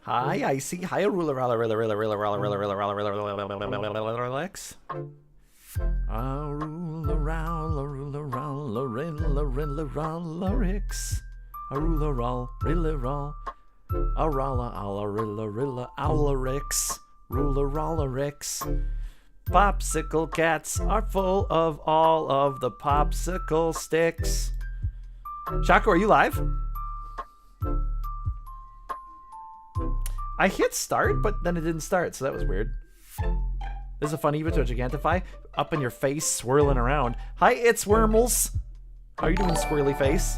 Hi, Icy. Hi, ruler, Alex. Popsicle cats are full of all of the popsicle sticks. Shaco, are you live? I hit start, but then it didn't start, so that was weird. This is a fun Eva to a Gigantify. Up in your face, swirling around. Hi, it's Wormels. How are you doing, squirrely face?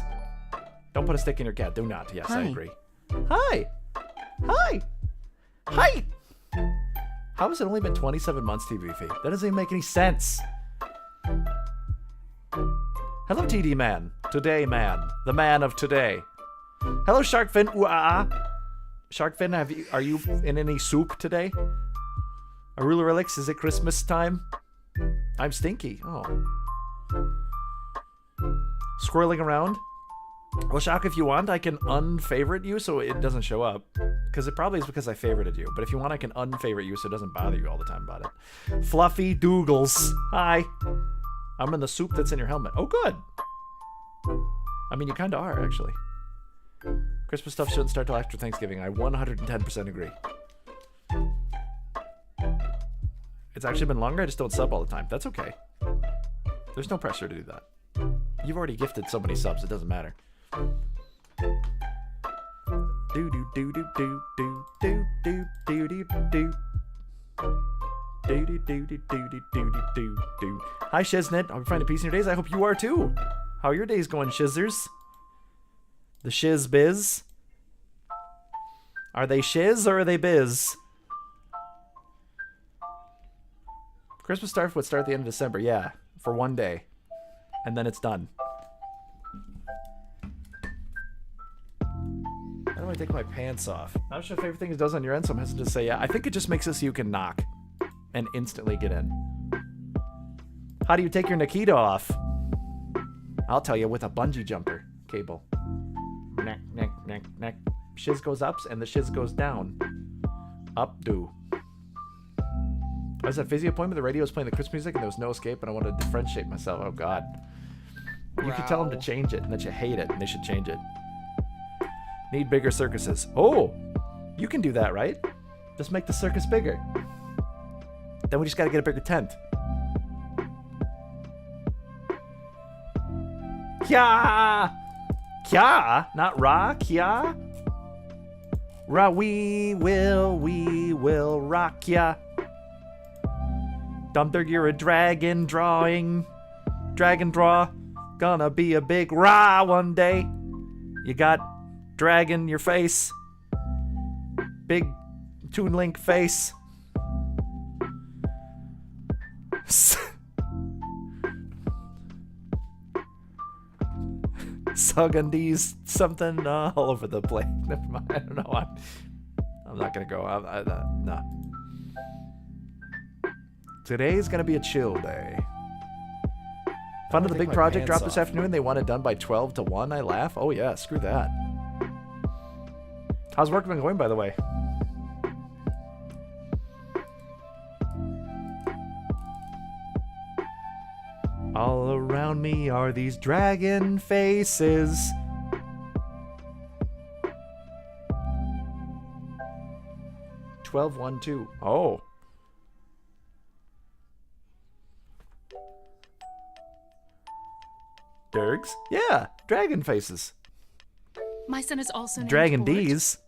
Don't put a stick in your cat. Do not. Yes, Hi. I agree. Hi. Hi. Hi. How has it only been 27 months, TVF? That doesn't even make any sense. Hello, TD Man. Today, man. The man of today. Hello, Sharkfin. Ooh-ah. Sharkfin, are you in any soup today? Arula Relics, is it Christmas time? I'm Stinky. Oh. Swirling around. Well, Shock, if you want, I can unfavorite you so it doesn't show up. Because it probably is because I favorited you. But if you want, I can unfavorite you so it doesn't bother you all the time about it. Fluffy Doogles. Hi. I'm in the soup that's in your helmet. Oh, good. I mean, you kind of are, actually. Christmas stuff shouldn't start till after Thanksgiving. I 110% agree. It's actually been longer. I just don't sub all the time. That's okay. There's no pressure to do that. You've already gifted so many subs. It doesn't matter. Do do do do do do do do do do do. Do do do do do do do do do. Hi Shiznit. I'll be finding peace in your days. I hope you are too. How are your days going, Shizzers? The shiz biz? Are they shiz or are they biz? Christmas stuff would start at the end of December, yeah, for one day. And then it's done. How do I take my pants off? I'm not sure if favorite thing it does on your end, so I'm hesitant to say yeah. I think it just makes it so you can knock and instantly get in. How do you take your Nikita off? I'll tell you, with a bungee jumper cable. Neck, neck, neck, neck. Shiz goes up and the shiz goes down. Up, do. I was at a physio appointment, the radio was playing the Christmas music and there was no escape and I wanted to differentiate myself. Oh god. You could tell them to change it and that you hate it and they should change it. Need bigger circuses. Oh! You can do that, right? Just make the circus bigger. Then we just gotta get a bigger tent. Kya! Kya! Not ra, kya? Ra, we will rock ya. Dumpster, you're a dragon drawing. Dragon draw. Gonna be a big rah one day. You got dragon your face. Big Toon Link face. Sugundies something all over the place. Never mind. I don't know. I'm not gonna go. No. Today's gonna be a chill day. Fun of the big project dropped this afternoon. They want it done by 12 to 1. I laugh. Oh yeah, screw that. How's work been going, by the way? All around me are these dragon faces. $12.12. Oh. Dergs? Yeah, dragon faces. My son is also named Dragon Bort. D's.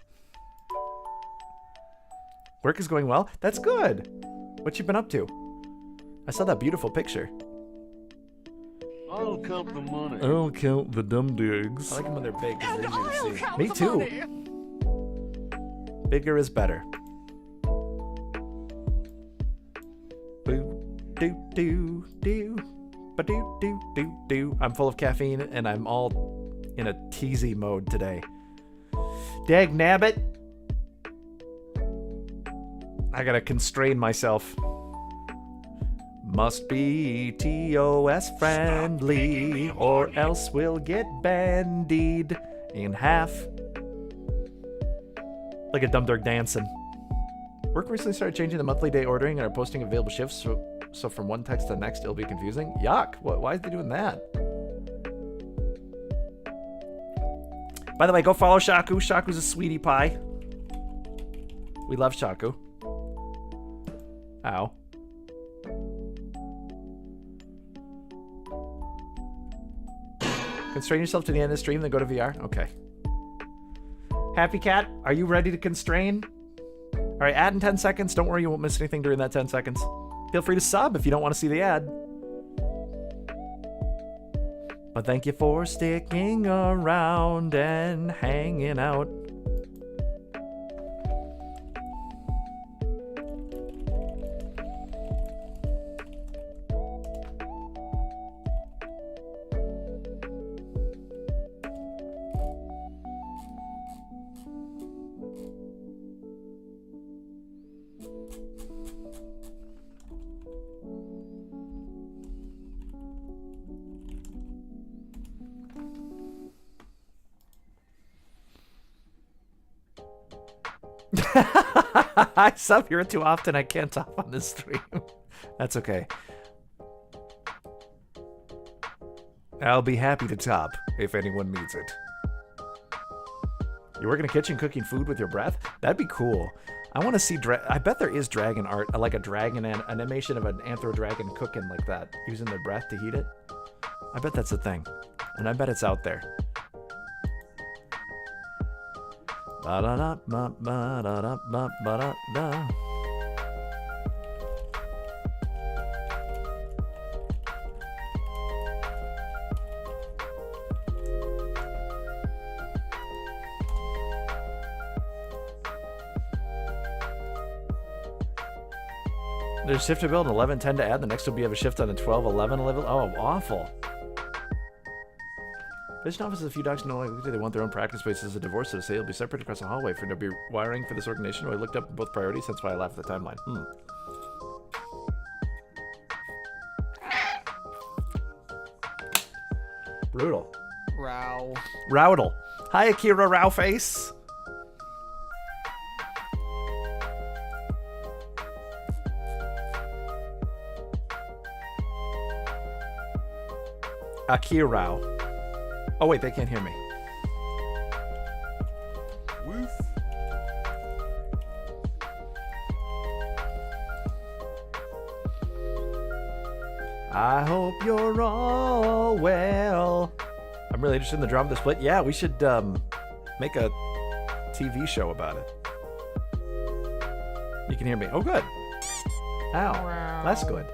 Work is going well. That's good. What you been up to? I saw that beautiful picture. I'll count the money. I'll count the dumb digs. I like them when they're big because they're easy to see. Me too. Bigger is better. Boo doo doo doo. Ba-doo doo doo doo. I'm full of caffeine and I'm all in a teasy mode today. Dag nabbit. I gotta constrain myself. Must be TOS friendly, or else we'll get bandied in half. Like a dumb dog dancing. Work recently started changing the monthly day ordering and are posting available shifts, so from one text to the next it'll be confusing. Yuck! Why is they doing that? By the way, go follow Shaku. Shaku's a sweetie pie. We love Shaku. Ow. Constrain yourself to the end of the stream, then go to VR? Okay. Happy Cat, are you ready to constrain? Alright, ad in 10 seconds. Don't worry, you won't miss anything during that 10 seconds. Feel free to sub if you don't want to see the ad. But thank you for sticking around and hanging out. I sub here too often. I can't top on this stream. That's okay. I'll be happy to top if anyone needs it. You work in a kitchen cooking food with your breath? That'd be cool. I want to see... I bet there is dragon art, like a dragon animation of an anthro dragon cooking like that, using their breath to heat it. I bet that's a thing. And I bet it's out there. Ba-da-da-ba-ba-da-da-ba-ba-da-da. There's a shift to build, 11:10 to add. The next will be have a shift on the 12:11 level. Oh, awful. Vision office has a few docs no longer they want their own practice spaces. A divorce to say it'll be separate across the hallway for no be wiring for this organization. I looked up both priorities, that's why I laughed at the timeline. Brutal. Row. Rowdle. Hi, Akira Rowface. Akira. Oh wait, they can't hear me. Woof. I hope you're all well. I'm really interested in the drama of the split. Yeah, we should make a TV show about it. You can hear me. Oh, good. Ow. Wow. That's good.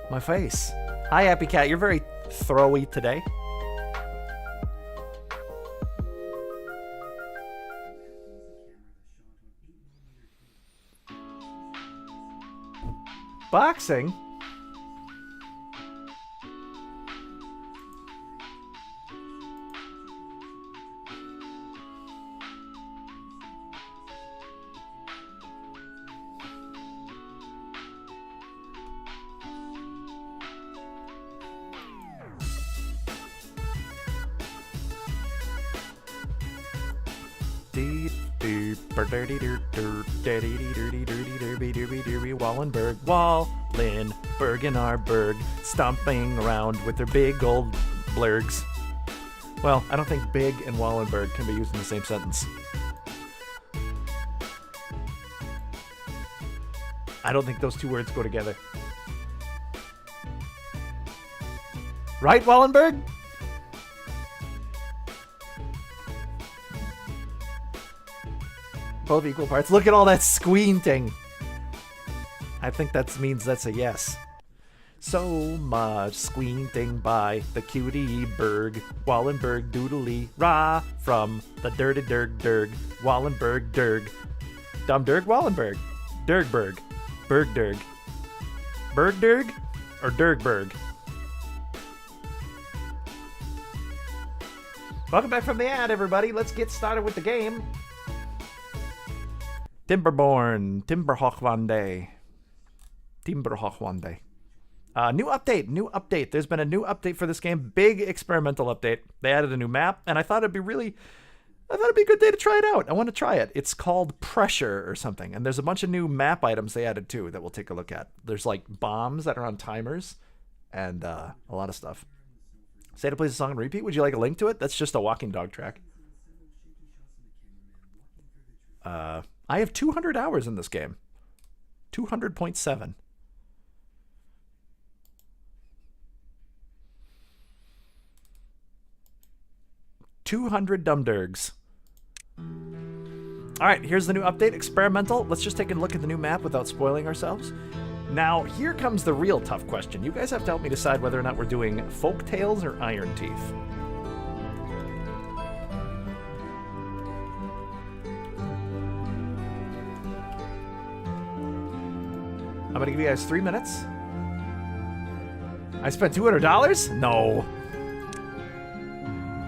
My face. Hi, Happy Cat. You're very throwy today. Boxing? Wallenberg in our burg, stomping around with their big old blurgs. Well, I don't think big and Wallenberg can be used in the same sentence. I don't think those two words go together. Right, Wallenberg? Both equal parts. Look at all that squinting. I think that means that's a yes. So much squinting by the cutie berg. Wallenberg doodly rah from the dirty derg derg. Wallenberg derg. Dumb derg Wallenberg. Dergberg. Bergderg. Bergderg or Dergberg? Welcome back from the ad, everybody. Let's get started with the game. Timberborn. Timberhochwande. Timberhochwande. New update. There's been a new update for this game. Big experimental update. They added a new map, and I thought it'd be a good day to try it out. I want to try it. It's called Pressure or something, and there's a bunch of new map items they added too that we'll take a look at. There's like bombs that are on timers, and a lot of stuff. Santa plays a song on repeat. Would you like a link to it? That's just a walking dog track. I have 200 hours in this game. 200.7. 200 dumdergs. All right, here's the new update. Experimental. Let's just take a look at the new map without spoiling ourselves. Now, here comes the real tough question. You guys have to help me decide whether or not we're doing Folk Tales or Iron Teeth. I'm gonna give you guys 3 minutes. I spent $200? No.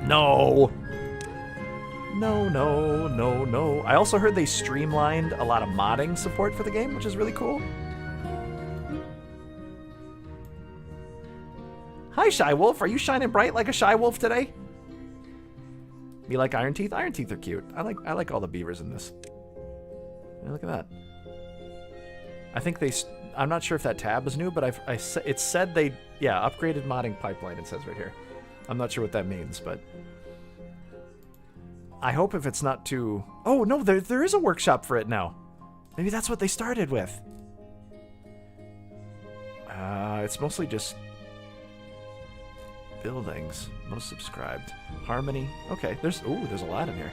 No. No. I also heard they streamlined a lot of modding support for the game, which is really cool. Hi, Shy Wolf. Are you shining bright like a Shy Wolf today? You like Iron Teeth? Iron Teeth are cute. I like all the beavers in this. Yeah, look at that. I think I'm not sure if that tab is new, but it said they, upgraded modding pipeline, it says right here. I'm not sure what that means, but I hope if it's not too... Oh, no, there is a workshop for it now. Maybe that's what they started with. It's mostly just buildings. Most subscribed. Harmony. Okay, there's a lot in here.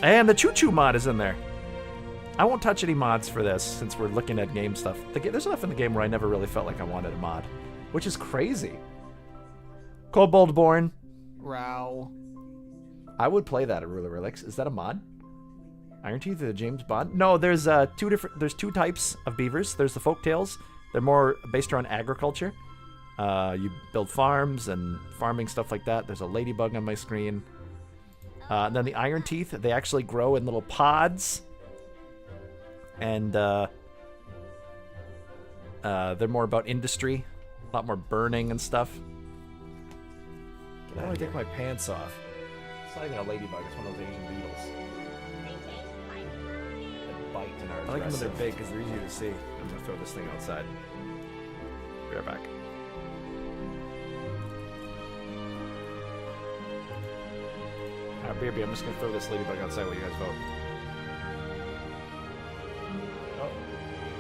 And the Choo Choo mod is in there. I won't touch any mods for this since we're looking at game stuff. There's enough in the game where I never really felt like I wanted a mod, which is crazy. Timberborn. Row. I would play that at Ruler Relics. Is that a mod? Iron Teeth or James Bond? No, there's two types of beavers. There's the folk tales. They're more based around agriculture. You build farms and farming stuff like that. There's a ladybug on my screen. And then the Iron Teeth, they actually grow in little pods. And they're more about industry. A lot more burning and stuff. How do I take my pants off? It's not even a ladybug, it's one of those Asian beetles. That bite and are aggressive. I like them when they're big because they're easier to see. I'm gonna throw this thing outside. Be right back. Alright, BRB, I'm just gonna throw this ladybug outside while you guys vote. Oh,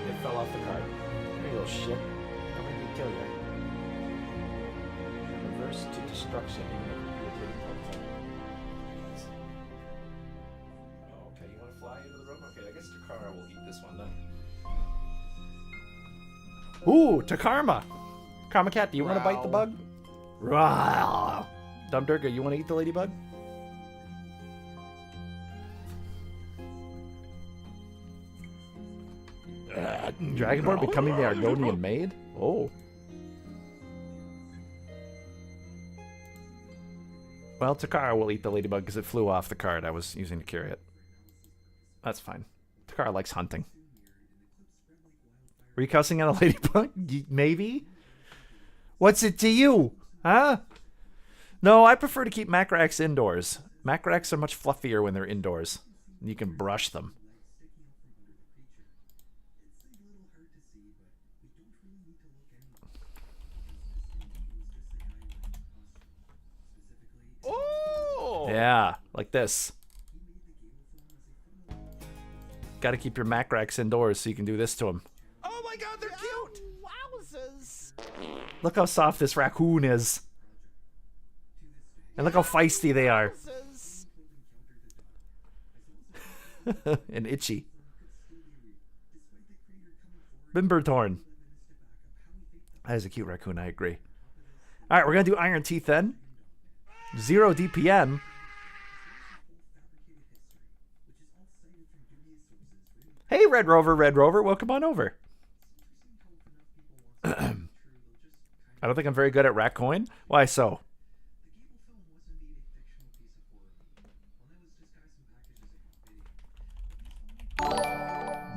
it fell off the card. Hey, you little shit. I'm gonna kill you. Reverse to destruction. Oh, okay, you want to fly into the room? Okay, I guess Takara will eat this one then. Ooh, Takarma! Karma Cat, do you want to bite the bug? Rawr. Dumb Durga, you want to eat the ladybug? Dragonborn becoming the Argonian maid? Oh. Well, Takara will eat the ladybug because it flew off the card I was using to carry it. That's fine. Takara likes hunting. Were you cussing at a ladybug? Maybe? What's it to you? Huh? No, I prefer to keep macraks indoors. Macraks are much fluffier when they're indoors. You can brush them. Yeah, like this. Got to keep your macraks indoors so you can do this to them. Oh my god, they're cute! Wowzers! Look how soft this raccoon is. And look how feisty they are. And itchy. Timberborn. That is a cute raccoon, I agree. Alright, we're going to do Iron Teeth then. 0 DPM. Hey, Red Rover, welcome on over. I don't think I'm very good at Ratcoin. Why so?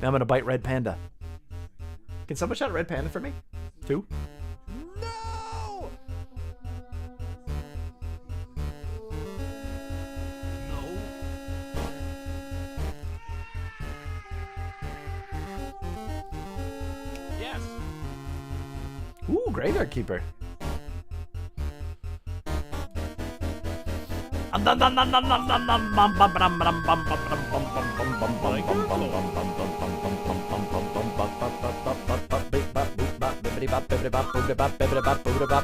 Now I'm gonna bite Red Panda. Can someone shout Red Panda for me? 2? No! Yes. Ooh, Graveyard Keeper.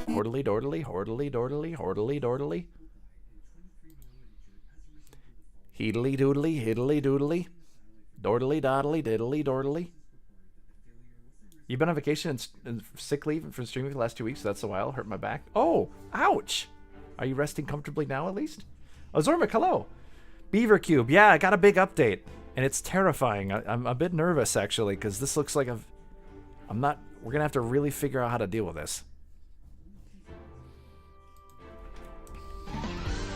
Hordily dordily, hordily dordily, hordily dordily. Heedly doodly, hiddly doodly. Dordily doddly, diddly dordily. You've been on vacation and sick leave from streaming for the last 2 weeks, so that's a while. Hurt my back. Oh, ouch. Are you resting comfortably now at least? Oh, Zormic, hello. Beaver Cube, yeah, I got a big update. And it's terrifying. I'm a bit nervous, actually, because this looks like I'm not... We're going to have to really figure out how to deal with this.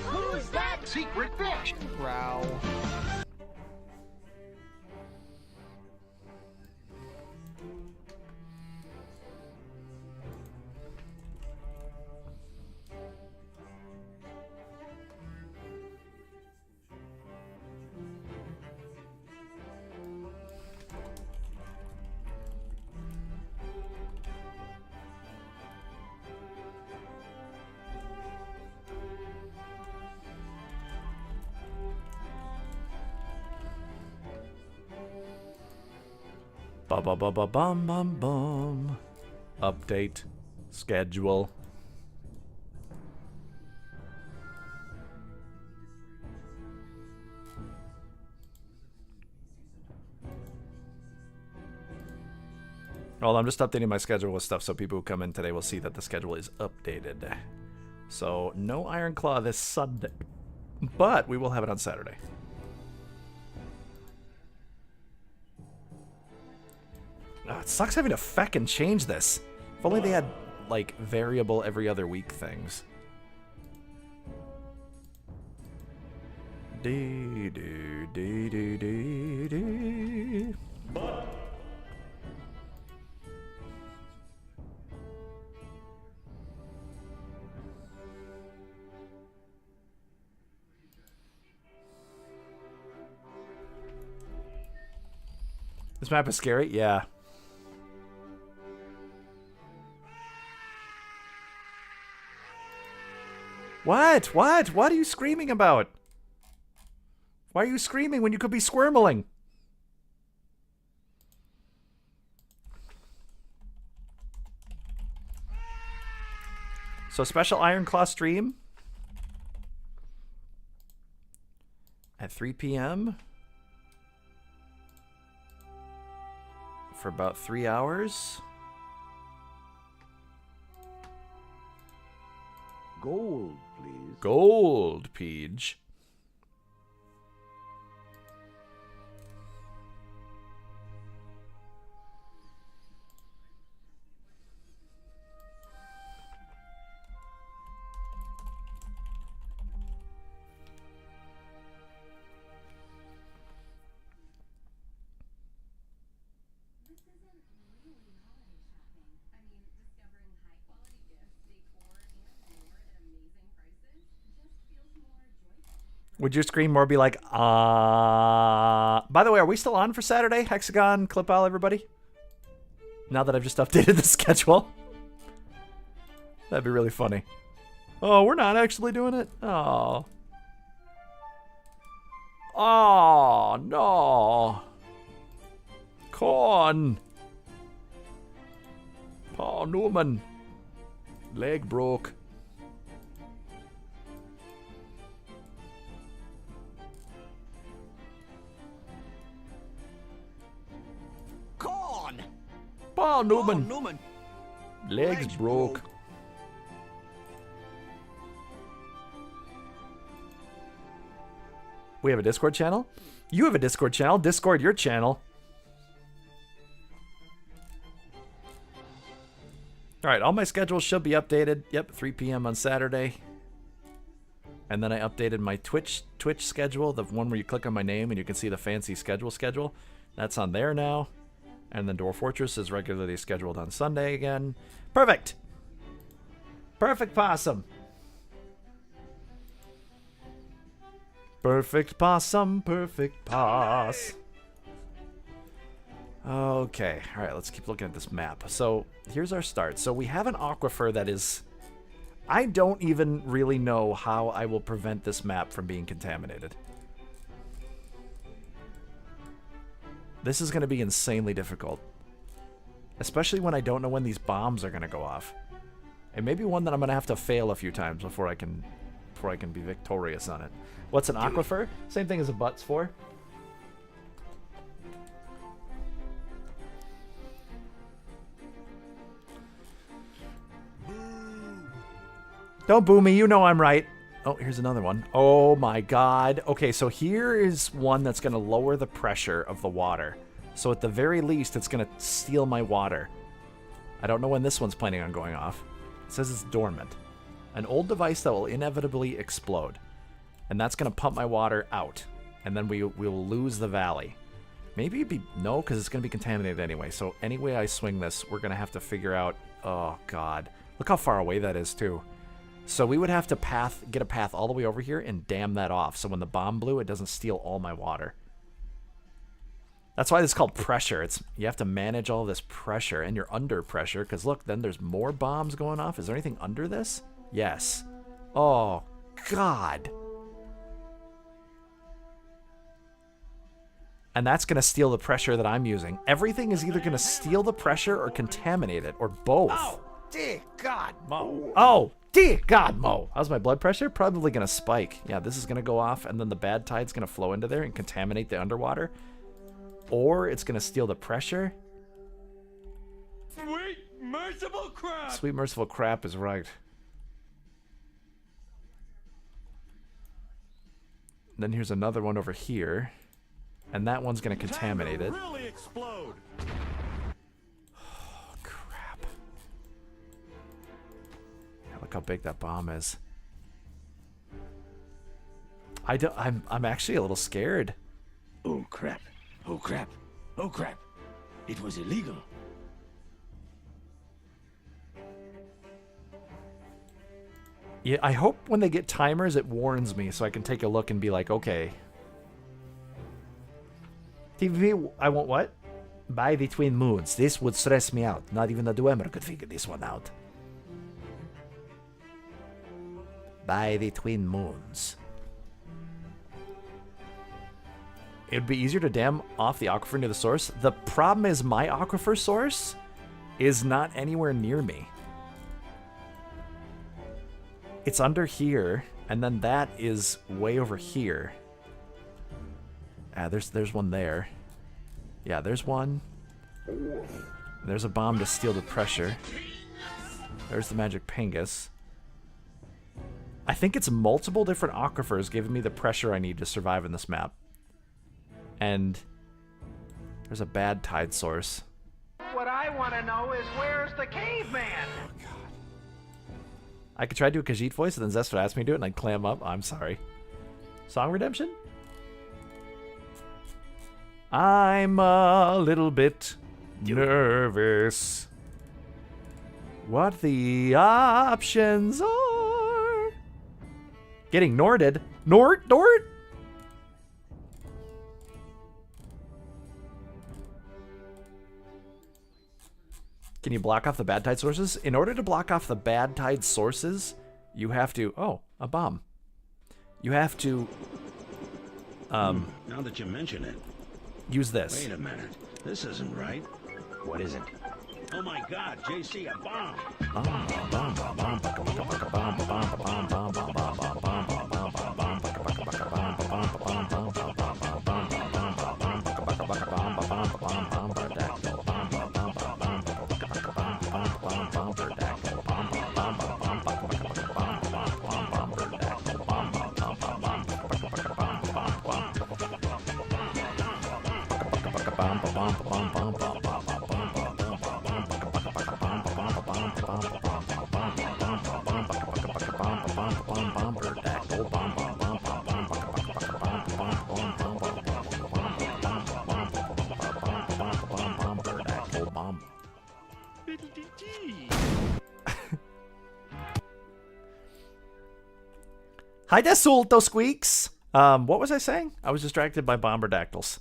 Who's that secret fish? Growl. Ba-ba-ba-ba-bum-bum-bum. Update. Schedule. Well, I'm just updating my schedule with stuff so people who come in today will see that the schedule is updated. So, no Iron Claw this Sunday. But we will have it on Saturday. Oh, it sucks having to feckin' change this. If only they had, like, variable every other week things. Dee doo dee doo dee dee. This map is scary? Yeah. What? What? What are you screaming about? Why are you screaming when you could be squirmeling? So special Iron Claw stream at 3 p.m. for about 3 hours. Gold, please. Gold, Peach. Would your screen more be like, By the way, are we still on for Saturday? Hexagon, Clipal, everybody? Now that I've just updated the schedule. That'd be really funny. Oh, we're not actually doing it? Oh. Oh, no. Corn. Paul Newman. Leg broke. Corn. Paul Newman. Newman. Legs broke. We have a Discord channel? You have a Discord channel. Discord your channel. Alright, all my schedules should be updated. Yep, 3 p.m. on Saturday. And then I updated my Twitch schedule, the one where you click on my name and you can see the fancy schedule. That's on there now. And then Dwarf Fortress is regularly scheduled on Sunday again. Perfect! Perfect possum! Perfect possum, perfect poss. Okay, alright, let's keep looking at this map. So, here's our start. So we have an aquifer that is... I don't even really know how I will prevent this map from being contaminated. This is going to be insanely difficult. Especially when I don't know when these bombs are going to go off. It may be one that I'm going to have to fail a few times before I can be victorious on it. What's an aquifer? Same thing as a butts for. Don't boo me, you know I'm right. Oh, here's another one. Oh my god. Okay, so here is one that's going to lower the pressure of the water. So at the very least, it's going to steal my water. I don't know when this one's planning on going off. It says it's dormant. An old device that will inevitably explode. And that's going to pump my water out. And then we'll lose the valley. Maybe it'd be... No, because it's going to be contaminated anyway. So any way I swing this, we're going to have to figure out... Oh, God. Look how far away that is, too. So we would have to get a path all the way over here and dam that off. So when the bomb blew, it doesn't steal all my water. That's why this is called pressure. You have to manage all this pressure, and you're under pressure. Because look, then there's more bombs going off. Is there anything under this? Yes. Oh, God. And that's going to steal the pressure that I'm using. Everything is either going to steal the pressure or contaminate it, or both. Oh, dear God, Mo. Oh, dear God, Mo. How's my blood pressure? Probably going to spike. Yeah, this is going to go off, and then the bad tide's going to flow into there and contaminate the underwater. Or it's going to steal the pressure. Sweet, merciful crap. Sweet, merciful crap is right. Then here's another one over here. And that one's going to contaminate it. Really explode. Oh, crap. Yeah, look how big that bomb is. I'm actually a little scared. Oh, crap. Oh, crap. Oh, crap. It was illegal. Yeah, I hope when they get timers, it warns me so I can take a look and be like, okay. TVP, I want what? By between moons. This would stress me out. Not even the Dwemer could figure this one out. By between moons. It'd be easier to dam off the aquifer near the source. The problem is my aquifer source is not anywhere near me. It's under here, and then that is way over here. There's one there. Yeah, there's one. There's a bomb to steal the pressure. There's the magic Pingus. I think it's multiple different aquifers giving me the pressure I need to survive in this map. And there's a bad tide source. What I want to know is where's the caveman? Oh, God. I could try to do a Khajiit voice, and then Zest would ask me to do it, and I'd clam up. I'm sorry. Song Redemption? I'm a little bit nervous. What the options are. Getting Norded. Nord? Can you block off the bad tide sources? In order to block off the bad tide sources, you have to... Oh, a bomb. You have to... Now that you mention it. Use this. Wait a minute. This isn't right. What is it? Oh my God, JC, a bomb! Hi, Desulto Squeaks. What was I saying? I was distracted by bomberdactyls.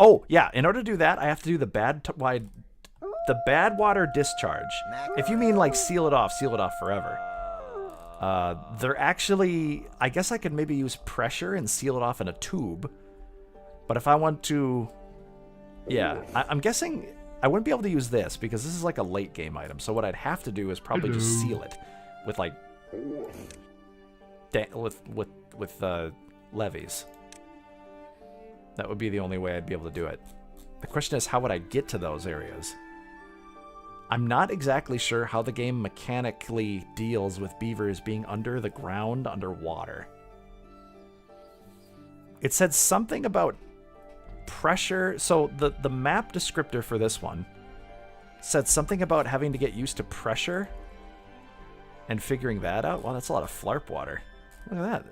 Oh, yeah. In order to do that, I have to do the bad water discharge. If you mean like seal it off forever. They're actually, I guess I could maybe use pressure and seal it off in a tube. But if I want to, yeah, I'm guessing I wouldn't be able to use this because this is like a late game item. So what I'd have to do is probably just seal it with like, with levees. That would be the only way I'd be able to do it. The question is, how would I get to those areas? I'm not exactly sure how the game mechanically deals with beavers being under the ground, underwater. It said something about pressure. So the map descriptor for this one said something about having to get used to pressure and figuring that out. Wow, that's a lot of flarp water. Look at that.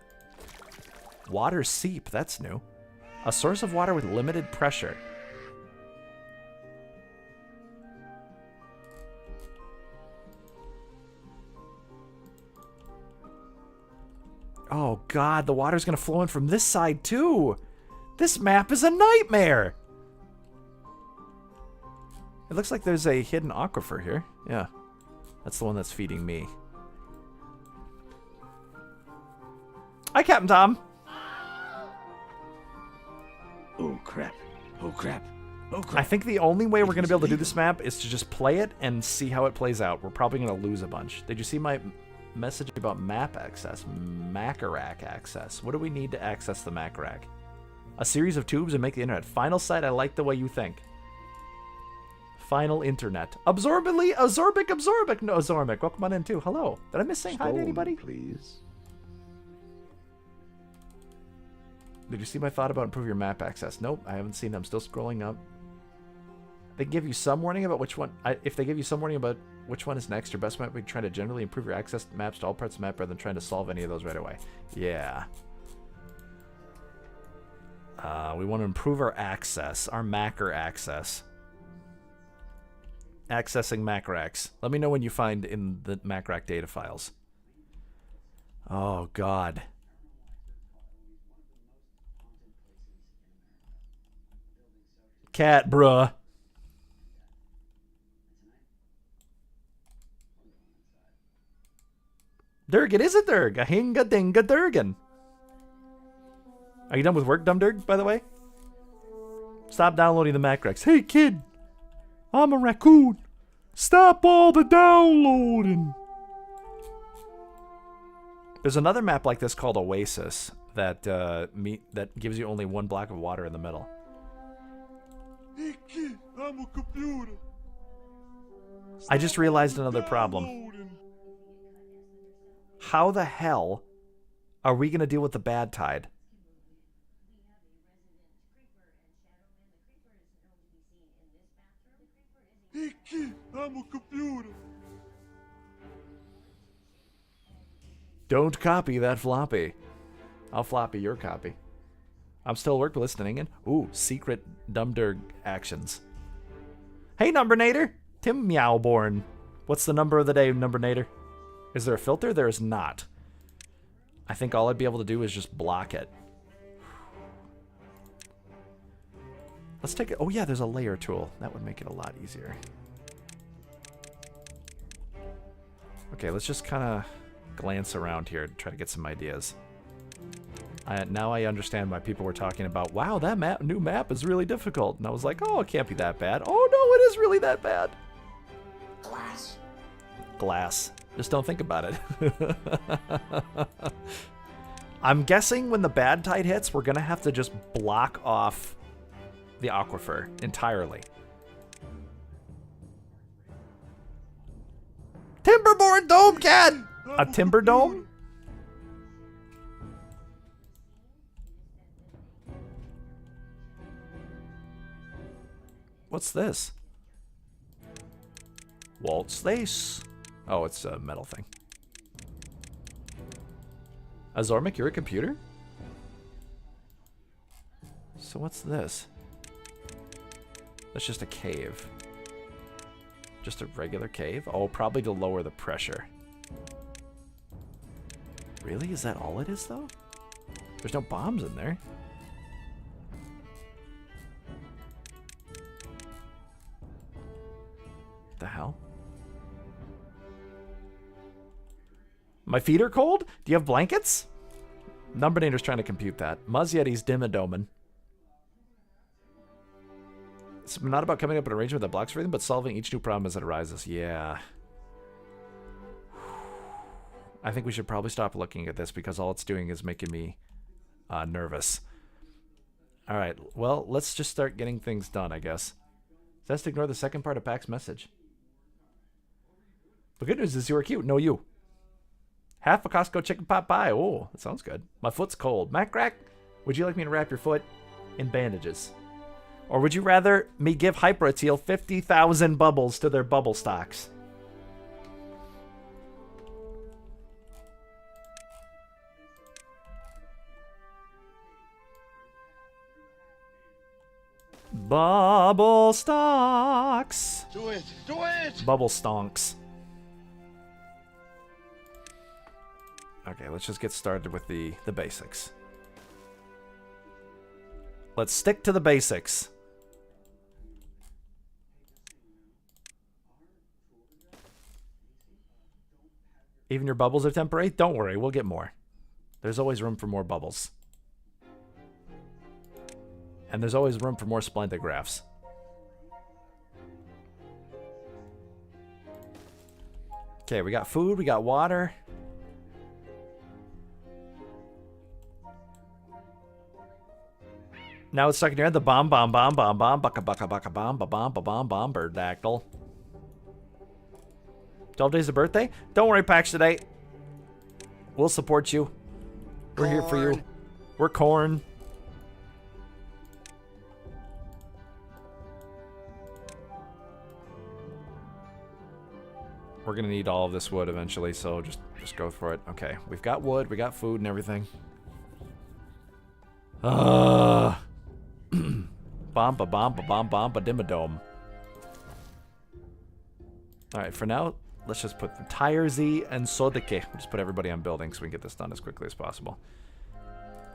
Water seep, that's new. A source of water with limited pressure. Oh god, the water's gonna flow in from this side too. This map is a nightmare. It looks like there's a hidden aquifer here. Yeah, that's the one that's feeding me. Hi, Captain Tom. Oh crap. Oh crap. Oh crap. I think the only way we're going to be able to do this map is to just play it and see how it plays out. We're probably going to lose a bunch. Did you see my message about map access? Macarac access. What do we need to access the Macarac? A series of tubes and make the internet. Final site, I like the way you think. Final internet. Absorbic. No, Azorbic. Welcome on in too. Hello. Did I miss saying hi to anybody? Please. Did you see my thought about improve your map access? Nope, I haven't seen them. I'm still scrolling up. They give you some warning about which one. If they give you some warning about which one is next, your best map would be trying to generally improve your access maps to all parts of the map rather than trying to solve any of those right away. Yeah. We want to improve our access, our Macar access. Accessing Macaracs. Let me know when you find in the Macarac data files. Oh, God. Cat, bruh. Durgan, is it Durg? A hinga dinga Durgan. Are you done with work, dumb Durg, by the way? Stop downloading the Macrex. Hey, kid. I'm a raccoon. Stop all the downloading. There's another map like this called Oasis that that gives you only one block of water in the middle. Hey kid, I'm a computer. I just realized another problem. How the hell are we going to deal with the bad tide? Hey kid, I'm a computer. Don't copy that floppy. I'll floppy your copy. I'm still at work listening in. Ooh, secret Dumderg actions. Hey, Numbernator. Timberborn. What's the number of the day, Numbernator? Is there a filter? There is not. I think all I'd be able to do is just block it. Let's take it. Oh, yeah, there's a layer tool. That would make it a lot easier. Okay, let's just kind of glance around here and try to get some ideas. Now I understand why people were talking about, wow, that new map is really difficult. And I was like, oh, it can't be that bad. Oh, no, it is really that bad. Glass. Glass. Just don't think about it. I'm guessing when the bad tide hits, we're going to have to just block off the aquifer entirely. Timberborn Dome Cat! A timber dome? What's this? Waltz lace. Oh, it's a metal thing. Azormic, you're a computer? So what's this? That's just a cave. Just a regular cave? Oh, probably to lower the pressure. Really? Is that all it is, though? There's no bombs in there. The hell? My feet are cold? Do you have blankets? Numbinator's trying to compute that. Muzz Yeti's Dimidomin. It's not about coming up with an arrangement that blocks everything, but solving each new problem as it arises. Yeah. I think we should probably stop looking at this because all it's doing is making me nervous. Alright, well, let's just start getting things done, I guess. Zest, ignore the second part of Pac's message. The good news is you are cute. No, you. Half a Costco chicken pot pie. Oh, that sounds good. My foot's cold. Mac Crack, would you like me to wrap your foot in bandages? Or would you rather me give Hyperateel 50,000 bubbles to their bubble stocks? Bubble stocks. Do it! Do it! Bubble stonks. Okay, let's just get started with the basics. Let's stick to the basics. Even your bubbles are temporary? Don't worry, we'll get more. There's always room for more bubbles. And there's always room for more splendographs. Okay, we got food, we got water. Now it's stuck in your head. The bomb, bucka bucka bomb, bomberdactyl. 12 days of birthday? Don't worry, Pax today. We'll support you. We're here for you. We're corn. We're gonna need all of this wood eventually, so just go for it. Okay, we've got wood, we got food and everything. Bomba dimmadome. Alright, for now, let's just put the Tyrese and Sodike. We'll just put everybody on building so we can get this done as quickly as possible.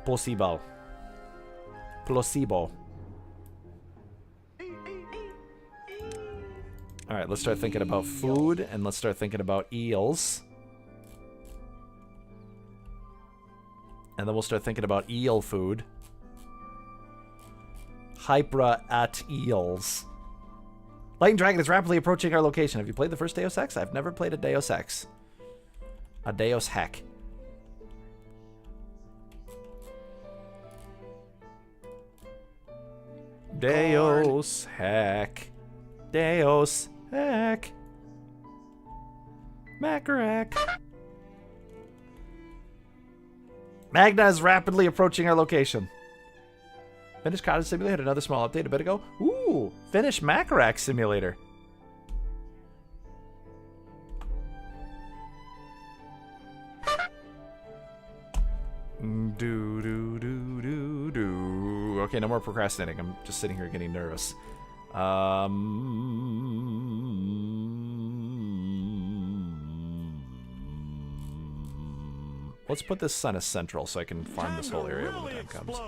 Placebo. Alright, let's start thinking about food, and let's start thinking about eels. And then we'll start thinking about eel food. Hypra at eels. Lightning Dragon is rapidly approaching our location. Have you played the first Deus Ex? I've never played a Deus Ex. A Deus Heck. Deus Heck. Deus Heck. Macarac. Magna is rapidly approaching our location. Finnish Cottage Simulator had another small update a bit ago. Ooh, Finnish Macarac Simulator. Do. Okay, no more procrastinating. I'm just sitting here getting nervous. Let's put this sun as central so I can farm this whole area when the time comes.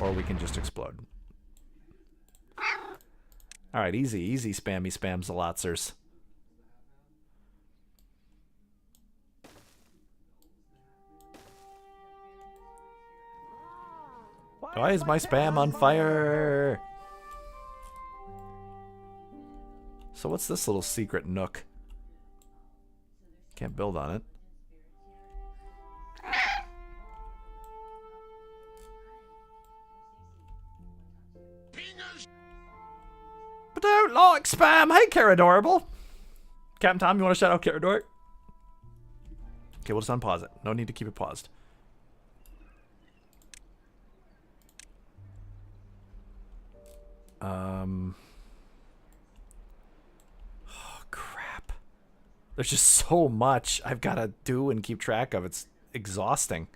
Or we can just explode. Alright, easy spammy spams the lotsers. Why is my spam on fire? So what's this little secret nook? Can't build on it. But don't like spam. Hey, Caradorable. Captain Tom, you want to shout out Carador? Okay, we'll just unpause it. No need to keep it paused. Oh, crap. There's just so much I've got to do and keep track of. It's exhausting.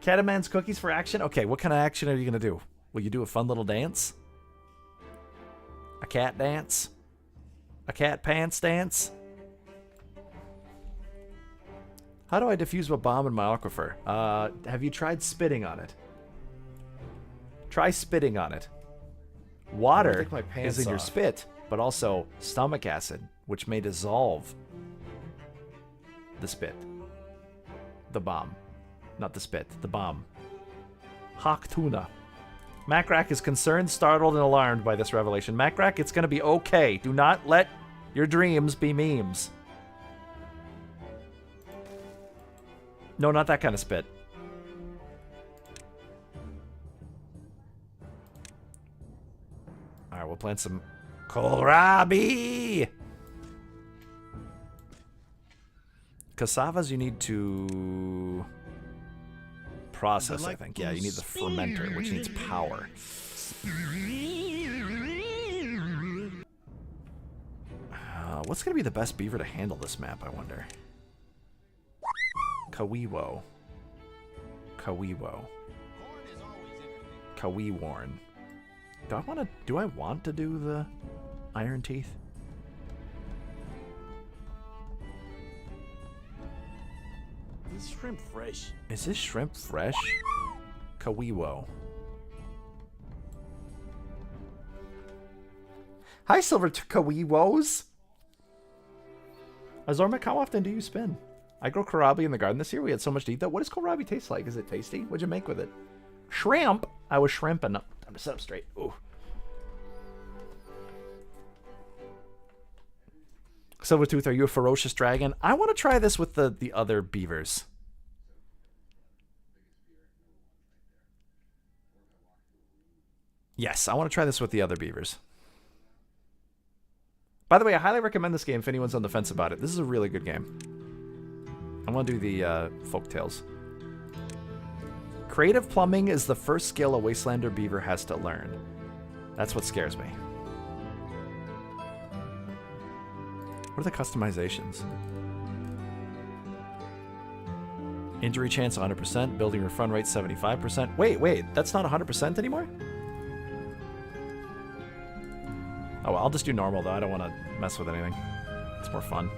Cataman's cookies for action? Okay, what kind of action are you going to do? Will you do a fun little dance? A cat dance? A cat pants dance? How do I defuse a bomb in my aquifer? Have you tried spitting on it? Try spitting on it. Water is in your spit, but also stomach acid, which may dissolve the spit. The bomb. Not the spit, the bomb. Hawk tuna. Macrack is concerned, startled, and alarmed by this revelation. Macrack, it's going to be okay. Do not let your dreams be memes. No, not that kind of spit. Alright, we'll plant some kohlrabi! Cassavas you need to process, I think. Yeah, you need the fermenter, which needs power. What's going to be the best beaver to handle this map, I wonder? Kawiwo. Kawiwo. Kawiworn. Do I want to do the Iron Teeth? Is shrimp fresh? Is this shrimp fresh? Kawiwo. Hi, Silver Kawiwos! Azormic, how often do you spin? I grow kohlrabi in the garden this year. We had so much to eat, though. What does kohlrabi taste like? Is it tasty? What'd you make with it? Shrimp! I was shrimping. No, time to sit up straight. Ooh. Silvertooth, are you a ferocious dragon? I want to try this with the other beavers. Yes, I want to try this with the other beavers. By the way, I highly recommend this game if anyone's on the fence about it. This is a really good game. I want to do the folktales. Creative plumbing is the first skill a Wastelander beaver has to learn. That's what scares me. What are the customizations? Injury chance 100%, building refund rate 75%. Wait, that's not 100% anymore? Oh, well, I'll just do normal, though. I don't want to mess with anything. It's more fun.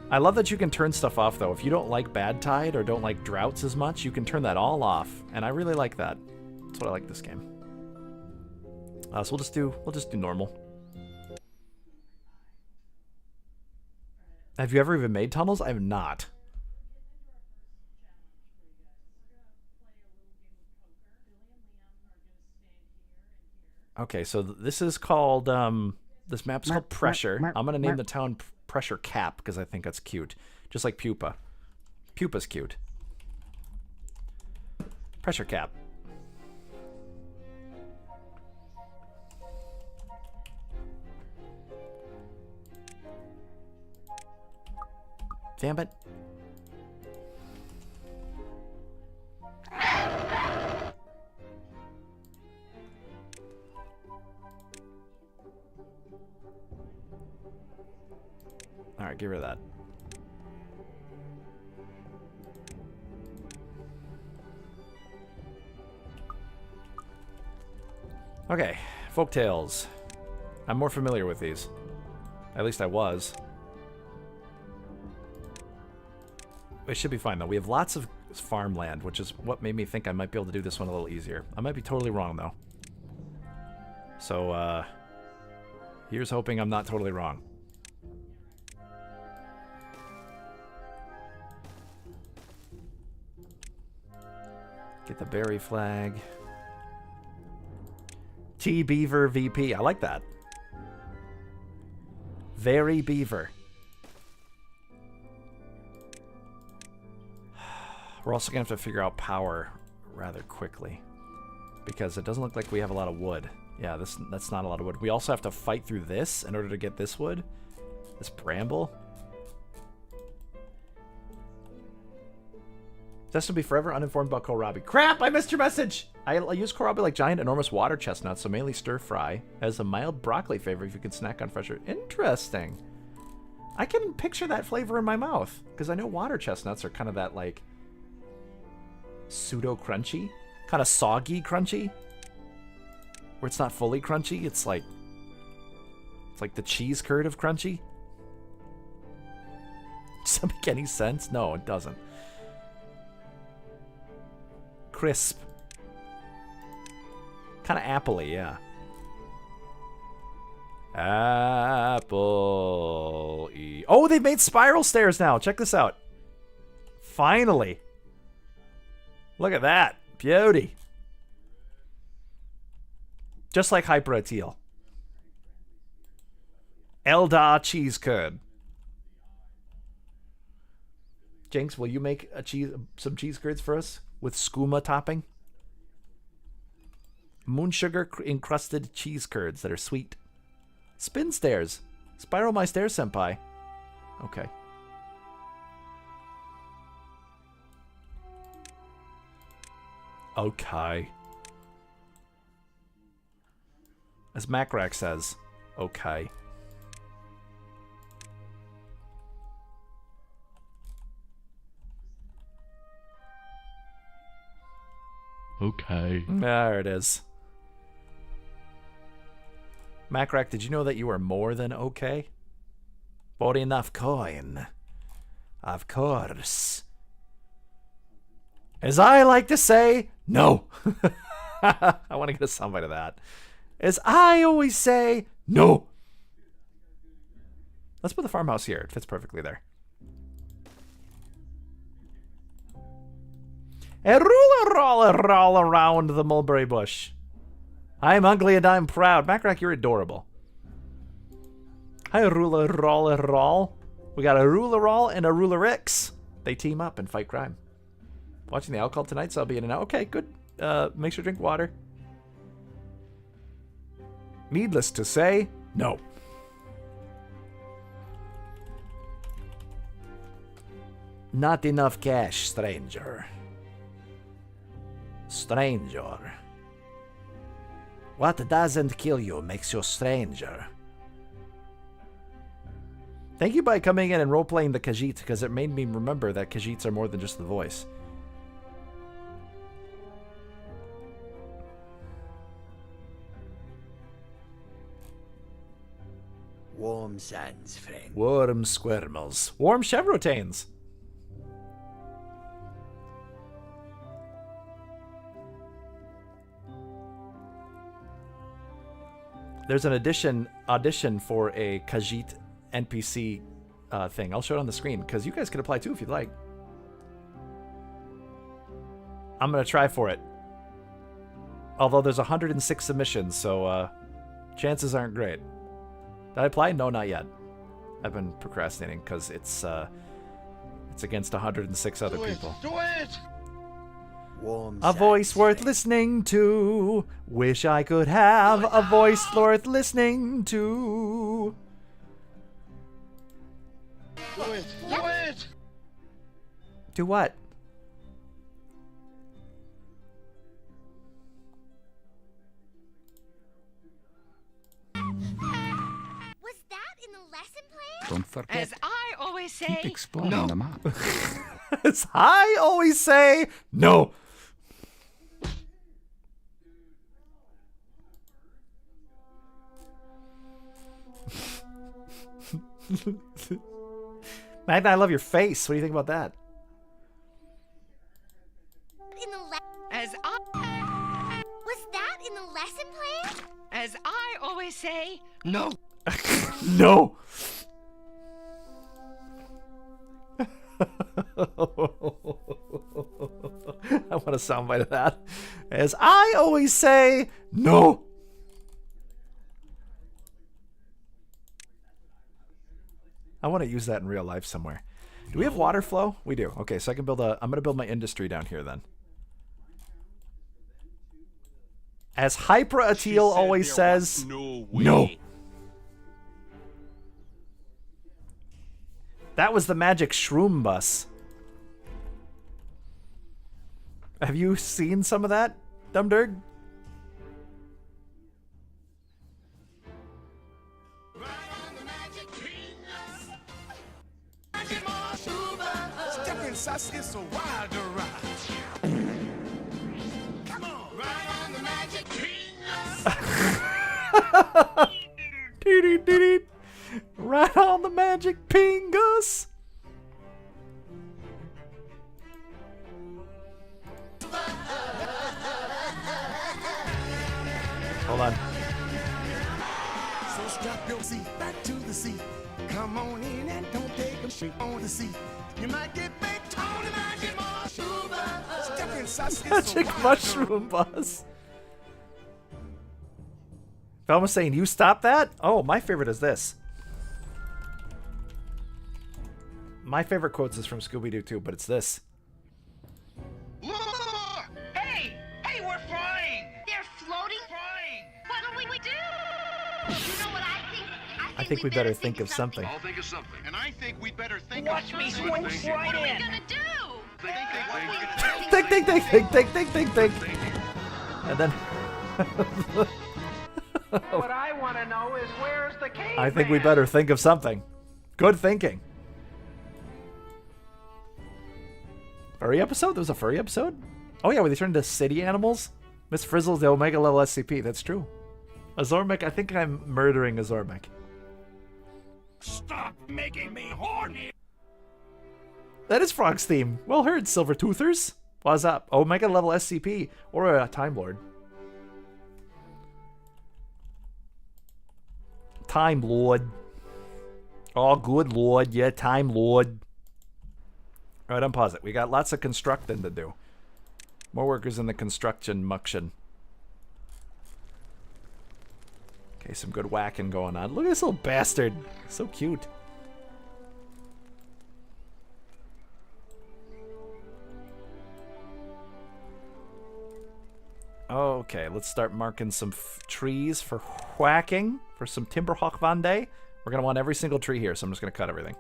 I love that you can turn stuff off, though. If you don't like bad tide or don't like droughts as much, you can turn that all off, and I really like that. That's what I like this game. So we'll just do normal. Have you ever even made tunnels? I have not. Okay, so this is called this map is called Pressure. I'm gonna name the town Pressure Cap because I think that's cute, just like Pupa. Pupa's cute. Pressure Cap. Damn it. Alright, get rid of that. Okay, folktales. I'm more familiar with these. At least I was. It should be fine, though. We have lots of farmland, which is what made me think I might be able to do this one a little easier. I might be totally wrong, though. So, here's hoping I'm not totally wrong. Get the berry flag. T-Beaver VP. I like that. Very Beaver. We're also going to have to figure out power rather quickly. Because it doesn't look like we have a lot of wood. Yeah, that's not a lot of wood. We also have to fight through this in order to get this wood. This bramble. Zest will be forever uninformed about kohlrabi. Crap! I missed your message! I use kohlrabi like giant, enormous water chestnuts, so mainly stir fry. As a mild broccoli flavor if you can snack on fresher. Interesting. I can picture that flavor in my mouth because I know water chestnuts are kind of that like pseudo crunchy, kind of soggy crunchy, where it's not fully crunchy. It's like the cheese curd of crunchy. Does that make any sense? No, it doesn't. Crisp. Kind of appley, yeah. Apple. Oh, they've made spiral stairs now. Check this out. Finally. Look at that. Beauty. Just like Hyper Teal. Eldar cheese curd. Jinx, will you make some cheese curds for us with skooma topping? Moon sugar encrusted cheese curds that are sweet. Spin stairs. Spiral my stairs, senpai. Okay. Okay. As Macrack says, okay. Okay. There it is. Macrack, did you know that you are more than okay? Bought enough coin. Of course. As I like to say, no. I want to get a soundbite of that. As I always say, no. Let's put the farmhouse here. It fits perfectly there. A ruler all around the mulberry bush. I'm ugly and I'm proud. Macrack, you're adorable. Hi, ruler roll. We got a ruler all and a ruler X. They team up and fight crime. Watching the alcohol tonight, so I'll be in and out. Okay, good. Make sure to drink water. Needless to say, no. Not enough cash, stranger. Stranger. What doesn't kill you makes you stranger. Thank you by coming in and role-playing the Khajiit, because it made me remember that Khajiits are more than just the voice. Warm sands, friend. Warm squirmels. Warm chevrotains. There's an audition for a Khajiit NPC thing. I'll show it on the screen, because you guys can apply too if you'd like. I'm going to try for it. Although there's 106 submissions, so chances aren't great. Did I apply? No, not yet. I've been procrastinating because it's against 106 other people. Do it! Warm A voice worth listening to. Wish I could have a voice worth listening to. Do it! Do it! Do what? Was that in the lesson plan? Don't forget. As I always say, Keep exploring the map. As I always say, no. Magna, I love your face. What do you think about that? as I Was that in the lesson plan? as I always say, no. No. I want a soundbite of that. As I always say, no. I want to use that in real life somewhere. Do we have water flow? We do. Okay, so I can build I'm going to build my industry down here then. As Hyper-Atil always says, no. That was the magic shroom bus. Have you seen some of that, Dumderg? Right on the magic pingus. Hold on. So strap your seat back to the seat. Come on in and don't take a shit on the seat. You might get baked, Tony might get more. Step inside. Magic mushroom bus. Velma's saying, you stop that? Oh, my favorite is this. My favorite quotes is from Scooby-Doo too, but it's this. Hey! Hey, we're flying! They're floating? Flying! What do we do? You know what I think? I think we better think of something. I'll think of something. And I think we'd better think Watch of me something. swoosh right What are we in! gonna do? Think. And then... What I want to know is where's the caveman? I think we better think of something. Good thinking. Furry episode? There was a furry episode? Oh yeah, where they turned into city animals? Miss Frizzle's the Omega level SCP. That's true. Azormic, I think I'm murdering Azormic. Stop making me horny. That is Frog's theme. Well heard, Silver Toothers. What's up? Omega level SCP or a Time Lord. Time Lord. Oh, good Lord. Yeah, Time Lord. Alright, unpause it. We got lots of constructing to do. More workers in the construction muction. Okay, some good whacking going on. Look at this little bastard. So cute. Okay, let's start marking some trees for whacking. For some Timberhawk Vande. We're going to want every single tree here, so I'm just going to cut everything.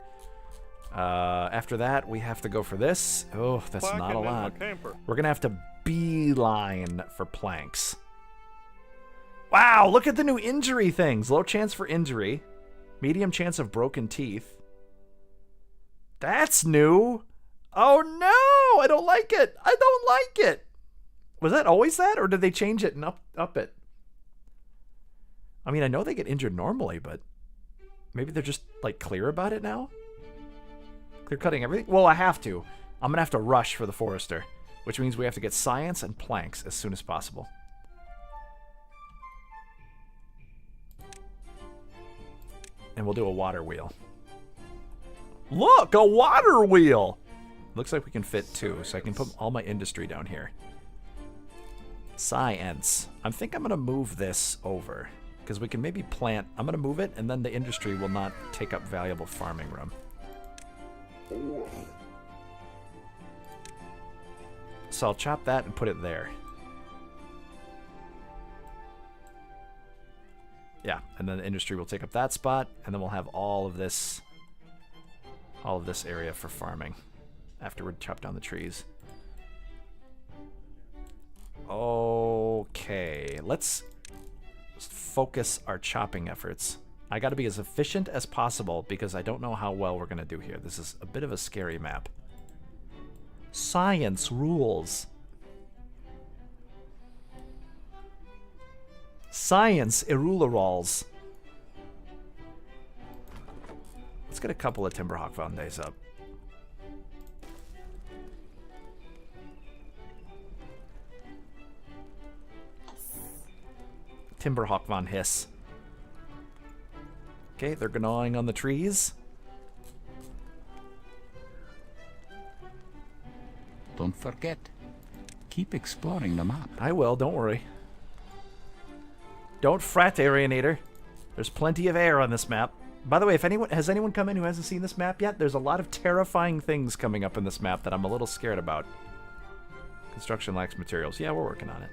After that, we have to go for this. Oh, that's not a lot. We're going to have to beeline for planks. Wow, look at the new injury things. Low chance for injury. Medium chance of broken teeth. That's new. Oh no, I don't like it. I don't like it. Was that always that, or did they change it and up it? I mean, I know they get injured normally, but maybe they're just, like, clear about it now? Clear cutting everything? Well, I have to. I'm gonna have to rush for the Forester, which means we have to get science and planks as soon as possible. And we'll do a water wheel. Look, a water wheel! Looks like we can fit two, so I can put all my industry down here. Science. I think I'm gonna move this over. Because we can maybe plant... I'm going to move it, and then the industry will not take up valuable farming room. So I'll chop that and put it there. Yeah, and then the industry will take up that spot, and then we'll have all of this area for farming after we chop down the trees. Okay, let's focus our chopping efforts. I got to be as efficient as possible because I don't know how well we're going to do here. This is a bit of a scary map. Science rules. Science irularols. Let's get a couple of Timberhawk Vandes up. Timberhawk Von Hiss. Okay, they're gnawing on the trees. Don't forget, keep exploring the map. I will, don't worry. Don't fret, Arionator. There's plenty of air on this map. By the way, if anyone has anyone come in who hasn't seen this map yet, there's a lot of terrifying things coming up in this map that I'm a little scared about. Construction lacks materials. Yeah, we're working on it.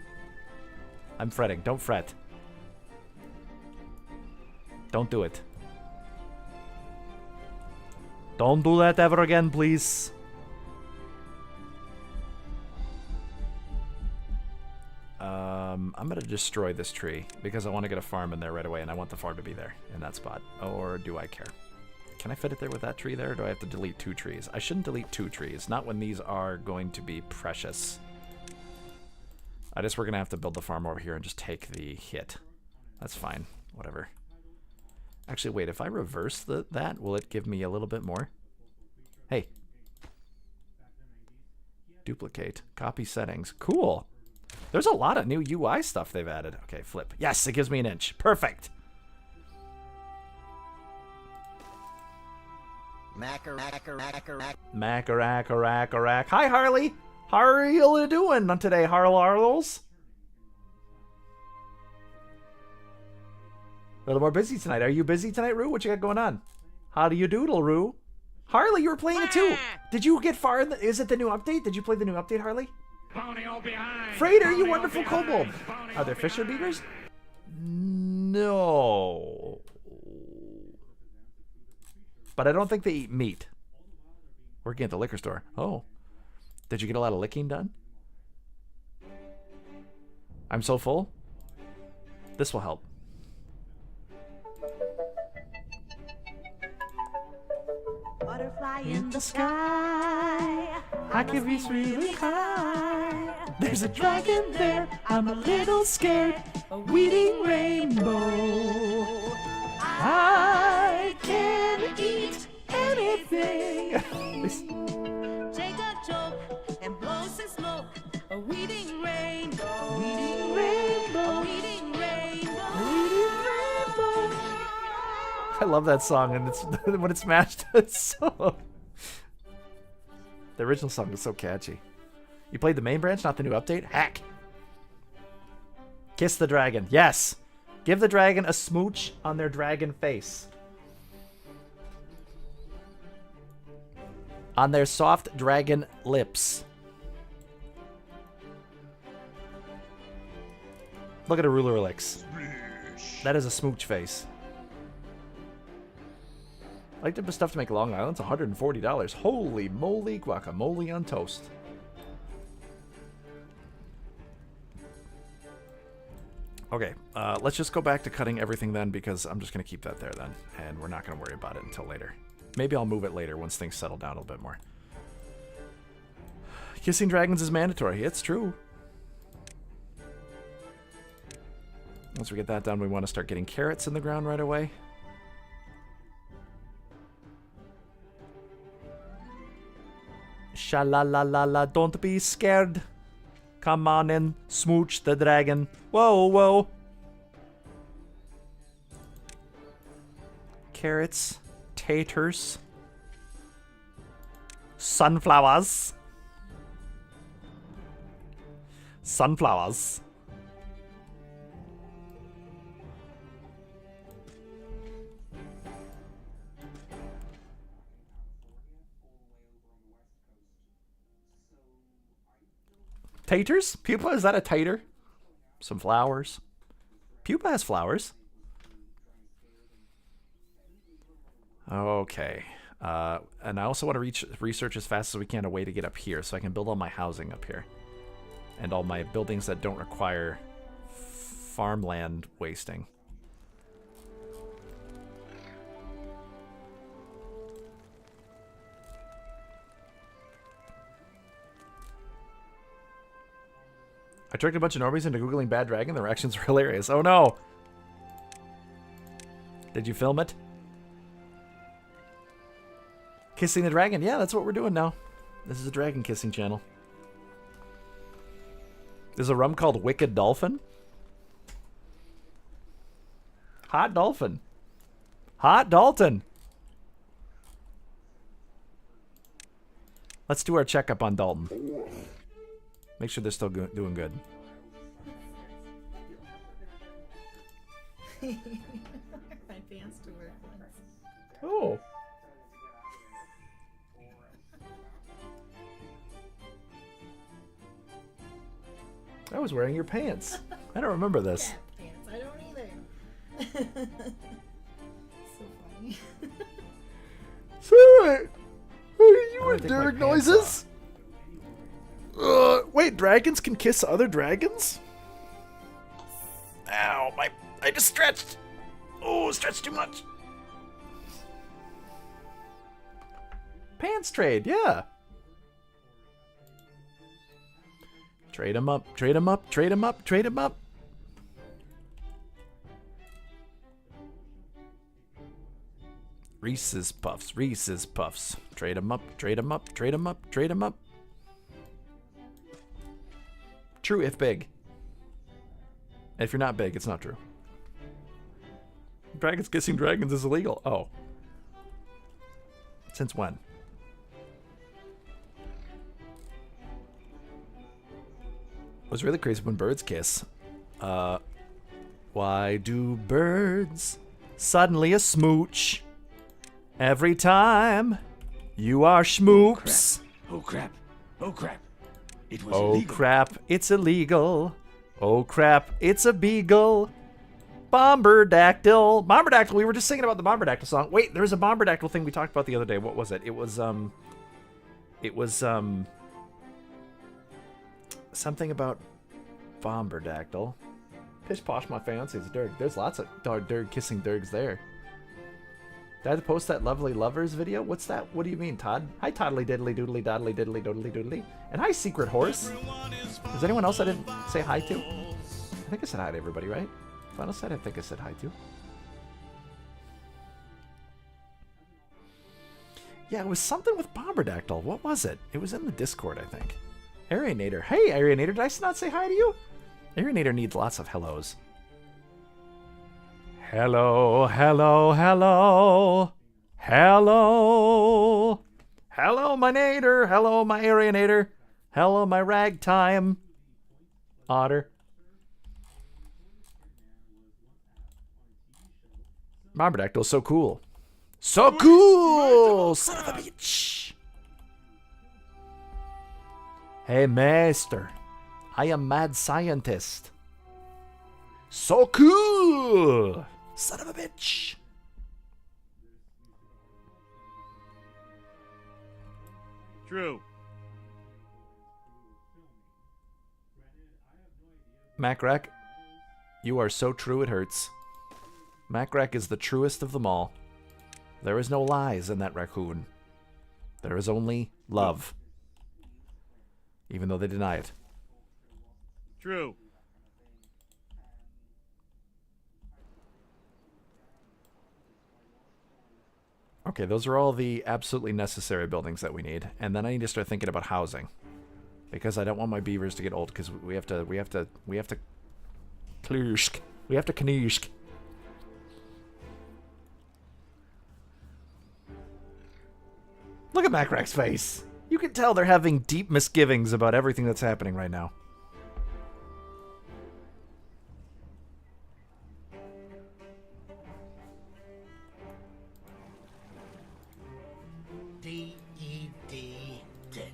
I'm fretting. Don't fret. Don't do it. Don't do that ever again, please. I'm going to destroy this tree because I want to get a farm in there right away, and I want the farm to be there in that spot. Or do I care? Can I fit it there with that tree there, or do I have to delete 2 trees? I shouldn't delete 2 trees, not when these are going to be precious. I guess we're going to have to build the farm over here and just take the hit. That's fine. Whatever. Actually, wait. If I reverse that, will it give me a little bit more? Hey. Duplicate. Copy settings. Cool. There's a lot of new UI stuff they've added. Okay, flip. Yes, it gives me an inch. Perfect. Macarak. Hi, Harley. How are you doing on today, Harlarls? A little more busy tonight. Are you busy tonight, Rue? What you got going on? How do you doodle, Rue? Harley, you were playing it too. Did you get far in the... Is it the new update? Did you play the new update, Harley? Freighter, you wonderful kobold. Are there Fisher beavers? No. But I don't think they eat meat. Working at the liquor store. Oh. Did you get a lot of licking done? I'm so full. This will help. Butterfly in the sky, I can reach really high. There's a dragon there, I'm a little scared. A weeding rainbow. I can eat anything. Take a joke and blow some smoke. A weeding rainbow. Weeding rainbow. Weeding rainbow. Weeding rainbow. I love that song, and it's when it's mashed, it's so... The original song is so catchy. You played the main branch, not the new update? Hack! Kiss the dragon. Yes! Give the dragon a smooch on their dragon face. On their soft dragon lips. Look at a ruler licks. That is a smooch face. I like the stuff to make Long Island's $140. Holy moly, guacamole on toast. Okay, let's just go back to cutting everything then, because I'm just going to keep that there then, and we're not going to worry about it until later. Maybe I'll move it later once things settle down a little bit more. Kissing dragons is mandatory. It's true. Once we get that done, we want to start getting carrots in the ground right away. Sha-la-la-la-la, don't be scared. Come on in, smooch the dragon. Whoa, whoa. Carrots, taters, sunflowers. Sunflowers. Taters? Pupa, is that a tater? Some flowers. Pupa has flowers. Okay. And I also want to research as fast as we can a way to get up here so I can build all my housing up here. And all my buildings that don't require farmland wasting. I tricked a bunch of normies into Googling Bad Dragon. The reactions were hilarious. Oh no! Did you film it? Kissing the dragon. Yeah, that's what we're doing now. This is a dragon kissing channel. There's a rum called Wicked Dolphin. Hot Dolphin. Hot Dalton. Let's do our checkup on Dalton. Make sure they're still doing good. My pants to work once. Oh. I was wearing your pants. I don't remember this. Yeah, pants. I don't either. So funny. Sorry. You were doing noises? Wait, dragons can kiss other dragons? Ow, I just stretched. Oh, stretched too much. Pants trade, yeah. Trade them up, trade them up, trade them up, trade them up. Reese's Puffs, Reese's Puffs. Trade 'em up, trade 'em up, trade 'em up, trade 'em up. True if big. If you're not big, it's not true. Dragons kissing dragons is illegal. Oh. Since when? It was really crazy when birds kiss. Why do birds suddenly a smooch every time you are schmoops? Oh crap. Oh crap. It was Oh illegal. crap, it's illegal. Oh crap, it's a beagle. Bomberdactyl. Bomberdactyl, we were just singing about the Bomberdactyl song. Wait, there was a Bomberdactyl thing we talked about the other day. What was it? It was something about Bomberdactyl. Pish posh my fancies, Dirk. There's lots of Dirk kissing Dirks there. Did I have to post that lovely lovers video? What's that? What do you mean, Todd? Hi, Toddly Diddly Doodly Doddly Diddly Doodly Doodly. And hi, Secret Horse. Is there anyone else I didn't say hi to? I think I said hi to everybody, right? Final set, I think I said hi to. Yeah, it was something with Bomberdactyl. What was it? It was in the Discord, I think. Arianator. Hey, Arianator, did I not say hi to you? Arianator needs lots of hellos. Hello, hello, hello. Hello. Hello, my nader. Hello, my Arianator. Hello, my ragtime otter. Bomberdactyl's so cool. So cool! Son of a bitch. Hey, master. I am mad scientist. So cool! Son of a bitch. True. Macrack, you are so true it hurts. Macrack is the truest of them all. There is no lies in that raccoon. There is only love. Even though they deny it. True. Okay, those are all the absolutely necessary buildings that we need. And then I need to start thinking about housing. Because I don't want my beavers to get old, because we have to klursk. We have to knirsk. Look at Macrack's face. You can tell they're having deep misgivings about everything that's happening right now. D-E-D, dead.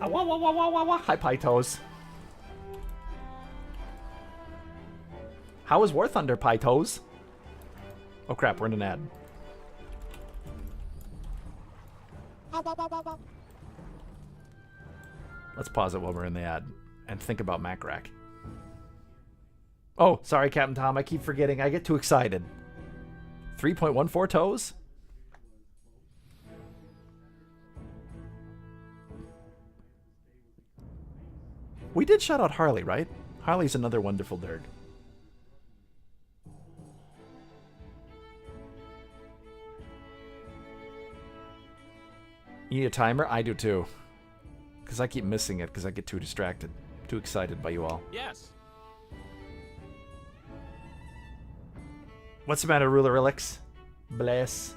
Wah, wah, wah, wah, wah, wah. Hi, Pytos. How is War Thunder, Pytos? Oh crap, we're in an ad. Let's pause it while we're in the ad and think about Macrack. Oh, sorry, Captain Tom. I keep forgetting. I get too excited. 3.14 toes? We did shout out Harley, right? Harley's another wonderful Dirk. You need a timer? I do too. Because I keep missing it because I get too distracted. Too excited by you all. Yes. What's the matter, Ruler Elix? Bless.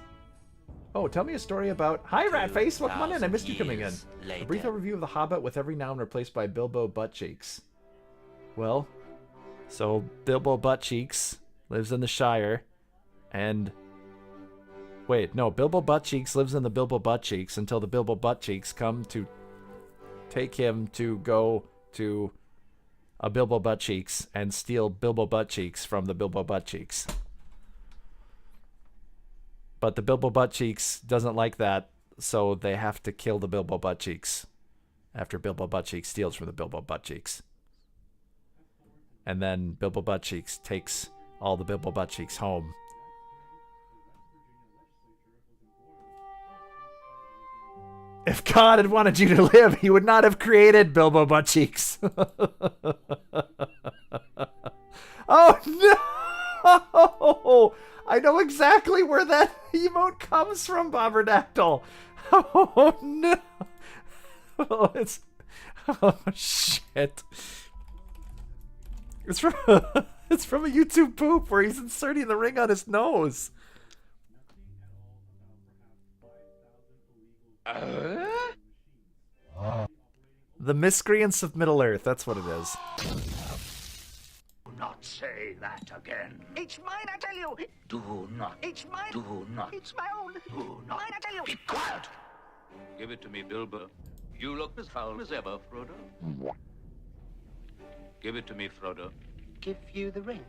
Oh, tell me a story about... Hi, Ratface! Welcome on in. I missed you coming in. A brief overview of The Hobbit with every noun replaced by Bilbo Buttcheeks. Well, so Bilbo Buttcheeks lives in the Shire, and... Wait, no, Bilbo Buttcheeks lives in the Bilbo Buttcheeks until the Bilbo Buttcheeks come to take him to go to a Bilbo Buttcheeks and steal Bilbo Buttcheeks from the Bilbo Buttcheeks. But the Bilbo Buttcheeks doesn't like that, so they have to kill the Bilbo Buttcheeks after Bilbo Buttcheeks steals from the Bilbo Buttcheeks. And then Bilbo Buttcheeks takes all the Bilbo butt cheeks home. If God had wanted you to live, he would not have created Bilbo butt cheeks. Oh no! I know exactly where that emote comes from, Bobberdactyl. Oh no! Oh, oh shit! It's from it's from a YouTube poop where he's inserting the ring on his nose. The miscreants of Middle Earth. That's what it is. Do not say that again. It's mine, I tell you. Do not. It's mine. Do not. It's my own. Do not. Mine, I tell you. Be quiet. Give it to me, Bilbo. You look as foul as ever, Frodo. Give it to me, Frodo. Give you the ring.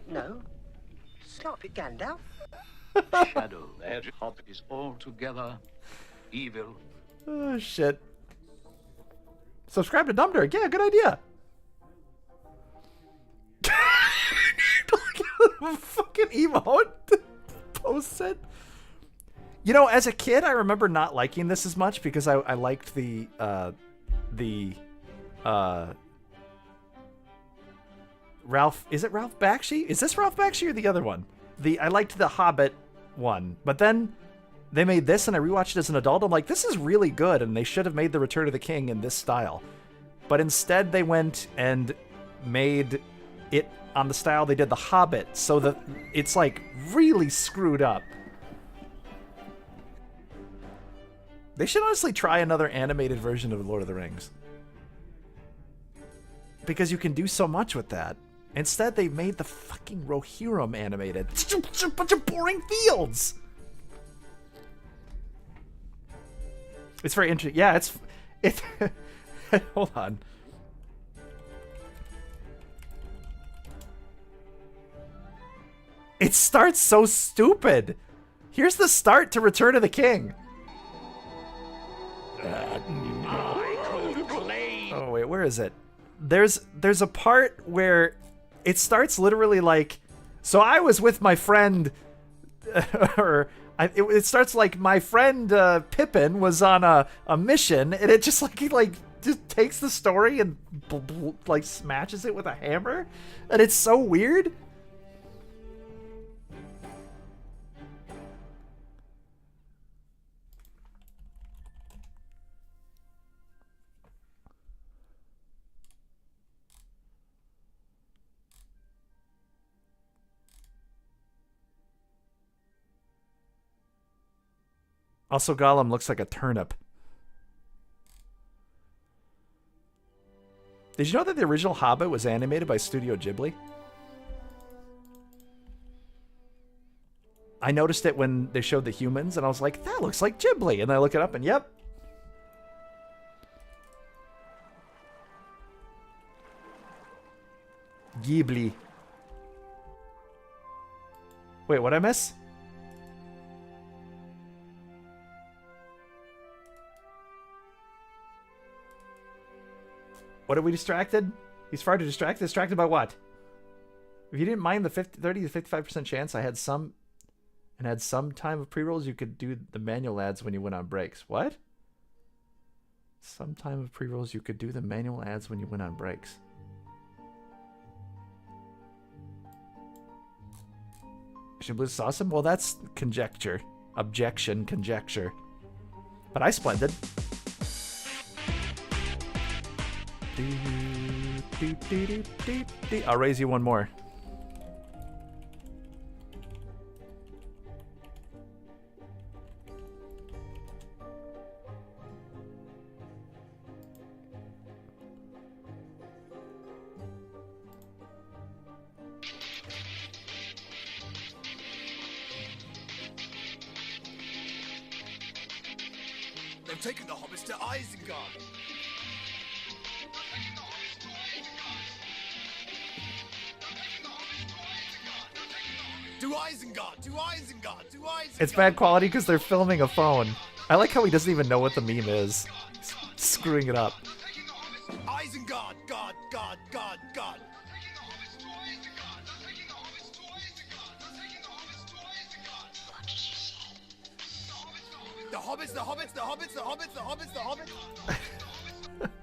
No. Stop it, Gandalf. Shadow, the hedgehog is altogether evil. Oh, shit. Subscribe to Dumder. Yeah, good idea. Fucking emote posted. You know, as a kid, I remember not liking this as much because I liked the Ralph. Is it Ralph Bakshi? Is this Ralph Bakshi or the other one? I liked the Hobbit one, but then they made this and I rewatched it as an adult. I'm like, this is really good, and they should have made the Return of the King in this style. But instead, they went and made it on the style they did the Hobbit, so that it's like really screwed up. They should honestly try another animated version of Lord of the Rings, because you can do so much with that. Instead, they made the fucking Rohirrim animated. It's just a bunch of boring fields. It's very interesting. Yeah, it's hold on. It starts so stupid. Here's the start to Return of the King. Oh wait, where is it? There's a part where it starts literally like, so I was with my friend, it starts like my friend Pippin was on a mission, and it just like he just takes the story and like smashes it with a hammer, and it's so weird. Also, Gollum looks like a turnip. Did you know that the original Hobbit was animated by Studio Ghibli? I noticed it when they showed the humans, and I was like, that looks like Ghibli. And I look it up, and yep. Ghibli. Wait, what'd I miss? What are we distracted? He's far too distracted. Distracted by what? If you didn't mind the 30 to 55% chance I had some time of pre-rolls, you could do the manual ads when you went on breaks. What? Some time of pre-rolls, you could do the manual ads when you went on breaks. Asian Blues is awesome? Well, that's conjecture. Objection, conjecture. But I splendid. I'll raise you one more. They've taken the hobbits to Isengard. To It's bad quality because they're filming a phone. I like how he doesn't even know what the meme is. He's screwing it up. Isengard, God. The hobbits.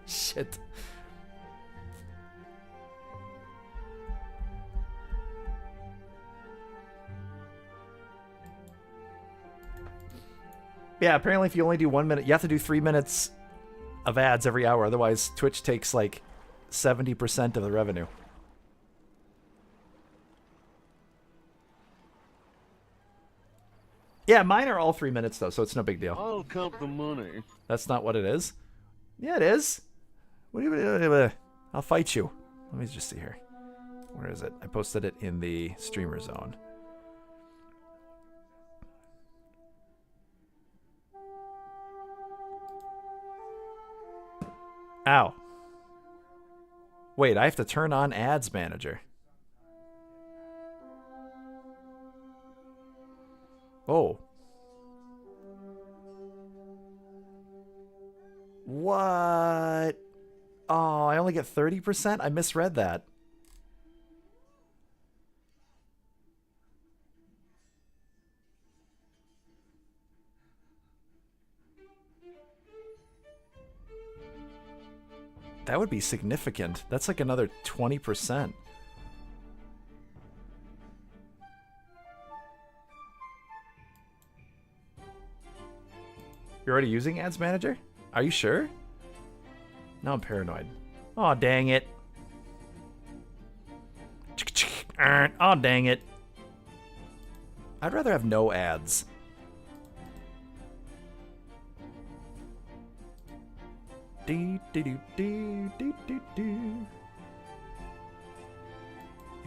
Shit. Yeah, apparently if you only do 1 minute, you have to do 3 minutes of ads every hour. Otherwise, Twitch takes like 70% of the revenue. Yeah, mine are all 3 minutes though, so it's no big deal. I'll count the money. That's not what it is. Yeah, it is. What do you? I'll fight you. Let me just see here. Where is it? I posted it in the streamer zone. Ow. Wait, I have to turn on Ads Manager. Oh. What? Oh, I only get 30%? I misread that. That would be significant. That's like another 20%. You're already using Ads Manager? Are you sure? Now I'm paranoid. Aw, dang it. Aw, dang it. I'd rather have no ads. If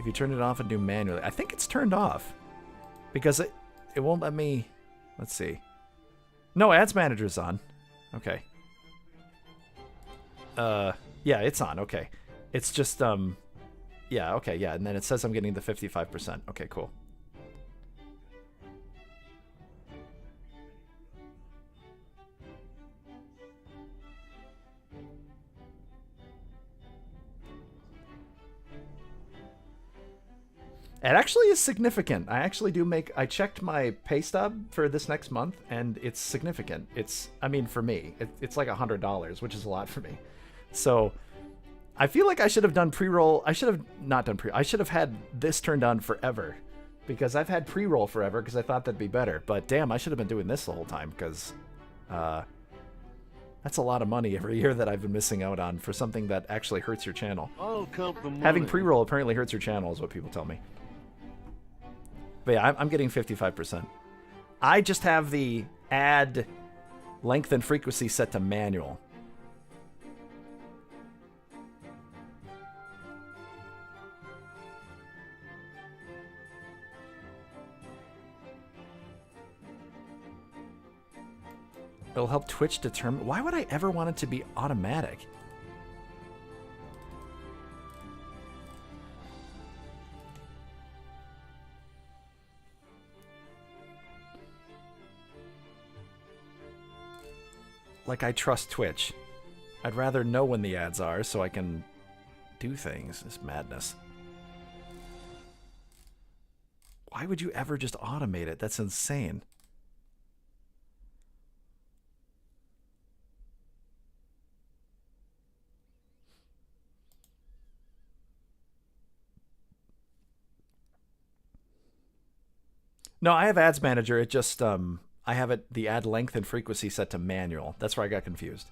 you turn it off and do manually, I think it's turned off because it won't let me. Let's see. No, Ads Manager's on. Okay. Yeah, it's on. Okay. It's just yeah, okay, yeah, and then it says I'm getting the 55%. Okay, cool. It actually is significant. I actually do make... I checked my pay stub for this next month, and it's significant. It's... I mean, for me, it's like $100, which is a lot for me. So, I feel like I should have done pre-roll... I should have not done pre... I should have had this turned on forever. Because I've had pre-roll forever, because I thought that'd be better. But damn, I should have been doing this the whole time, because... that's a lot of money every year that I've been missing out on for something that actually hurts your channel. I'll count the money. Having pre-roll apparently hurts your channel, is what people tell me. But yeah, I'm getting 55%. I just have the ad length and frequency set to manual. It'll help Twitch determine... Why would I ever want it to be automatic? Like, I trust Twitch. I'd rather know when the ads are so I can do things. It's madness. Why would you ever just automate it? That's insane. No, I have Ads Manager. It just, I have it, the ad length and frequency set to manual. That's where I got confused.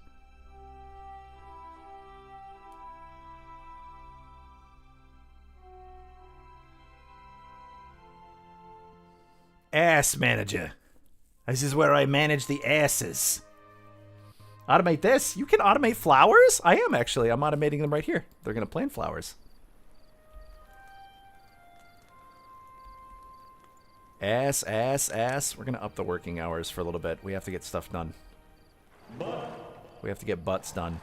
Ass Manager. This is where I manage the asses. Automate this? You can automate flowers? I am actually. I'm automating them right here. They're going to plant flowers. Ass. We're going to up the working hours for a little bit. We have to get stuff done. We have to get butts done.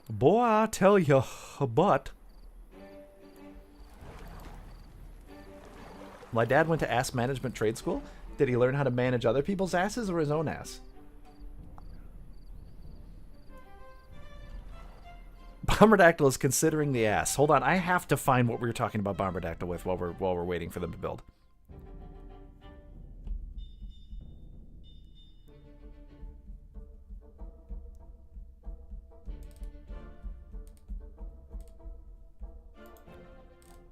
Boy, I tell you, a butt. My dad went to ass management trade school. Did he learn how to manage other people's asses or his own ass? Bomberdactyl is considering the ass. Hold on, I have to find what we were talking about Bomberdactyl with while we're waiting for them to build.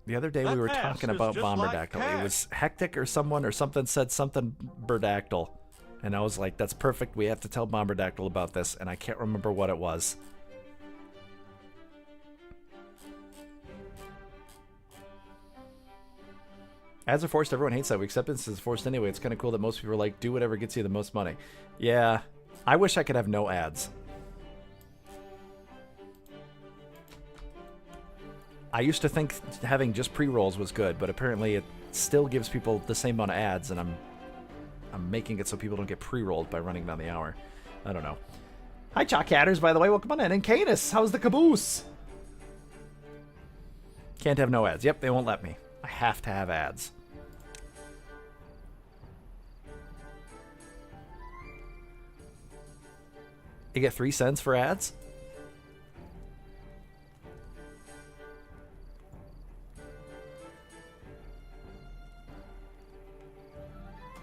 The other day we were talking about Bomberdactyl. It was Hectic or someone or something said something Berdactyl. And I was like, that's perfect. We have to tell Bomberdactyl about this. And I can't remember what it was. Ads are forced. Everyone hates that. Acceptance is forced anyway. It's kind of cool that most people are like, do whatever gets you the most money. Yeah. I wish I could have no ads. I used to think having just pre-rolls was good, but apparently it still gives people the same amount of ads, and I'm making it so people don't get pre-rolled by running down the hour. I don't know. Hi, Chalk Hatters, by the way. Welcome on in. And Canis, how's the caboose? Can't have no ads. Yep, they won't let me. I have to have ads. You get 3 cents for ads?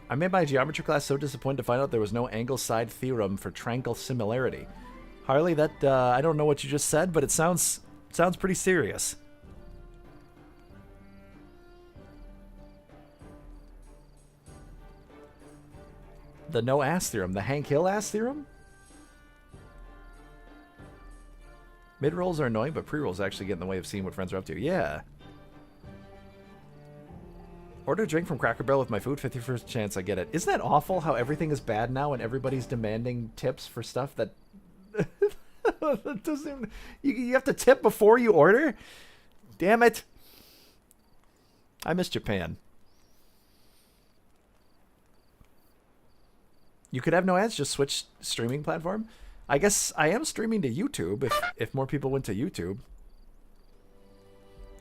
I made my geometry class so disappointed to find out there was no angle side theorem for triangle similarity. Harley, that I don't know what you just said, but it sounds pretty serious. The no ass theorem, the Hank Hill ass theorem? Mid rolls are annoying, but pre rolls actually get in the way of seeing what friends are up to. Yeah. Order a drink from Cracker Barrel with my food, 51st chance I get it. Isn't that awful how everything is bad now and everybody's demanding tips for stuff that... that doesn't even... You have to tip before you order? Damn it. I miss Japan. You could have no ads, just switch streaming platform? I guess I am streaming to YouTube if more people went to YouTube.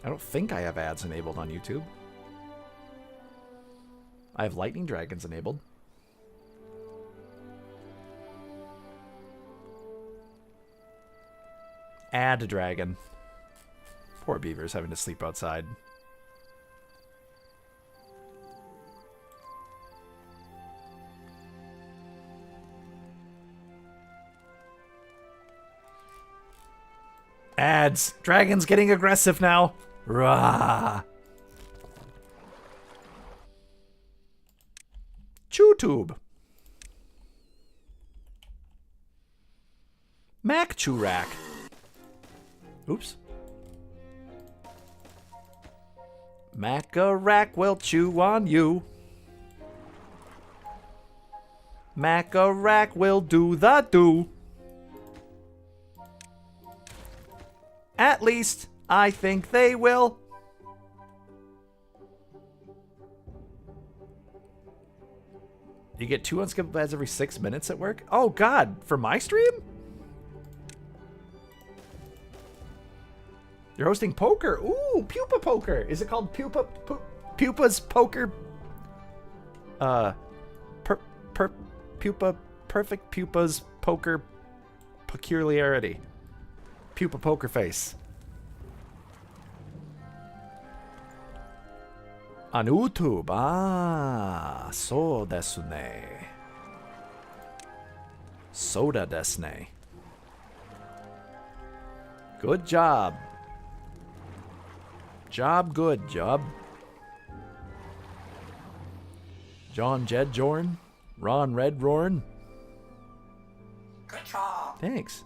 I don't think I have ads enabled on YouTube. I have Lightning Dragons enabled. Add dragon. Poor beavers having to sleep outside. Ads. Dragon's getting aggressive now. Rah. ChewTube. Mac Chewrack. Oops. Mac-a-rack will chew on you. Mac-a-rack will do the do. At least, I think they will. You get 2 unskippable ads every 6 minutes at work? Oh, God. For my stream? You're hosting poker. Ooh, Pupa Poker. Is it called Pupa's Poker? Pupa, Perfect Pupa's Poker Peculiarity. Pupa Poker Face. On YouTube. Ah, so desu ne. Soda desu ne. Good job. Job good, job. John Jed Jorn. Ron Red Roarn. Good job. Thanks.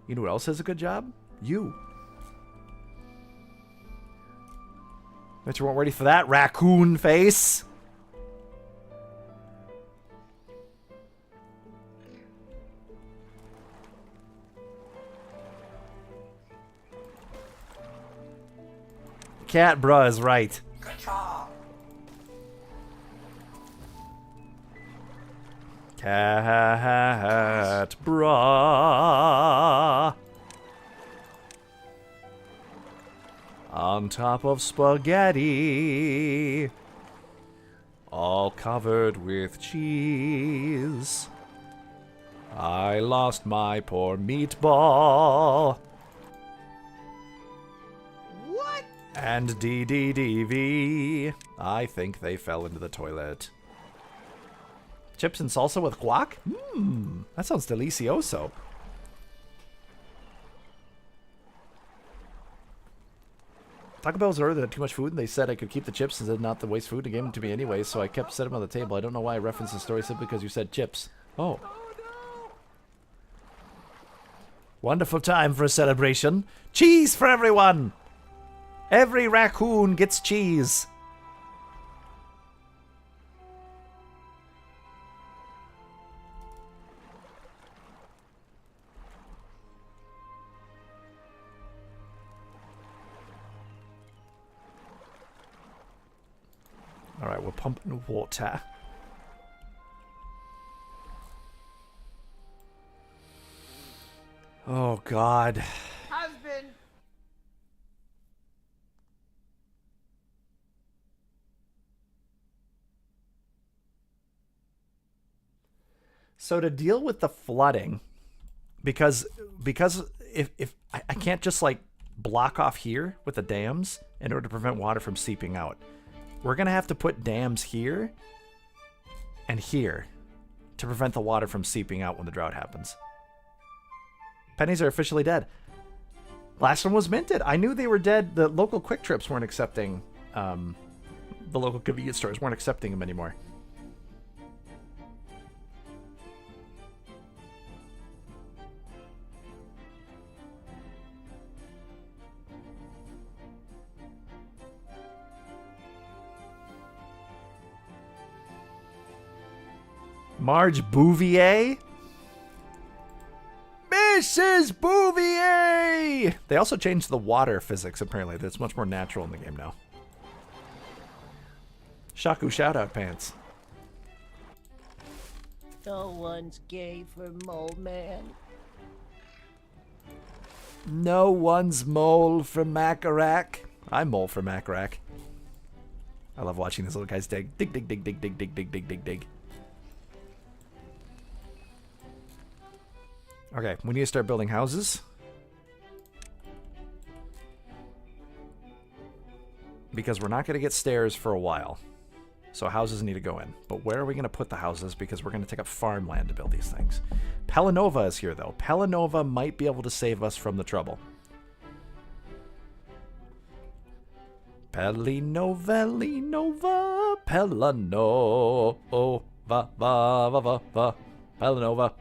You know what else has a good job? You. Bet you weren't ready for that, raccoon face. Cat bruh is right. Good job. Cat bruh. On top of spaghetti. all covered with cheese. I lost my poor meatball. What? And DDDV. I think they fell into the toilet. Chips and salsa with guac? That sounds delicioso. Taco Bell was ordered too much food, and they said I could keep the chips and said not to waste food and gave them to me anyway, so I kept setting them on the table. I don't know why I referenced the story simply because you said chips. Oh. Wonderful time for a celebration. Cheese for everyone! Every raccoon gets cheese. Alright, we're pumping water. Oh, God. Husband. So to deal with the flooding, because if I can't just like block off here with the dams in order to prevent water from seeping out. We're going to have to put dams here and here to prevent the water from seeping out when the drought happens. Pennies are officially dead. Last one was minted. I knew they were dead. The local Quick Trips weren't accepting, the local convenience stores weren't accepting them anymore. Marge Bouvier? Mrs. Bouvier! They also changed the water physics, apparently. That's much more natural in the game now. Shaku shoutout pants. No one's gay for Mole Man. No one's mole for Macarac. I'm mole for Macarac. I love watching these little guys dig. Dig, dig, dig, dig, dig, dig, dig, dig, dig, dig. Okay, we need to start building houses. Because we're not going to get stairs for a while. So houses need to go in. But where are we going to put the houses? Because we're going to take up farmland to build these things. Pelanova is here, though. Pelanova might be able to save us from the trouble. Pelinova, Pelano, va, va, va, va, va, Pelanova.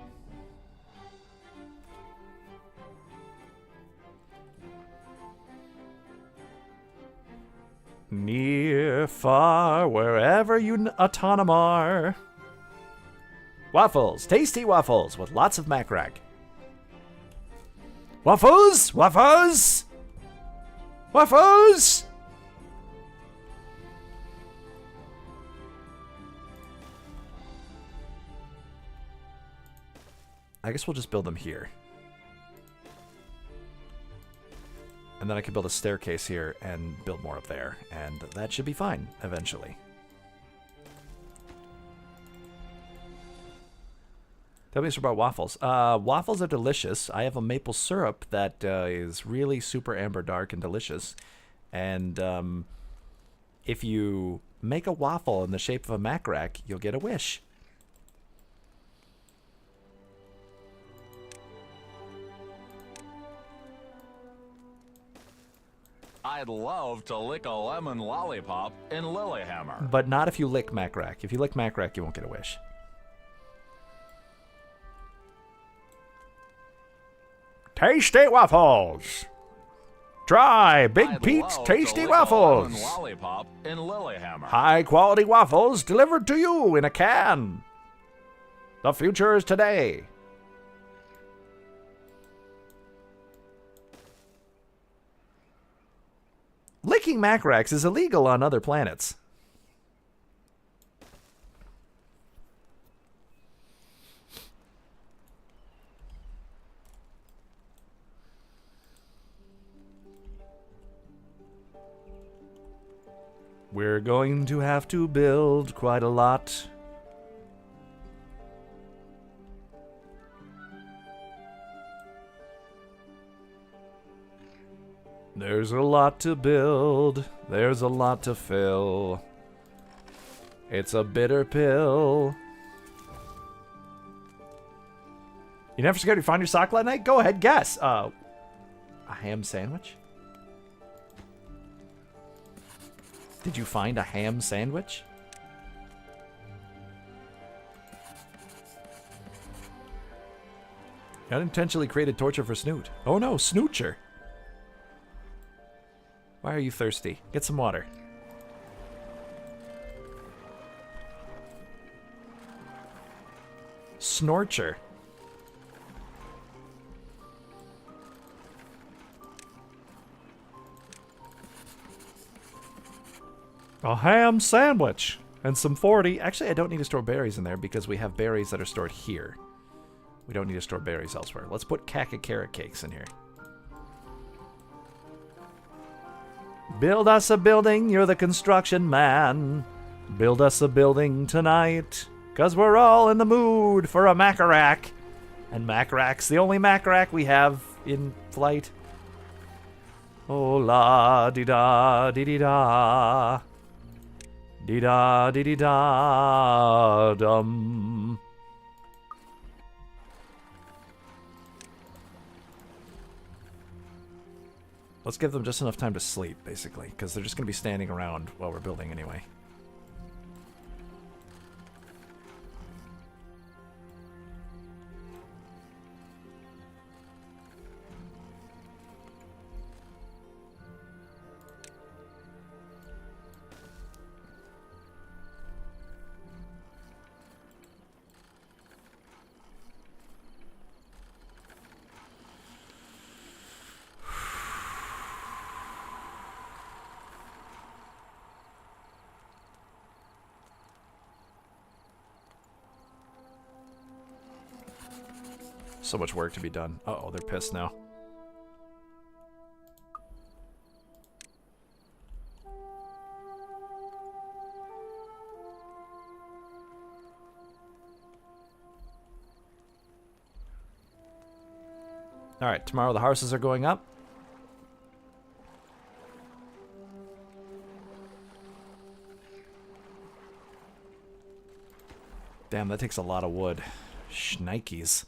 Near, far, wherever you autonomar. Waffles, tasty waffles with lots of macrack. Waffles, waffles, waffles. I guess we'll just build them here. And then I can build a staircase here and build more up there. And that should be fine, eventually. Tell me about waffles. Waffles are delicious. I have a maple syrup that is really super amber dark and delicious. And if you make a waffle in the shape of a macrack, you'll get a wish. I'd love to lick a lemon lollipop in Lilyhammer. But not if you lick macrack. If you lick macrack, you won't get a wish. Tasty waffles! Try Big Pete's Tasty Waffles! Lemon lollipop in Lilyhammer. High quality waffles delivered to you in a can. The future is today. Licking macracks is illegal on other planets. We're going to have to build quite a lot. There's a lot to build. There's a lot to fill. It's a bitter pill. You never scared to find your sock last night? Go ahead, guess. A ham sandwich? Did you find a ham sandwich? Unintentionally created torture for Snoot. Oh no, Snoocher. Why are you thirsty? Get some water. Snorcher. A ham sandwich and some 40. Actually, I don't need to store berries in there because we have berries that are stored here. We don't need to store berries elsewhere. Let's put caca carrot cakes in here. Build us a building, you're the construction man. Build us a building tonight, 'cause we're all in the mood for a macarack. And macarack's the only macarack we have in flight. Oh la di da di di da. Di da di di da dum. Let's give them just enough time to sleep, basically, because they're just going to be standing around while we're building anyway. So much work to be done. Uh-oh, they're pissed now. Alright, tomorrow the houses are going up. Damn, that takes a lot of wood. Shnikes.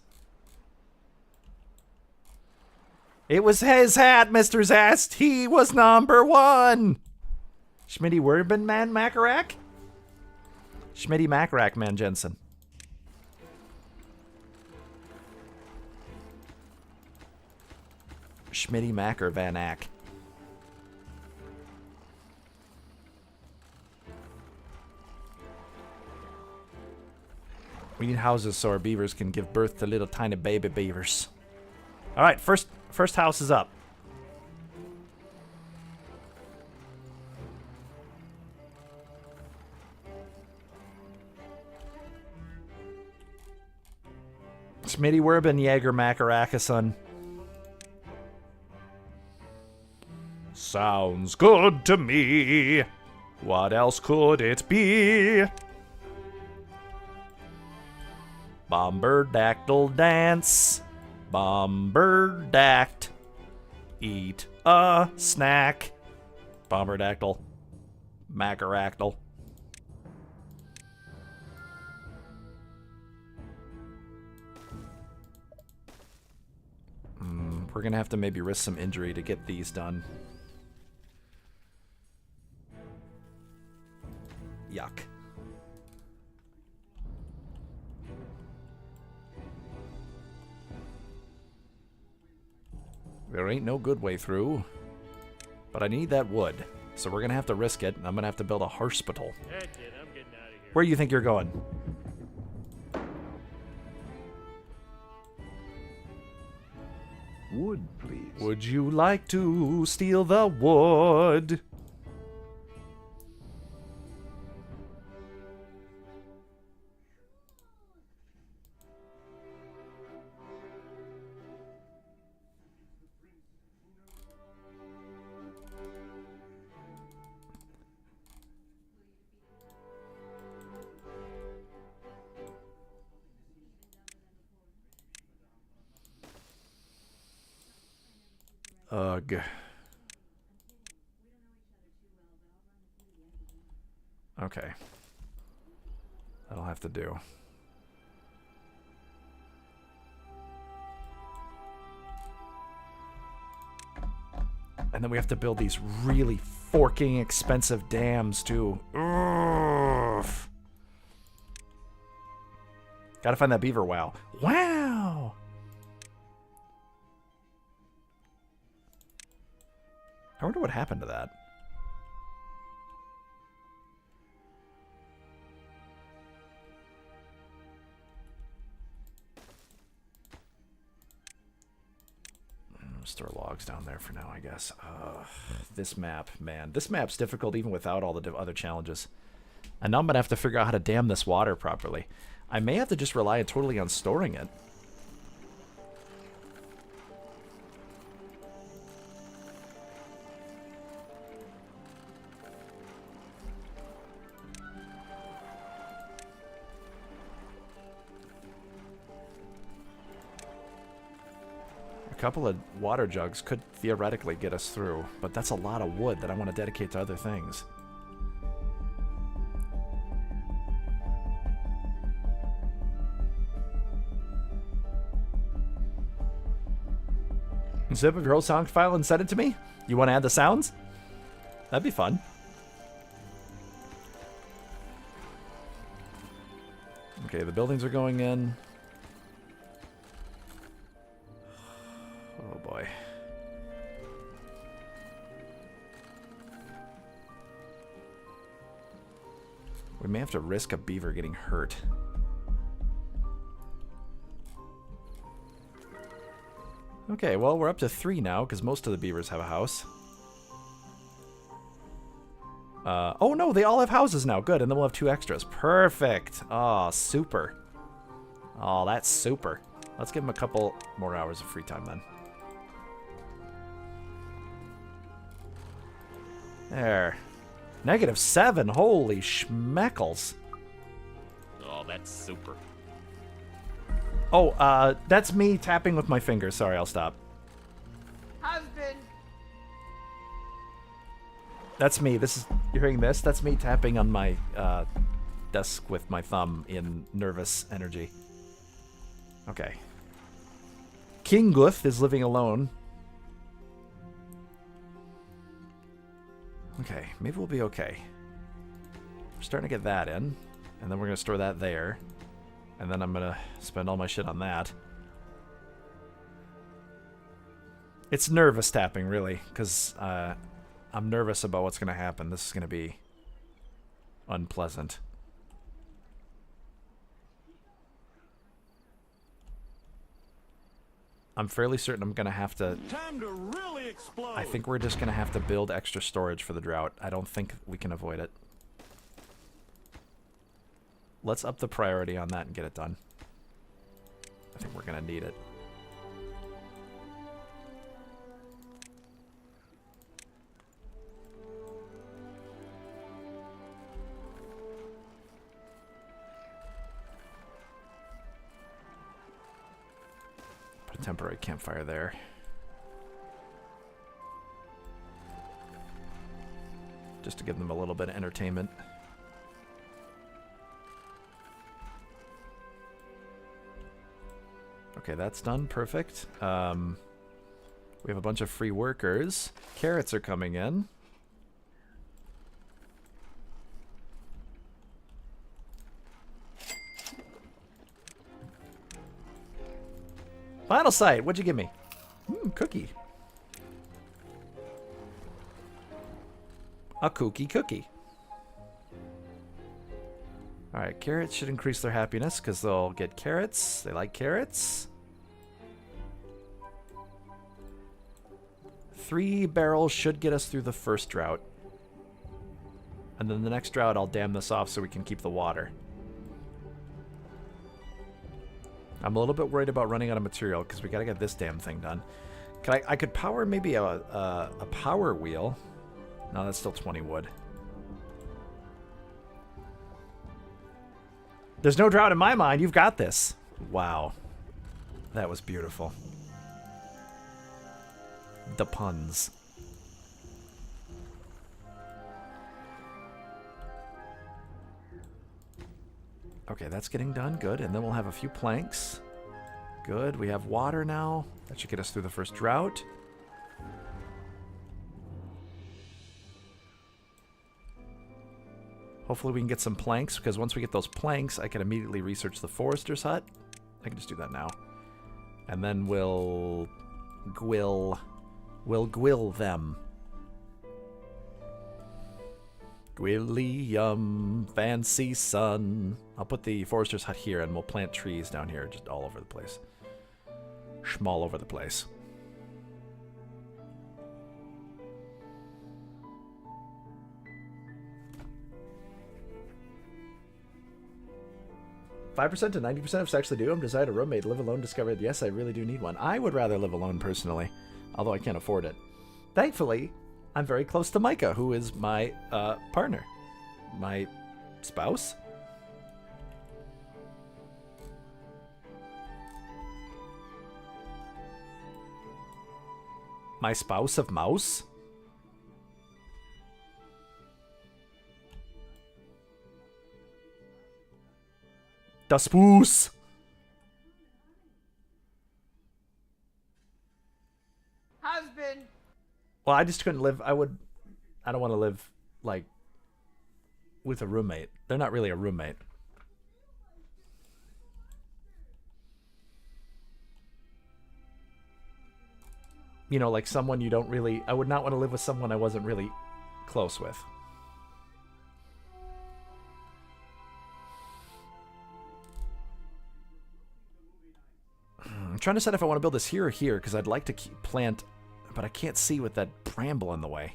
It was his hat, Mr. Zest. He was number one. Schmitty Werben Man Macarack? Schmitty Macarack Man Jensen. Schmitty Macker Van Ack. We need houses so our beavers can give birth to little tiny baby beavers. Alright, first house is up. Smitty Werben Jaeger Macarackason. Sounds good to me. What else could it be? Bomberdactyl dance. Bomberdact. Eat a snack. Bomberdactyl. Macaractyl. We're gonna have to maybe risk some injury to get these done. Yuck. There ain't no good way through. But I need that wood. So we're gonna have to risk it, and I'm gonna have to build a hospital. That's it, I'm getting out of here. Where do you think you're going? Wood, please. Would you like to steal the wood? Ugh. Okay. That'll have to do. And then we have to build these really forking expensive dams too. Oof. Gotta find that beaver wow. Wow! I wonder what happened to that. Store logs down there for now, I guess. This map, man. This map's difficult even without all the other challenges. And now I'm going to have to figure out how to dam this water properly. I may have to just rely totally on storing it. A couple of water jugs could theoretically get us through, but that's a lot of wood that I want to dedicate to other things. Zip of your whole sound file and send it to me? You want to add the sounds? That'd be fun. Okay, the buildings are going in. Oh boy. We may have to risk a beaver getting hurt. Okay, well, we're up to 3 now, because most of the beavers have a house. Oh no, they all have houses now. Good, and then we'll have 2 extras. Perfect. Oh, super. Oh, that's super. Let's give them a couple more hours of free time then. There. -7. Holy schmeckles. Oh, that's super. Oh, that's me tapping with my fingers. Sorry, I'll stop. Husband. That's me. This is, you're hearing this? That's me tapping on my desk with my thumb in nervous energy. Okay. King Guth is living alone. Okay, maybe we'll be okay. We're starting to get that in, and then we're going to store that there. And then I'm going to spend all my shit on that. It's nervous tapping, really, because I'm nervous about what's going to happen. This is going to be unpleasant. I'm fairly certain I'm going to have to... Time to really explode. I think we're just going to have to build extra storage for the drought. I don't think we can avoid it. Let's up the priority on that and get it done. I think we're going to need it. Put a temporary campfire there. Just to give them a little bit of entertainment. Okay, that's done. Perfect. We have a bunch of free workers. Carrots are coming in. Final sight. What'd you give me? Cookie. A cookie. Alright, carrots should increase their happiness because they'll get carrots. They like carrots. 3 barrels should get us through the first drought. And then the next drought, I'll dam this off so we can keep the water. I'm a little bit worried about running out of material because we got to get this damn thing done. I could power maybe a power wheel. No, that's still 20 wood. There's no drought in my mind. You've got this. Wow. That was beautiful. the puns. Okay, that's getting done. Good. And then we'll have a few planks. Good. We have water now. That should get us through the first drought. Hopefully we can get some planks, because once we get those planks, I can immediately research the forester's hut. I can just do that now. And then we'll gwill them. Gwillium, fancy sun. I'll put the forester's hut here, and we'll plant trees down here, just all over the place. Schmall over the place. 5% to 90% of sexually do. I'm desired a roommate. Live alone. Discovered. Yes, I really do need one. I would rather live alone personally, although I can't afford it. Thankfully, I'm very close to Micah, who is my partner, my spouse. My spouse of mouse. Das Fuß. Husband. Well, I just couldn't live. I don't want to live, like, with a roommate. They're not really a roommate. You know, like someone you don't really... I would not want to live with someone I wasn't really close with. I'm trying to decide if I want to build this here or here, because I'd like to plant... But I can't see with that bramble in the way.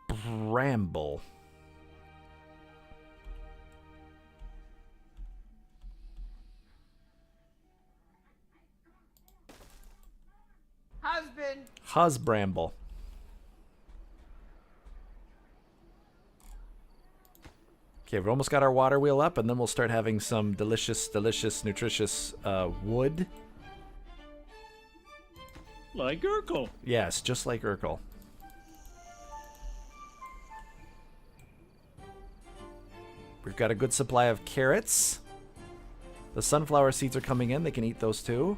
Bramble. Husband. Husbramble. Okay, we've almost got our water wheel up, and then we'll start having some delicious, nutritious wood. Like Urkel. Yes, just like Urkel. We've got a good supply of carrots. The sunflower seeds are coming in. They can eat those too.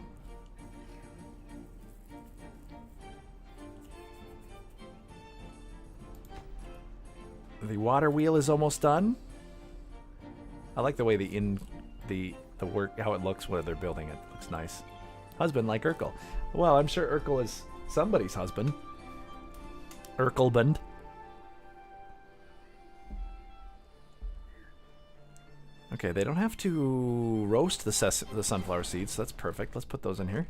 The water wheel is almost done. I like the way the work, how it looks when they're building it. Looks nice. Husband like Urkel. Well, I'm sure Urkel is somebody's husband. Urkelband. Okay, they don't have to roast the sunflower seeds, so that's perfect. Let's put those in here.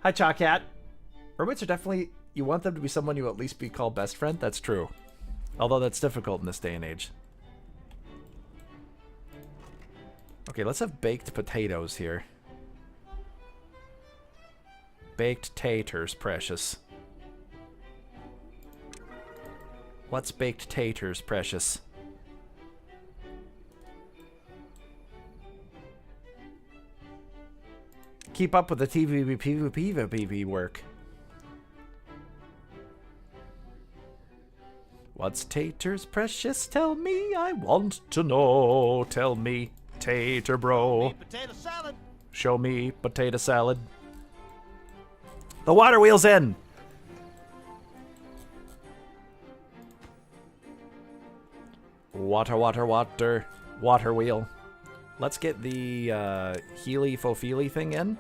Hi, Chawcat. Roommates are definitely... You want them to be someone you at least be called best friend? That's true. Although that's difficult in this day and age. Okay, let's have baked potatoes here. Baked taters, precious. What's baked taters, precious? Keep up with the TVP work. What's taters, precious? Tell me, I want to know. Tell me, tater bro. Potato salad. Show me potato salad. The water wheel's in. Water wheel. Let's get the Healy Fofili thing in,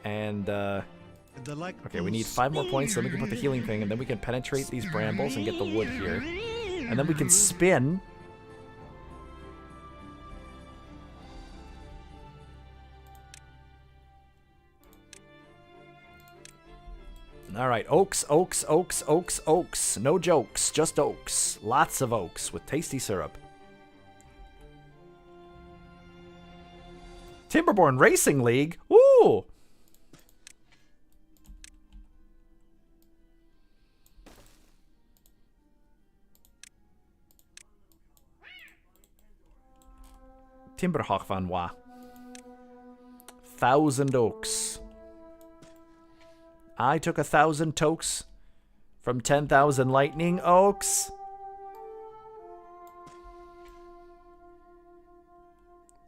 and okay, we need 5 more points, then we can put the healing thing, and then we can penetrate these brambles and get the wood here, and then we can spin. All right, oaks. No jokes, just oaks. Lots of oaks with tasty syrup. Timberborn Racing League. Ooh. Timberborn van Wa. 1,000 oaks. I took 1,000 tokes from 10,000 lightning oaks.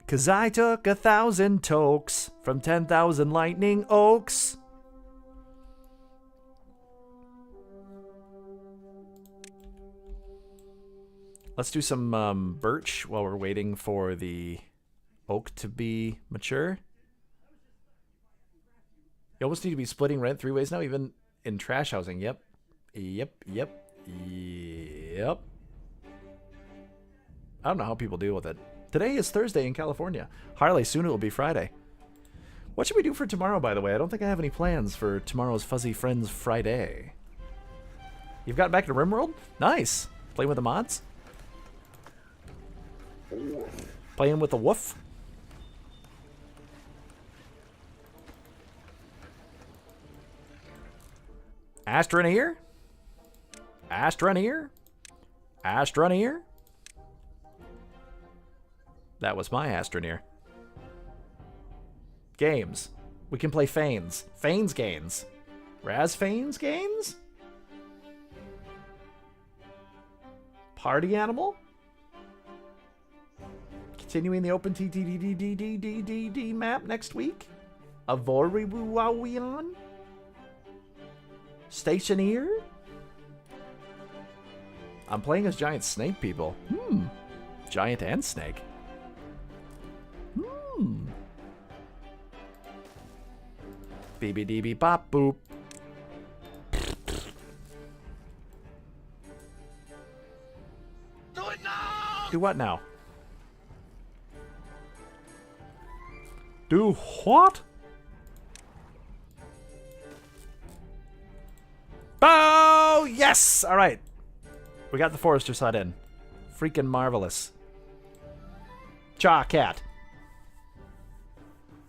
Cause I took 1,000 tokes from 10,000 lightning oaks. Let's do some birch while we're waiting for the oak to be mature. You almost need to be splitting rent 3 ways now, even in trash housing. Yep. Yep. I don't know how people deal with it. Today is Thursday in California. Harley, soon it will be Friday. What should we do for tomorrow, by the way? I don't think I have any plans for tomorrow's Fuzzy Friends Friday. You've gotten back to RimWorld? Nice. Playing with the mods? Playing with the woof? Astroneer? Astroneer? Astroneer? That was my Astroneer. Games. We can play Fanes. Fanes gains. Raz Fanes gains? Party Animal? Continuing the open TTDDDDDD map next week? Avoriwuawion? Stationeer? I'm playing as giant snake people. Giant and snake. BBDB bop boop. Do it now! Do what now? Do what? Oh, yes! All right. We got the forester side in. Freaking marvelous. Cha cat.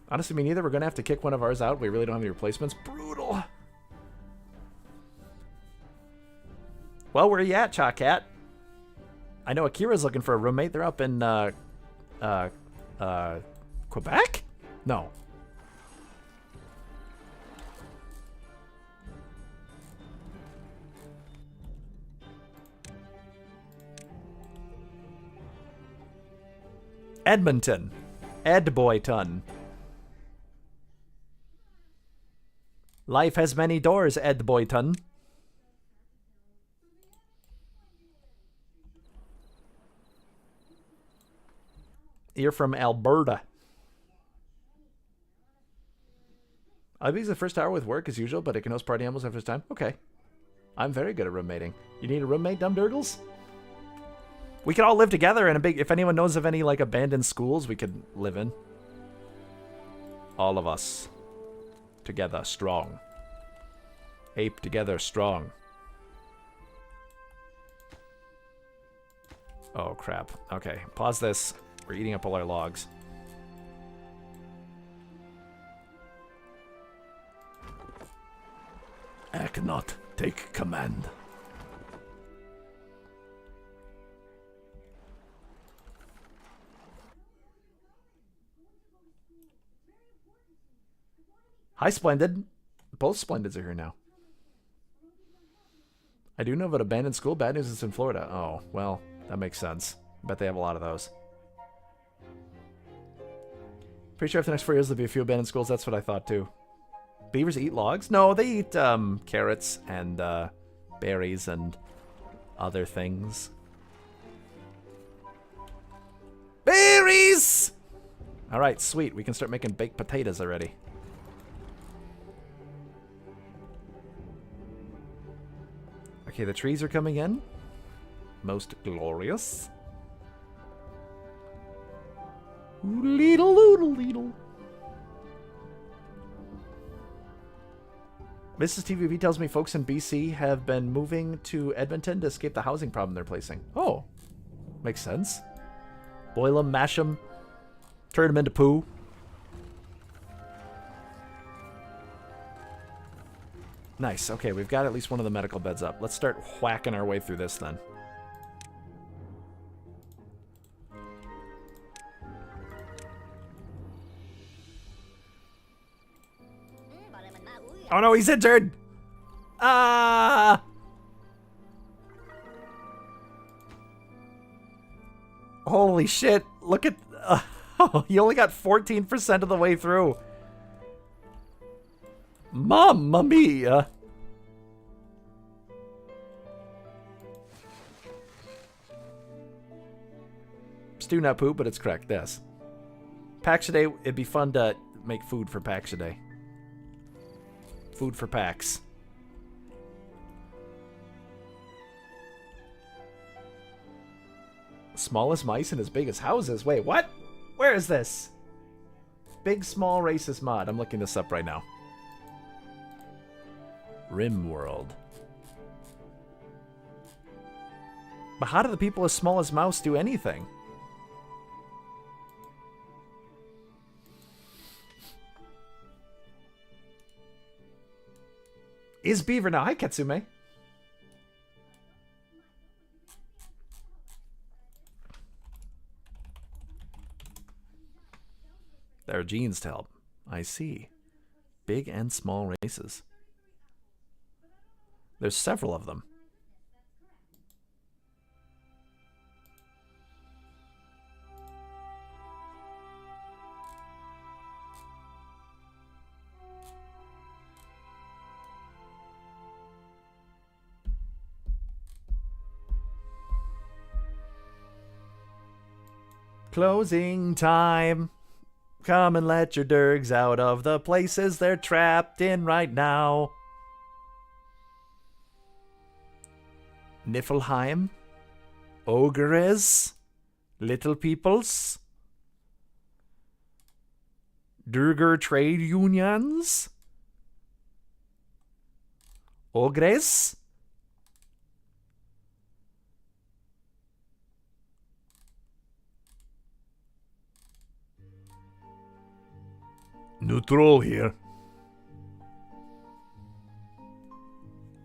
Honestly, me neither. We're going to have to kick one of ours out. We really don't have any replacements. Brutal. Well, where are you at, Cha cat? I know Akira's looking for a roommate. They're up in, Quebec? No. Edmonton. Edboyton. Life has many doors, Edboyton. You're from Alberta. I think the first hour with work as usual, but I can host party animals after this time. Okay. I'm very good at roommating. You need a roommate, Dumb Durgles? We could all live together in a big... If anyone knows of any, like, abandoned schools we could live in. All of us. Together, strong. Ape together, strong. Oh, crap. Okay, pause this. We're eating up all our logs. I cannot take command. Hi, Splendid. Both Splendids are here now. I do know of an abandoned school. Bad news, it's in Florida. Oh, well, that makes sense. I bet they have a lot of those. Pretty sure after the next 4 years there'll be a few abandoned schools. That's what I thought, too. Beavers eat logs? No, they eat carrots and berries and other things. Berries! All right, sweet. We can start making baked potatoes already. Okay, the trees are coming in. Most glorious. Oodle oodle oodle. Mrs. TVP tells me folks in BC have been moving to Edmonton to escape the housing problem they're facing. Oh, makes sense. Boil them, mash them, turn them into poo. Nice. Okay, we've got at least one of the medical beds up. Let's start whacking our way through this then. Oh no, he's injured! Ah! Holy shit, look at... he only got 14% of the way through. Mamma mia! Stew, not poop, but it's correct, yes. PAX Day, it'd be fun to make food for PAX Day. Food for PAX. Smallest mice and as big as houses. Wait, what? Where is this? Big, small, racist mod. I'm looking this up right now. Rim World. But how do the people as small as mouse do anything? Is Beaver now? Hi, Katsume. There are genes to help. I see. Big and small races. There's several of them. Closing time. Come and let your dergs out of the places they're trapped in right now. Niflheim. Ogres. Little peoples. Durger trade unions. Ogres. Neutral here.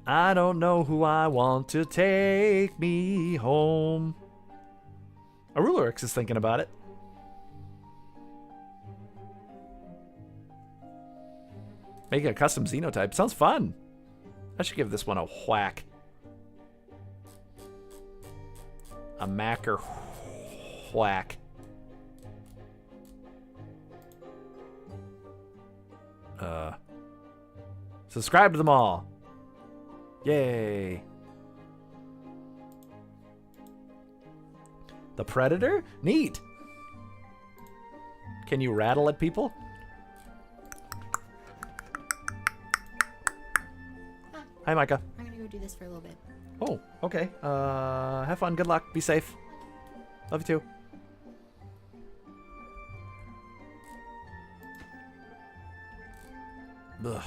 I don't know who I want to take me home. Arulorix is thinking about it. Making a custom xenotype. Sounds fun. I should give this one a whack. A macker whack. Subscribe to them all. Yay. The Predator? Neat. Can you rattle at people? Hi, Micah. I'm gonna go do this for a little bit. Oh, okay. Have fun. Good luck. Be safe. Love you too. Ugh.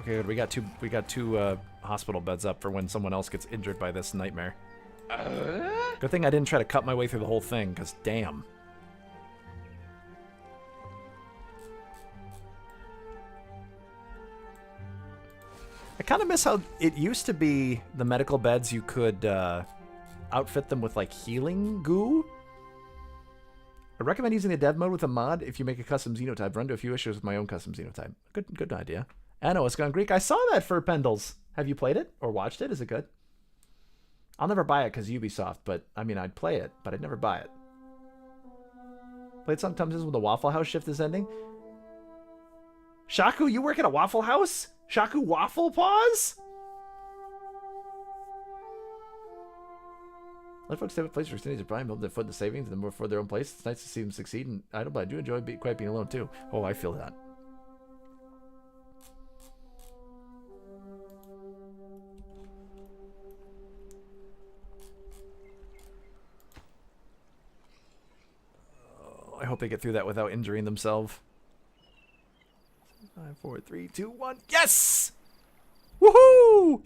Okay, good. We got two hospital beds up for when someone else gets injured by this nightmare. Good thing I didn't try to cut my way through the whole thing, because damn. I kind of miss how it used to be the medical beds you could outfit them with like healing goo. I recommend using the dev mode with a mod if you make a custom xenotype. Run to a few issues with my own custom xenotype. Good idea. Anno, it's gone Greek. I saw that for Pendles. Have you played it or watched it? Is it good? I'll never buy it because Ubisoft, but I mean, I'd play it, but I'd never buy it. Played sometimes when the Waffle House shift is ending. Shaku, you work at a Waffle House? Shaku Waffle Paws? Let folks have a place for extending their prime, build their foot in the savings, and then more for their own place. It's nice to see them succeed, and I do enjoy quite being alone too. Oh, I feel that. Oh, I hope they get through that without injuring themselves. 5, 4, 3, 2, 1. Yes! Woohoo!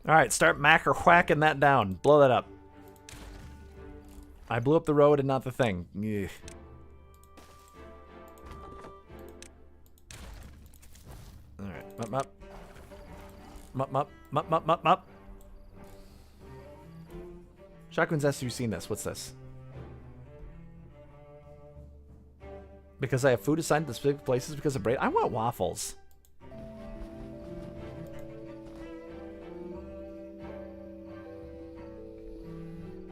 Alright, start macker whacking that down. Blow that up. I blew up the road and not the thing. Ugh. Alright, mup mup. Mup mup, mup mup mup mup. Shotgun Zest, have you seen this? What's this? Because I have food assigned to specific places because of braid. I want waffles.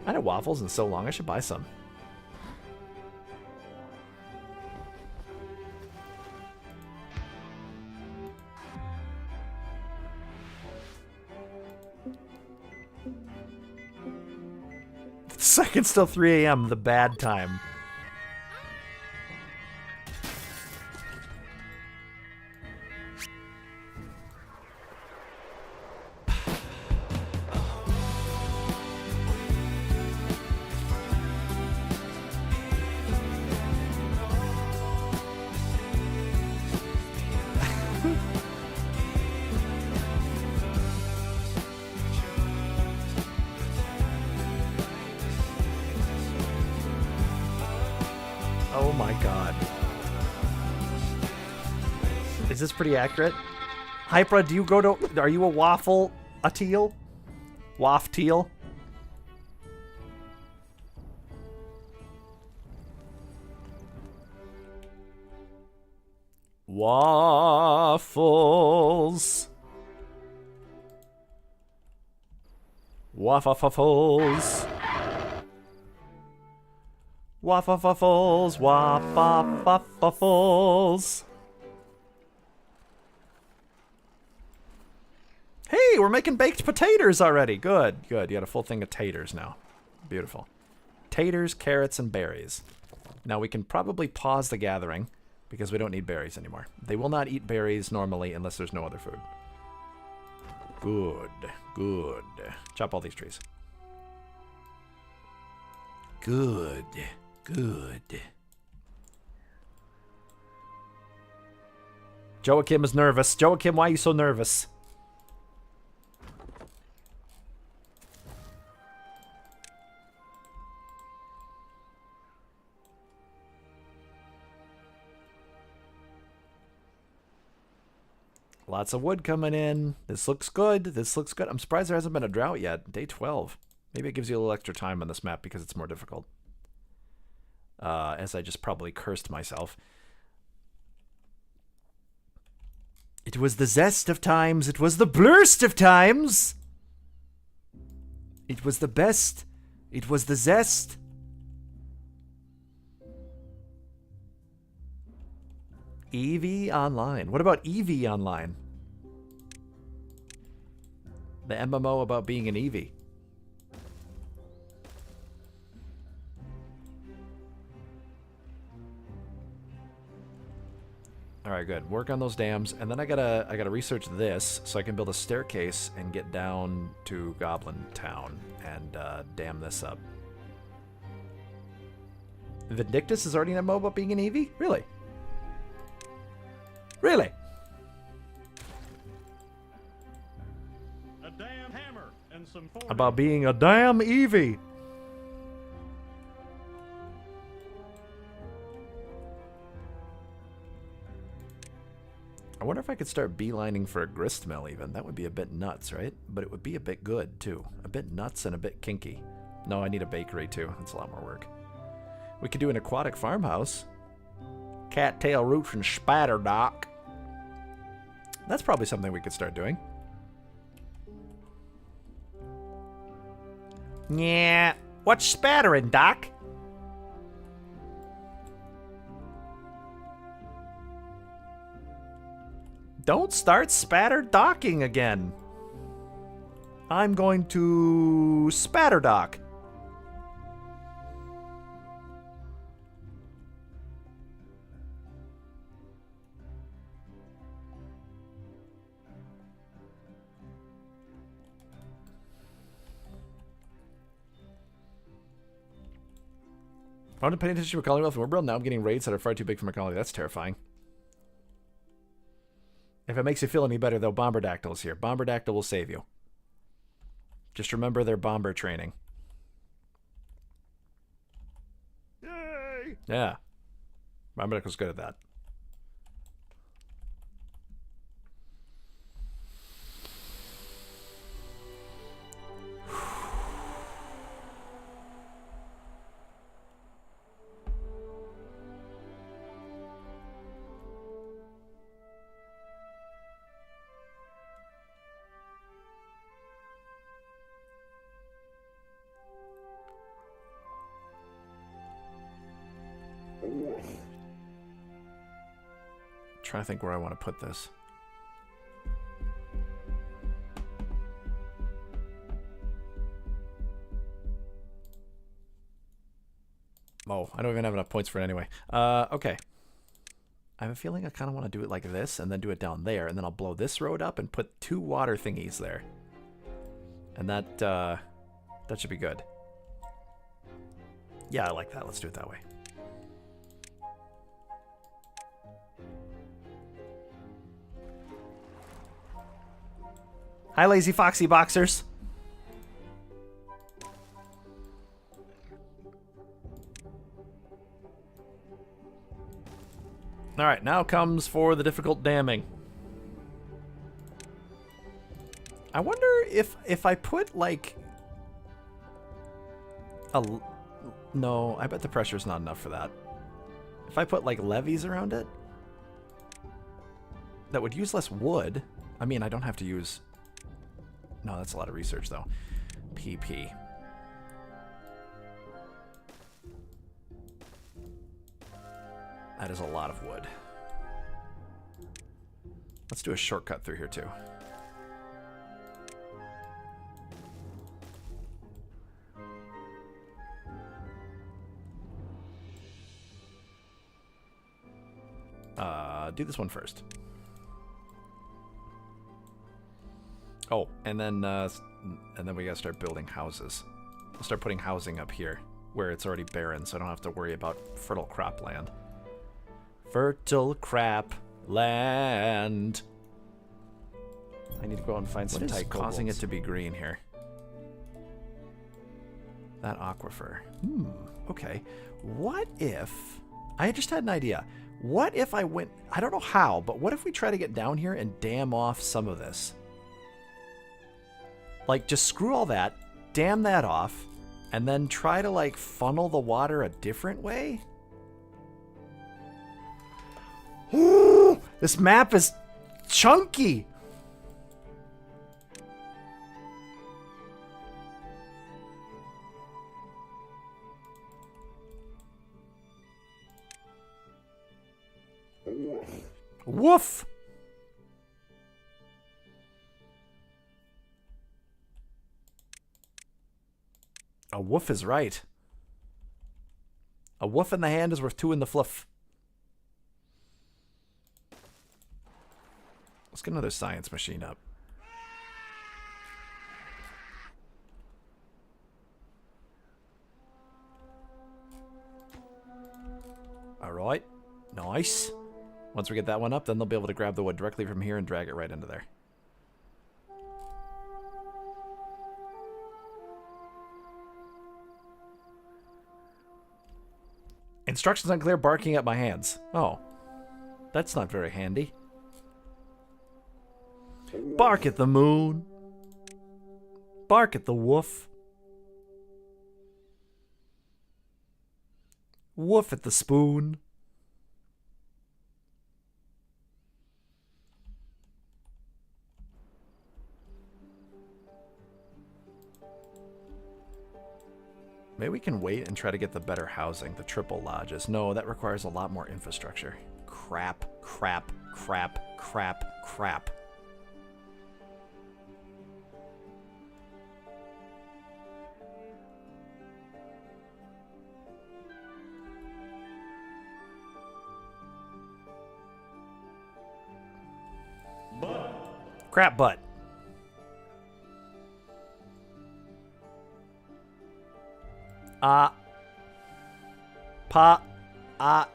I had waffles in so long, I should buy some. The second's still 3 a.m., the bad time. Oh my god. Is this pretty accurate? Hypra, do you go to... Are you a waffle... a teal? Waff teal? Waffles. Waffles. Waffles. Waffles. Hey, we're making baked potatoes already. Good, good. You got a full thing of taters now. Beautiful. Taters, carrots, and berries. Now we can probably pause the gathering because we don't need berries anymore. They will not eat berries normally unless there's no other food. Good, good. Chop all these trees. Good, good. Joachim is nervous. Joachim, why are you so nervous? Lots of wood coming in. This looks good. This looks good. I'm surprised there hasn't been a drought yet. Day 12. Maybe it gives you a little extra time on this map because it's more difficult. As I just probably cursed myself. It was the zest of times. It was the blurst of times. It was the best. It was the zest. Eevee Online. What about Eevee Online? The MMO about being an Eevee. All right, good. Work on those dams, and then I gotta research this so I can build a staircase and get down to Goblin Town and dam this up. Vindictus is already an MMO about being an Eevee? Really? Really? A damn hammer and some About being a damn Eevee. I wonder if I could start beelining for a gristmill even. That would be a bit nuts, right? But it would be a bit good, too. A bit nuts and a bit kinky. No, I need a bakery, too. That's a lot more work. We could do an aquatic farmhouse. Cattail root from Spatterdock. That's probably something we could start doing. Yeah. What's spattering, Doc? Don't start spatter docking again. I'm going to spatter dock. I want to pay attention to a colony well from World. Now I'm getting raids that are far too big for my colony. That's terrifying. If it makes you feel any better, though, Bomberdactyl is here. Bomberdactyl will save you. Just remember their bomber training. Yay! Yeah. Bomberdactyl's good at that. Trying to think where I want to put this. Oh, I don't even have enough points for it anyway. Okay. I have a feeling I kind of want to do it like this and then do it down there, and then I'll blow this road up and put 2 water thingies there. And that should be good. Yeah, I like that. Let's do it that way. Hi, Lazy Foxy Boxers. Alright, now comes for the difficult damming. I wonder if I put, like... No, I bet the pressure's not enough for that. If I put, like, levees around it... That would use less wood. I mean, I don't have to use... No, that's a lot of research, though. PP. That is a lot of wood. Let's do a shortcut through here, too. Do this one first. Oh, and then we gotta start building houses. We'll start putting housing up here, where it's already barren, so I don't have to worry about fertile cropland. Fertile crap land. I need to go out and find some tight kobolds. What is causing it to be green here? That aquifer. Okay. What if... I just had an idea. What if I went... I don't know how, but what if we try to get down here and dam off some of this? Like, just screw all that, dam that off, and then try to, like, funnel the water a different way? Ooh, this map is chunky! Woof! A woof is right. A woof in the hand is worth 2 in the fluff. Let's get another science machine up. Alright. Nice. Once we get that one up, then they'll be able to grab the wood directly from here and drag it right into there. Instructions unclear, barking at my hands. Oh. That's not very handy. Bark at the moon. Bark at the woof. Woof at the spoon. Maybe we can wait and try to get the better housing, the triple lodges. No, that requires a lot more infrastructure. Crap, crap, crap, crap, crap. Crap butt.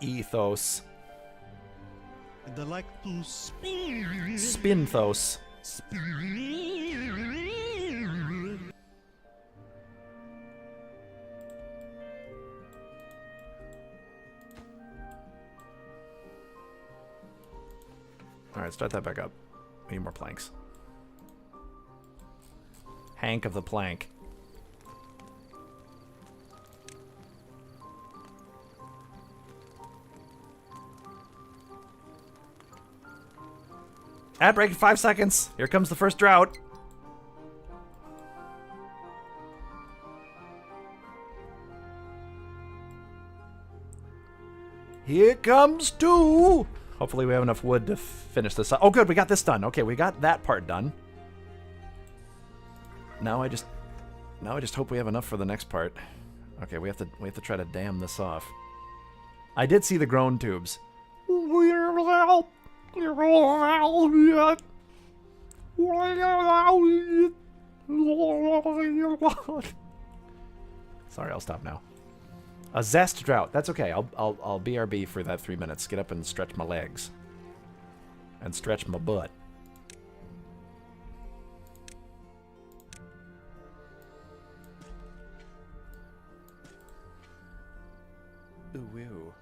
Ethos. They like to spin. Spinthos. Alright, start that back up. We need more planks. Hank of the plank. Ad break in 5 seconds. Here comes the first drought. comes two. Hopefully we have enough wood to finish this up. Oh, good, we got this done. Okay, we got that part done. Now I just hope we have enough for the next part. Okay, we have to try to dam this off. I did see the groan tubes. Sorry, I'll stop now. A Zest drought. That's okay. I'll BRB for that 3 minutes. Get up and stretch my legs. And stretch my butt. Ooh.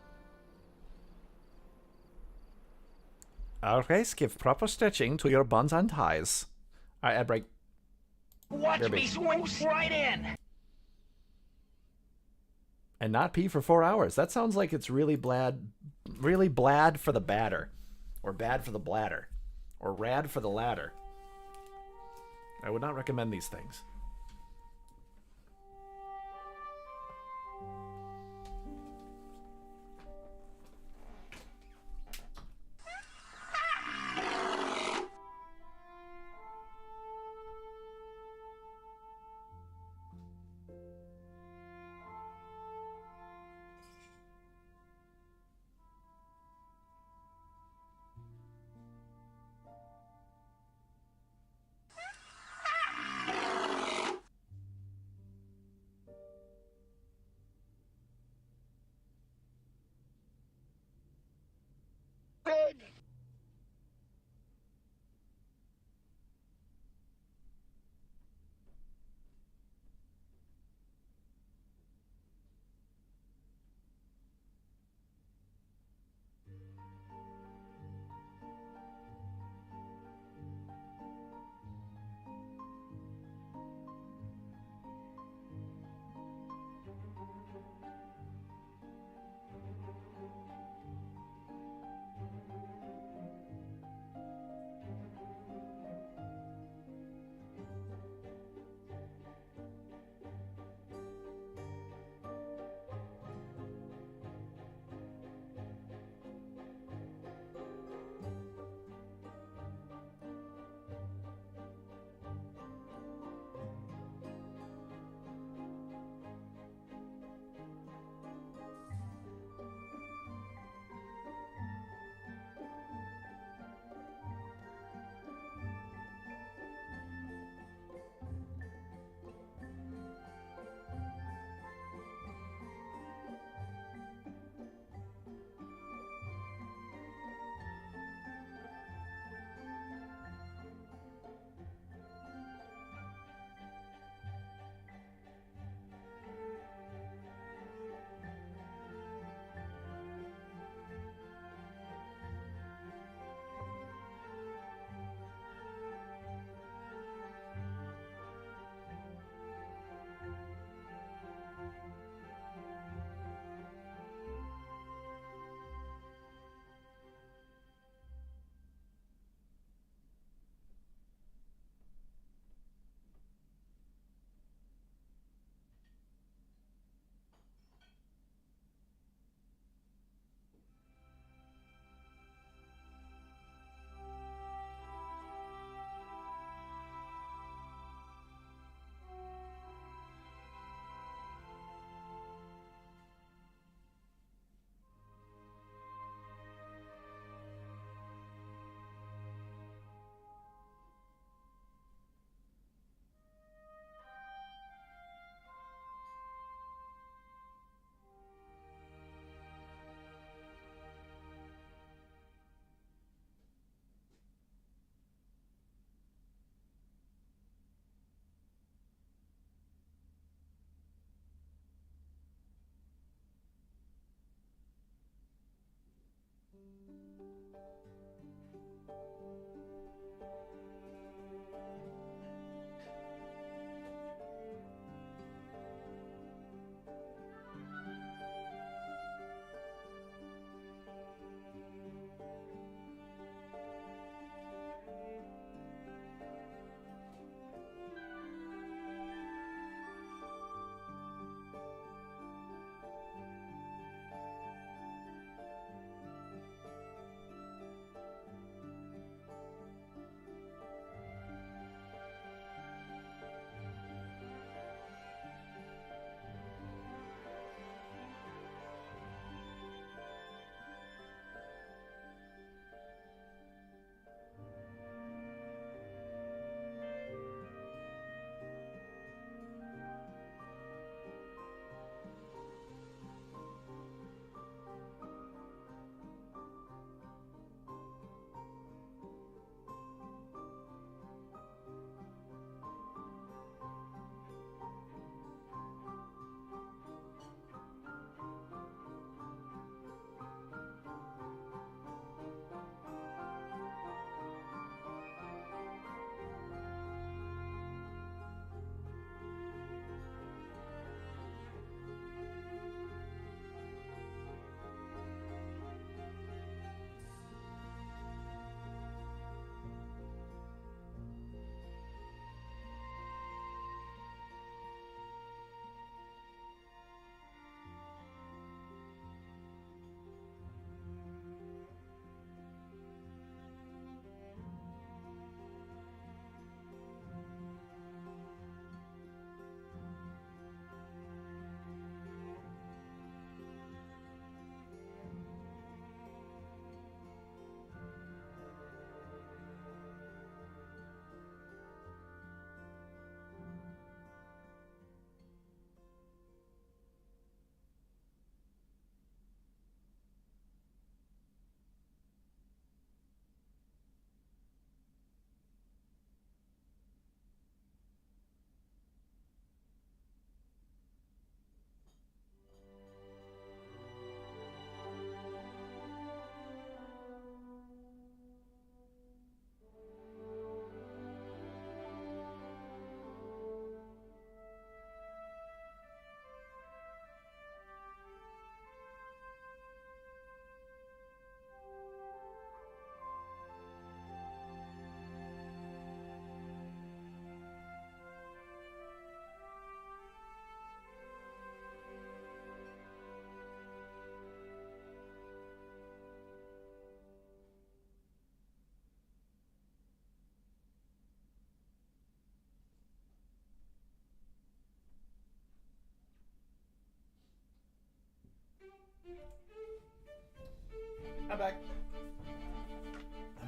Always give proper stretching to your buns and ties. Alright, ad break. Watch me swoosh right in. And not pee for 4 hours. That sounds like it's really blad for the batter. Or bad for the bladder. Or rad for the ladder. I would not recommend these things.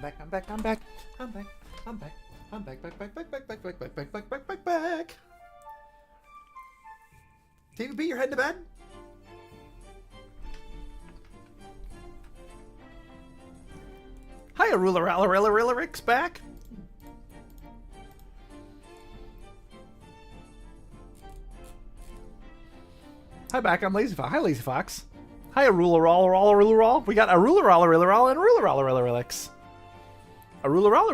back. I'm back, I'm back, I'm back. I'm back, I'm back. I'm back, back, back, back, back, back, back, back, back, back, back, back, back. TVP, you're heading to bed? Hiya, Ruler Rick's back. Hi, back. I'm Lazy Fox. Hi, Lazy Fox. Hiya, Ruler All. We got a Ruler All and a Ruler All. A ruler all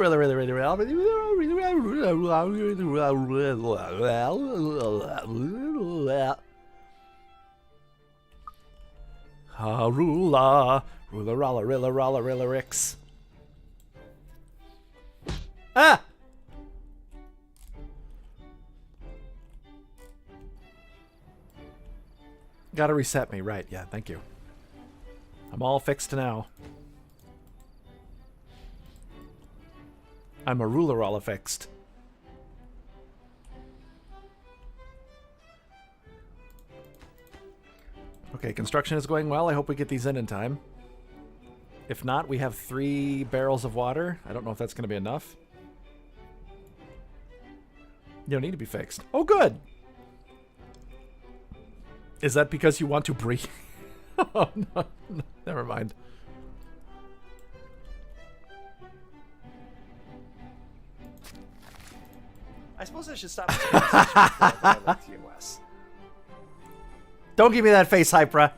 ricks. Ah! Gotta reset me, right? Yeah, thank you. I'm all fixed now. I'm a ruler all fixed. Okay, construction is going well. I hope we get these in time. If not, we have 3 barrels of water. I don't know if that's going to be enough. You don't need to be fixed. Oh, good. Is that because you want to breathe? Oh, no. Never mind. I suppose I should stop. Don't give me that face, Hypra.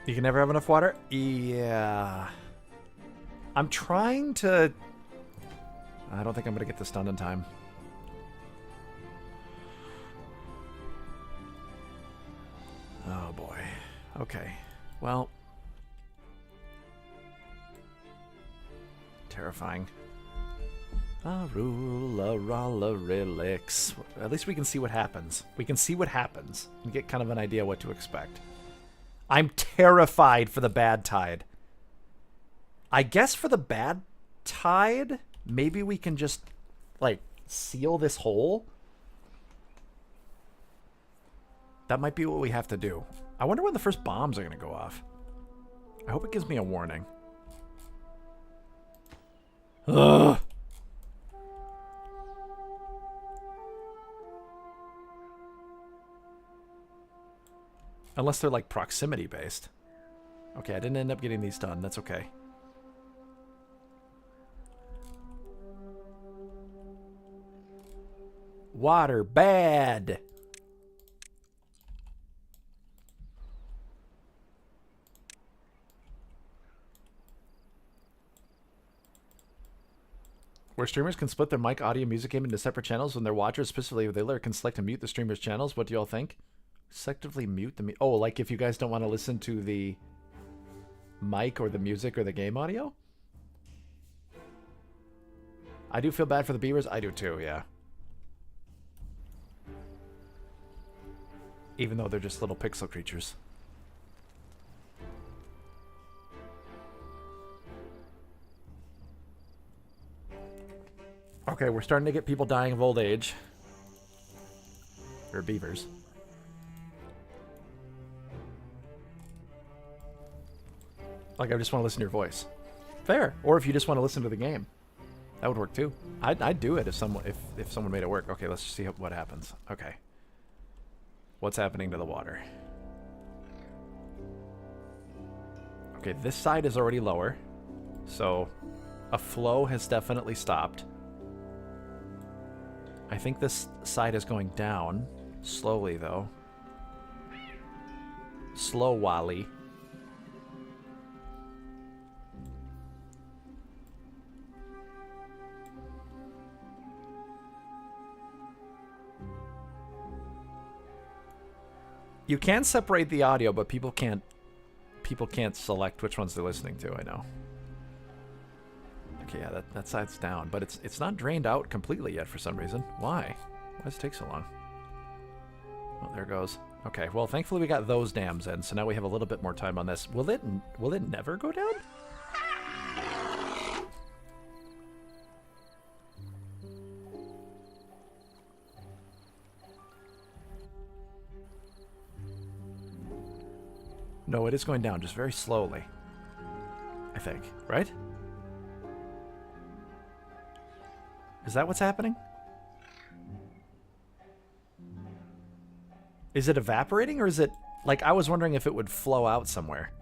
You can never have enough water? Yeah. I'm trying to... I don't think I'm going to get this done in time. Oh, boy. Okay. Well... terrifying. Relics. At least we can see what happens. We can see what happens and get kind of an idea what to expect. I'm terrified for the bad tide. I guess for the bad tide, maybe we can just, like, seal this hole. That might be what we have to do. I wonder when the first bombs are going to go off. I hope it gives me a warning. Ugh. Unless they're like proximity based. Okay, I didn't end up getting these done. That's okay. Water bad. Where streamers can split their mic, audio, music game into separate channels when their watchers, specifically if they later can select and mute the streamer's channels. What do y'all think? Selectively mute the... Oh, like if you guys don't want to listen to the mic or the music or the game audio? I do feel bad for the beavers. I do too, yeah. Even though they're just little pixel creatures. Okay, we're starting to get people dying of old age. Or beavers. Like, I just want to listen to your voice. Fair. Or if you just want to listen to the game. That would work too. I'd do it if someone made it work. Okay, let's see what happens. Okay. What's happening to the water? Okay, this side is already lower. So, a flow has definitely stopped. I think this side is going down. Slowly, though. Slow Wally. You can separate the audio, but people can't select which ones they're listening to, I know. Okay, yeah, that side's down, but it's not drained out completely yet for some reason. Why? Why does it take so long? Oh, there it goes. Okay, well, thankfully we got those dams in, so now we have a little bit more time on this. Will it never go down? No, it is going down, just very slowly. I think, right? Is that what's happening? Is it evaporating, or is it... Like, I was wondering if it would flow out somewhere.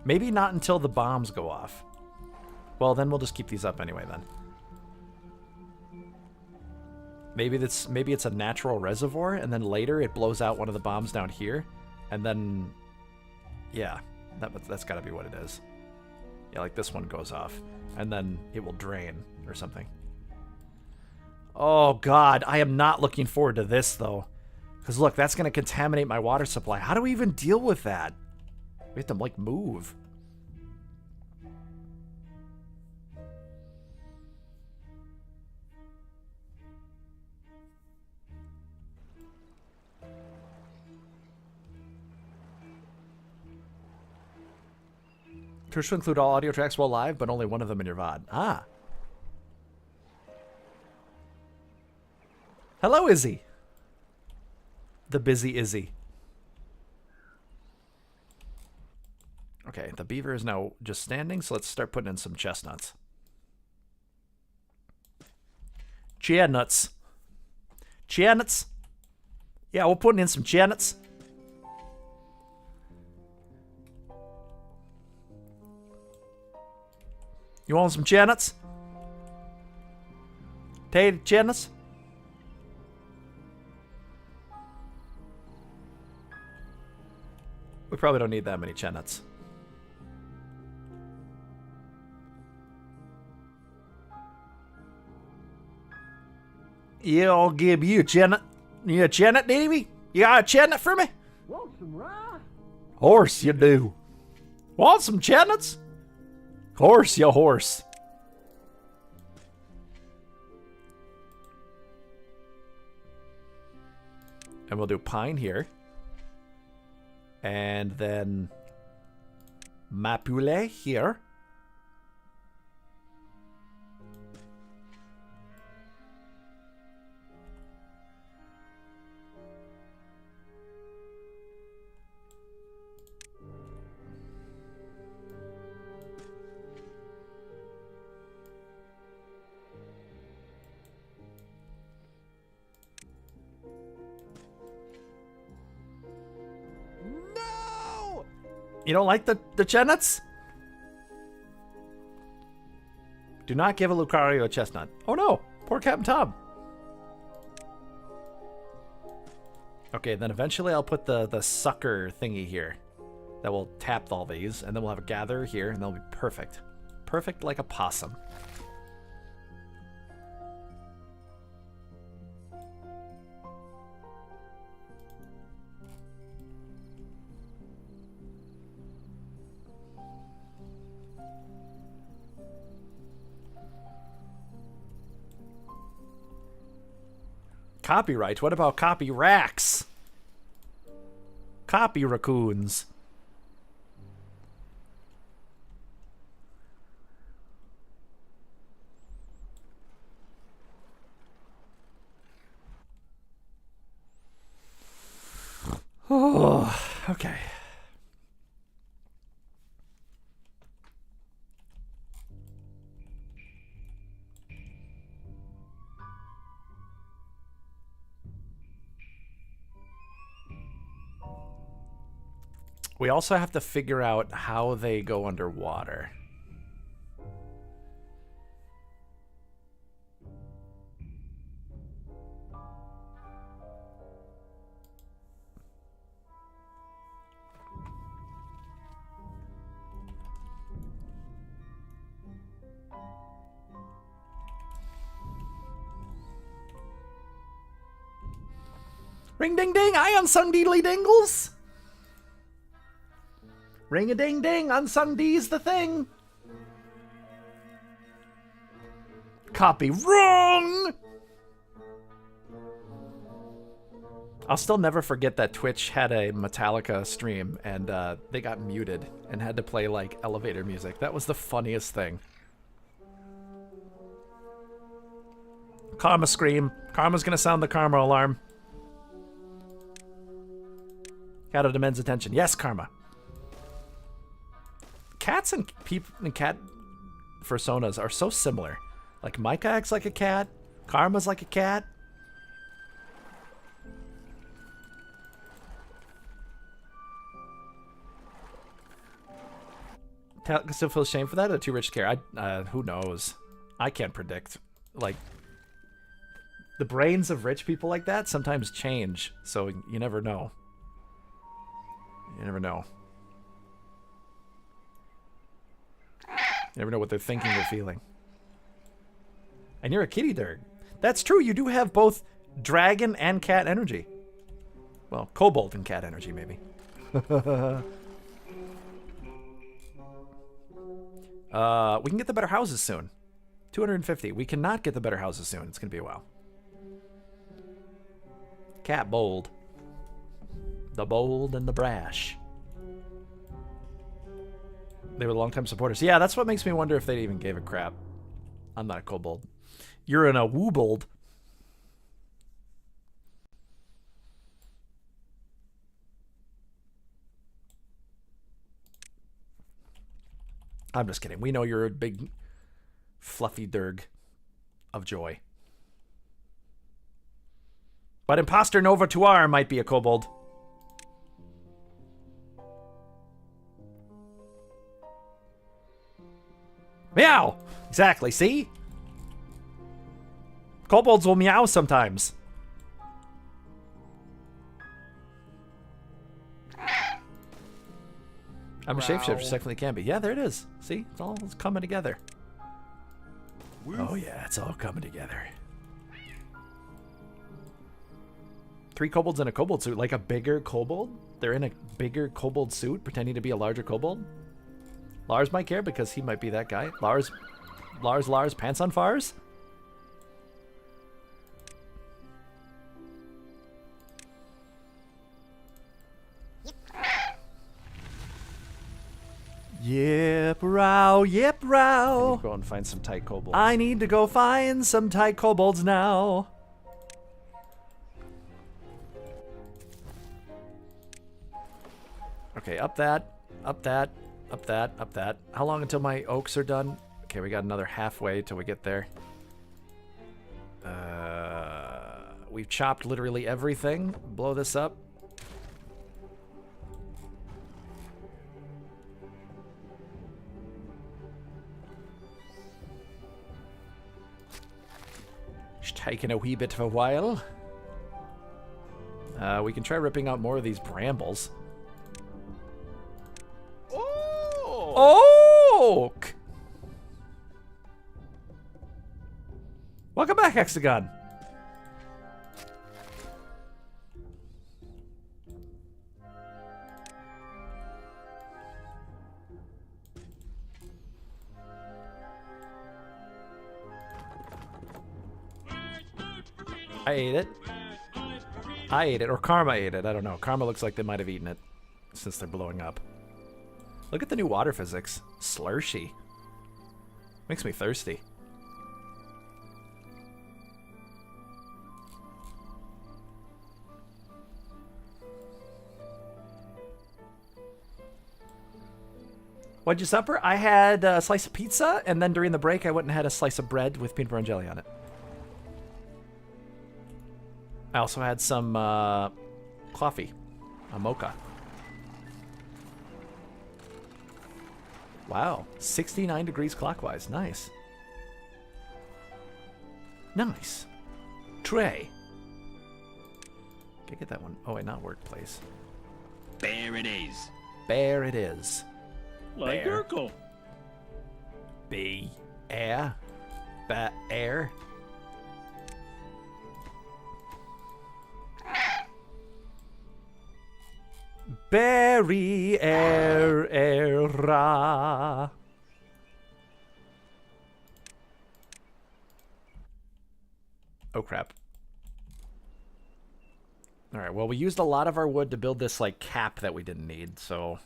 Maybe not until the bombs go off. Well, then we'll just keep these up anyway, then. Maybe it's a natural reservoir, and then later it blows out one of the bombs down here, and then... Yeah, that's gotta be what it is. Yeah, like this one goes off, and then it will drain or something. Oh, God, I am not looking forward to this, though. Because, look, that's going to contaminate my water supply. How do we even deal with that? We have to, like, move. Twitch will include all audio tracks while live, but only one of them in your VOD. Ah. Hello, Izzy. The busy Izzy. Okay, the beaver is now just standing, so let's start putting in some chestnuts. Chestnuts. Chestnuts. Yeah, we're putting in some chestnuts. You want some chestnuts? Tater chestnuts? We probably don't need that many chestnuts. Yeah, I'll give you a chestnut. You a chestnut, Davey? You got a chestnut for me? Want some rye? Horse, you do. Want some chestnuts? Horse, you horse. And we'll do pine here. And then Mapule here. You don't like the chestnuts? Do not give a Lucario a chestnut. Oh no, poor Captain Tom. Okay, then eventually I'll put the sucker thingy here. That will tap all these, and then we'll have a gatherer here, and they'll be perfect. Perfect like a possum. Copyright? What about copy racks? Copy raccoons. Oh, okay. We also have to figure out how they go underwater. Ring ding ding, unsung deedly dingles. Ring a ding ding, unsung D's the thing. Copy wrong. I'll still never forget that Twitch had a Metallica stream and they got muted and had to play like elevator music. That was the funniest thing. Karma scream. Karma's gonna sound the karma alarm. Got it, immense attention. Yes, Karma. cats and people and cat personas are so similar. Like Micah acts like a cat. Karma's like a cat. Still feel shame for that, or too rich to care? Who knows? I can't predict. Like, the brains of rich people like that sometimes change, so you never know. You never know. You never know what they're thinking or feeling. And you're a kitty derg. That's true, you do have both dragon and cat energy. Well, kobold and cat energy, maybe. We can get the better houses soon. 250. We cannot get the better houses soon. It's going to be a while. Cat bold. The bold and the brash. They were longtime supporters. Yeah, that's what makes me wonder if they even gave a crap. I'm not a kobold. You're in a woobold. I'm just kidding. We know you're a big, fluffy derg of joy. But Imposter Nova Tuar might be a kobold. Meow! Exactly, see? Kobolds will meow sometimes. I'm a shapeshifter, definitely can be. Yeah, there it is. See? It's coming together. Oh yeah, it's all coming together. 3 kobolds in a kobold suit, like a bigger kobold? They're in a bigger kobold suit, pretending to be a larger kobold? Lars might care because he might be that guy. Lars, pants on fires? Yip row, yip row. Go and find some tight kobolds. I need to go find some tight kobolds now. Okay, up that, up that, up that, up that. How long until my oaks are done? Okay, we got another halfway till we get there. We've chopped literally everything. Blow this up. It's taking a wee bit of a while. We can try ripping out more of these brambles. Oh! Welcome back, Hexagon. I ate it. I ate it, or Karma ate it. I don't know. Karma looks like they might have eaten it since they're blowing up. Look at the new water physics. Slurshy. Makes me thirsty. What'd you supper? I had a slice of pizza, and then during the break, I went and had a slice of bread with peanut butter and jelly on it. I also had some coffee, a mocha. Wow, 69 degrees clockwise. Nice. Nice. Tray. Okay, get that one. Oh, wait, not workplace. There it is. There it is. Like Urkel. B. Air. Ba air. Berry air ra. Oh crap. Alright, well we used a lot of our wood to build this like cap that we didn't need, so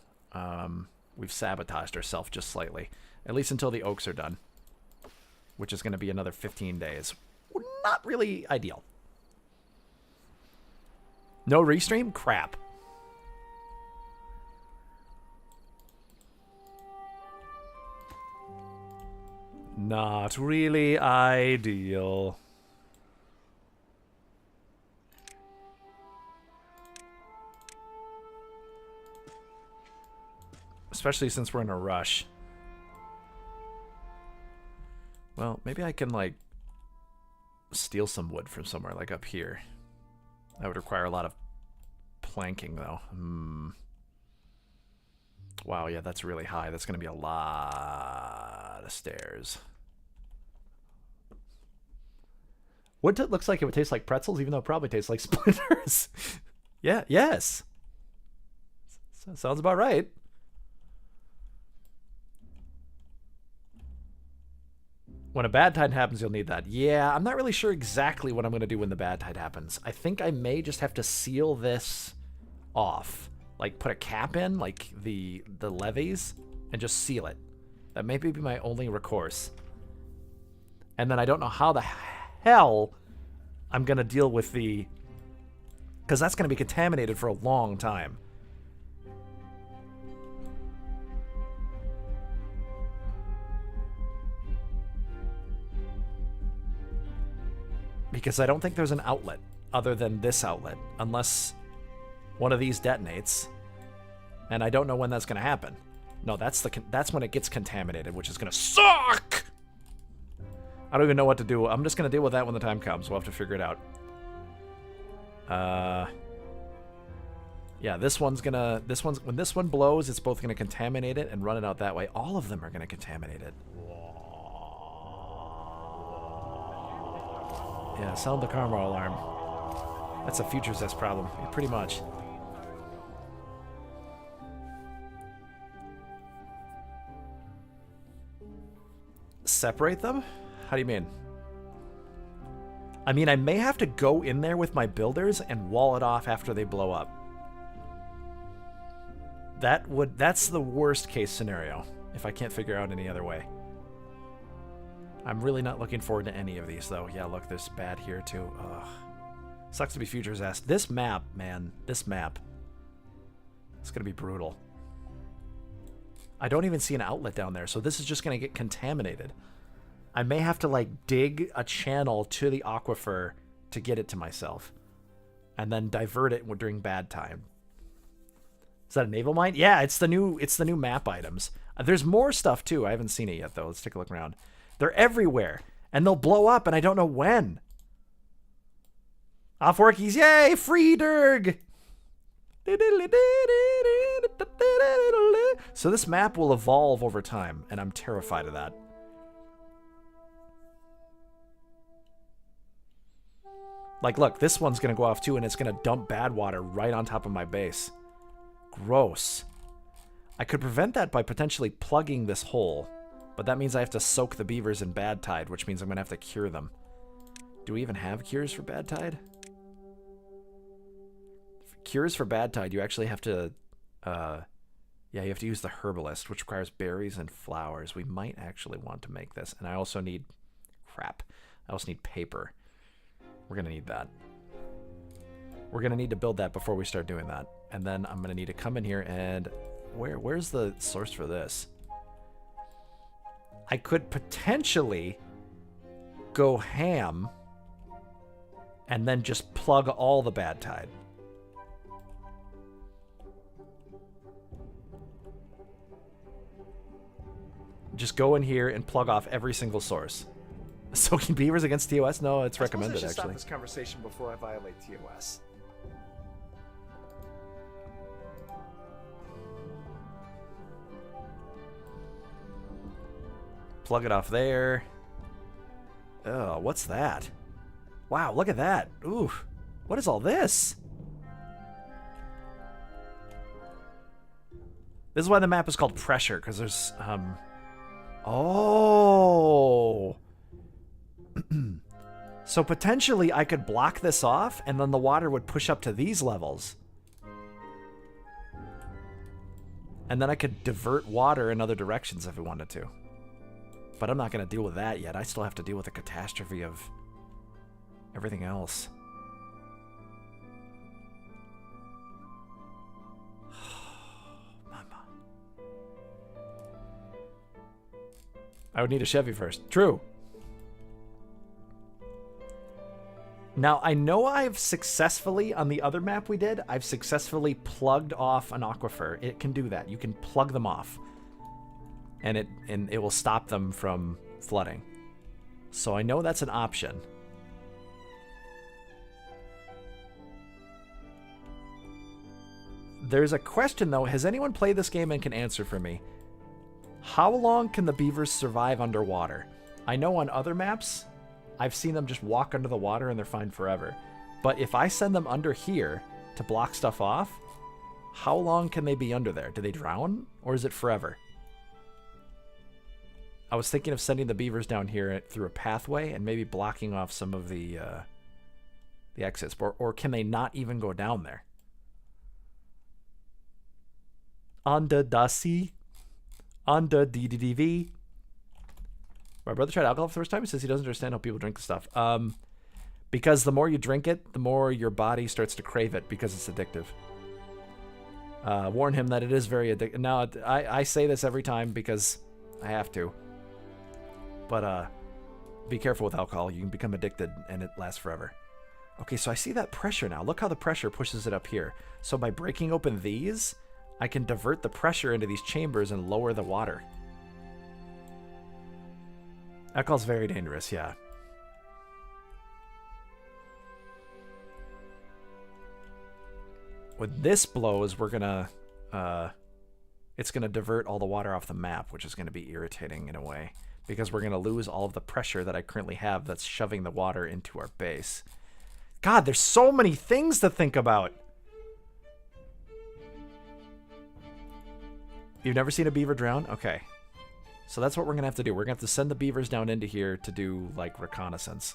we've sabotaged ourselves just slightly. At least until the oaks are done. Which is going to be another 15 days. Not really ideal. No restream? Crap. Not really ideal. Especially since we're in a rush. Well, maybe I can, like, steal some wood from somewhere, like up here. That would require a lot of planking, though. Wow, yeah, that's really high. That's going to be a lot of stairs. Wood looks like it would taste like pretzels, even though it probably tastes like splinters. Yeah, yes. Sounds about right. When a bad tide happens, you'll need that. Yeah, I'm not really sure exactly what I'm going to do when the bad tide happens. I think I may just have to seal this off. Like, put a cap in, like the levees, and just seal it. That may be my only recourse. And then I don't know how the hell I'm going to deal with the... Because that's going to be contaminated for a long time. Because I don't think there's an outlet other than this outlet, unless one of these detonates. And I don't know when that's going to happen. No, that's when it gets contaminated, which is going to suck! I don't even know what to do. I'm just going to deal with that when the time comes. We'll have to figure it out. Yeah, when this one blows, it's both going to contaminate it and run it out that way. All of them are going to contaminate it. Yeah, sound the karma alarm. That's a future Zest problem, pretty much. Separate them? How do you mean? I mean, I may have to go in there with my builders and wall it off after they blow up. That's the worst case scenario, if I can't figure out any other way. I'm really not looking forward to any of these, though. Yeah, look, there's bad here, too. Ugh. Sucks to be future Zest. This map, man, this map. It's going to be brutal. I don't even see an outlet down there, so this is just going to get contaminated. I may have to, like, dig a channel to the aquifer to get it to myself. And then divert it during bad time. Is that a naval mine? Yeah, it's the new map items. There's more stuff, too. I haven't seen it yet, though. Let's take a look around. They're everywhere, and they'll blow up, and I don't know when. Off workies, yay! Free Derg! So this map will evolve over time, and I'm terrified of that. Like, look, this one's going to go off, too, and it's going to dump bad water right on top of my base. Gross. I could prevent that by potentially plugging this hole. But that means I have to soak the beavers in bad tide, which means I'm going to have to cure them. Do we even have cures for bad tide? Cures for bad tide, you actually have to... yeah, you have to use the herbalist, which requires berries and flowers. We might actually want to make this. And I also need... Crap. I also need paper. We're going to need that. We're going to need to build that before we start doing that. And then I'm going to need to come in here and... Where's the source for this? I could potentially go ham and then just plug all the bad tide. Just go in here and plug off every single source. Soaking beavers against TOS? No, it's recommended, I should actually. stop this conversation before I violate TOS. Plug it off there. Oh, what's that? Wow, look at that. Ooh, what is all this? This is why the map is called Pressure, because there's, Oh! So potentially I could block this off, and then the water would push up to these levels. And then I could divert water in other directions if we wanted to. But I'm not going to deal with that yet. I still have to deal with the catastrophe of everything else. I would need a Chevy first. True. Now, I know I've successfully, on the other map we did, I've successfully plugged off an aquifer. It can do that. You can plug them off. And it will stop them from flooding. So I know that's an option. There's a question, though. Has anyone played this game and can answer for me? How long can the beavers survive underwater? I know on other maps, I've seen them just walk under the water and they're fine forever. But if I send them under here to block stuff off, how long can they be under there? Do they drown? Or is it forever? I was thinking of sending the beavers down here through a pathway and maybe blocking off some of the exits. Or can they not even go down there? Under the sea. Under DDDV. My brother tried alcohol for the first time. He says he doesn't understand how people drink the stuff. Because the more you drink it, the more your body starts to crave it because it's addictive. Warn him that it is very addictive. Now, I say this every time because I have to. But be careful with alcohol. You can become addicted and it lasts forever. Okay, so I see that pressure now. Look how the pressure pushes it up here. So by breaking open these, I can divert the pressure into these chambers and lower the water. Alcohol's very dangerous, yeah. When this blows, we're gonna... it's gonna divert all the water off the map, which is gonna be irritating in a way. Because we're gonna lose all of the pressure that I currently have that's shoving the water into our base. God, there's so many things to think about! You've never seen a beaver drown? Okay. So that's what we're going to have to do. We're going to have to send the beavers down into here to do, like, reconnaissance.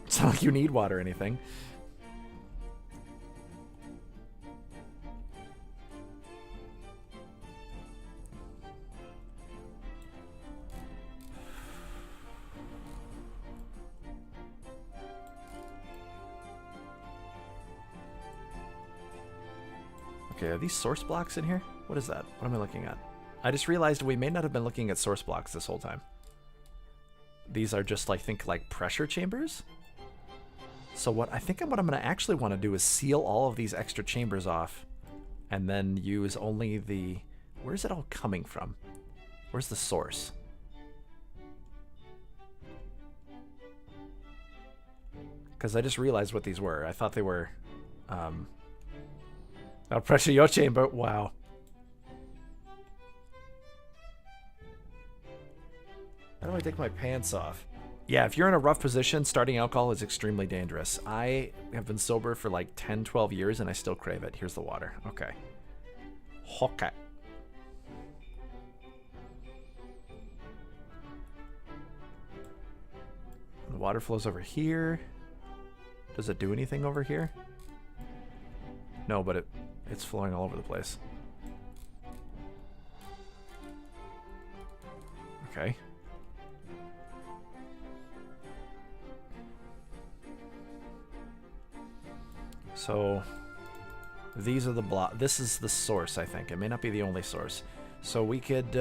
It's not like you need water or anything. Okay, are these source blocks in here? What is that? What am I looking at? I just realized we may not have been looking at source blocks this whole time. These are just, I think, like pressure chambers? So what I'm going to actually want to do is seal all of these extra chambers off and then use only the... Where's it all coming from? Where's the source? Because I just realized what these were. I thought they were... I'll pressure your chamber. Wow. How do I take my pants off? Yeah, if you're in a rough position, starting alcohol is extremely dangerous. I have been sober for like 10, 12 years and I still crave it. Here's the water. Okay. Okay. The water flows over here. Does it do anything over here? No, but it's flowing all over the place. Okay. So these are the block. This is the source, I think. It may not be the only source. So we could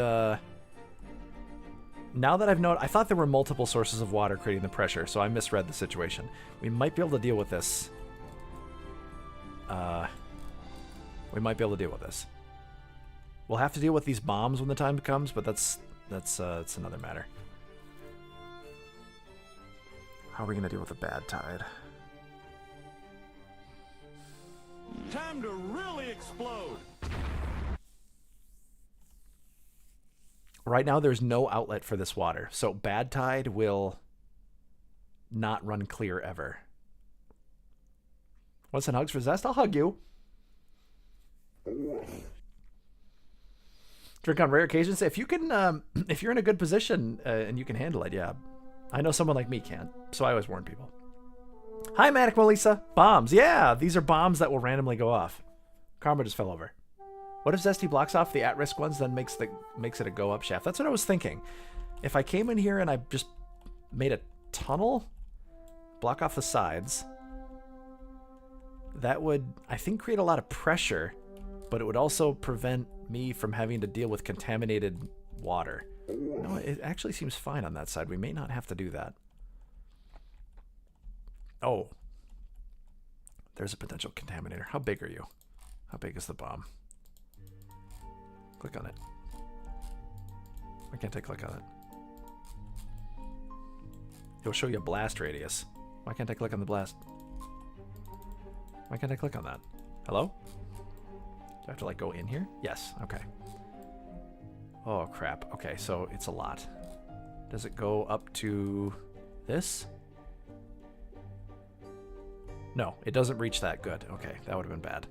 now that I've known, I thought there were multiple sources of water creating the pressure, so I misread the situation. We might be able to deal with this. We might be able to deal with this. We'll have to deal with these bombs when the time comes, but that's another matter. How are we going to deal with a bad tide? Time to really explode. Right now, there's no outlet for this water, so bad tide will not run clear ever. Want some hugs for Zest? I'll hug you. Drink on rare occasions. If you can, if you're in a good position and you can handle it, yeah. I know someone like me can't, so I always warn people. Hi, Manic Melissa. Bombs. Yeah, these are bombs that will randomly go off. Karma just fell over. What if Zesty blocks off the at-risk ones, then makes it a go-up shaft? That's what I was thinking. If I came in here and I just made a tunnel, block off the sides, that would, I think, create a lot of pressure but it would also prevent me from having to deal with contaminated water. No, it actually seems fine on that side. We may not have to do that. Oh. There's a potential contaminator. How big are you? How big is the bomb? Click on it. Why can't I click on it? It'll show you a blast radius. Why can't I click on the blast? Why can't I click on that? Hello? Do I have to like go in here? Yes, okay. Oh crap. Okay, so it's a lot. Does it go up to this? No, it doesn't reach that good. Okay, that would have been bad.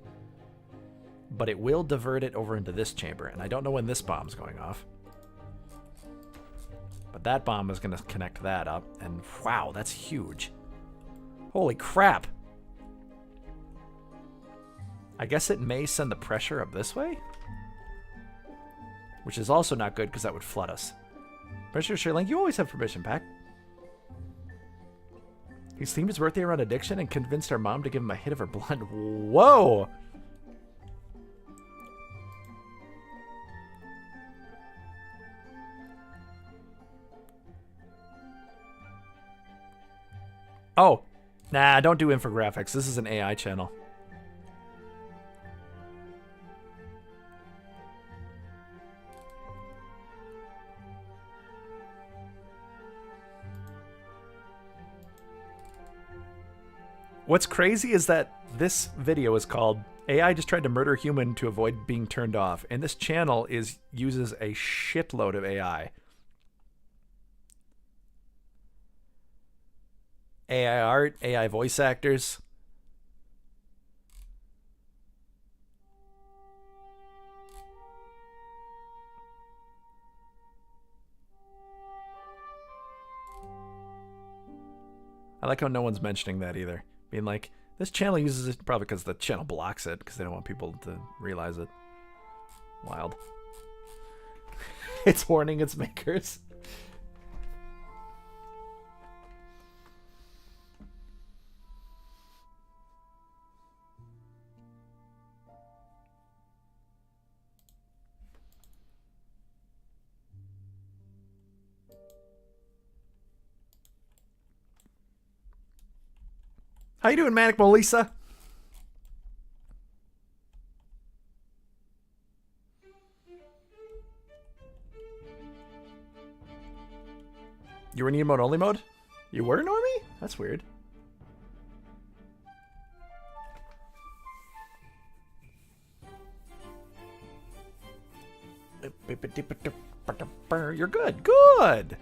But it will divert it over into this chamber, and I don't know when this bomb's going off. But that bomb is going to connect that up, and wow, that's huge. Holy crap! I guess it may send the pressure up this way? Which is also not good, because that would flood us. Pressure Sherling, you always have permission, Pack. He's themed his birthday around addiction and convinced our mom to give him a hit of her blood. Whoa! Oh, nah, don't do infographics. This is an AI channel. What's crazy is that this video is called AI just tried to murder human to avoid being turned off, and this channel uses a shitload of AI. AI art, AI voice actors. I like how no one's mentioning that either. Being like, this channel uses it, probably because the channel blocks it, because they don't want people to realize it. Wild. It's warning its makers. How you doing, Manic Melissa? You were in emote only mode? You were, Normie? That's weird. You're good. Good.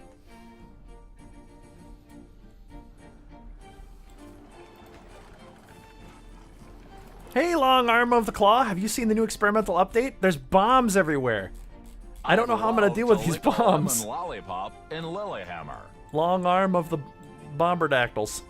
Hey, long arm of the claw. Have you seen the new experimental update? There's bombs everywhere. I don't know how I'm gonna deal with these bombs. Lollipop in Lilyhammer. Long arm of the bomberdactyls.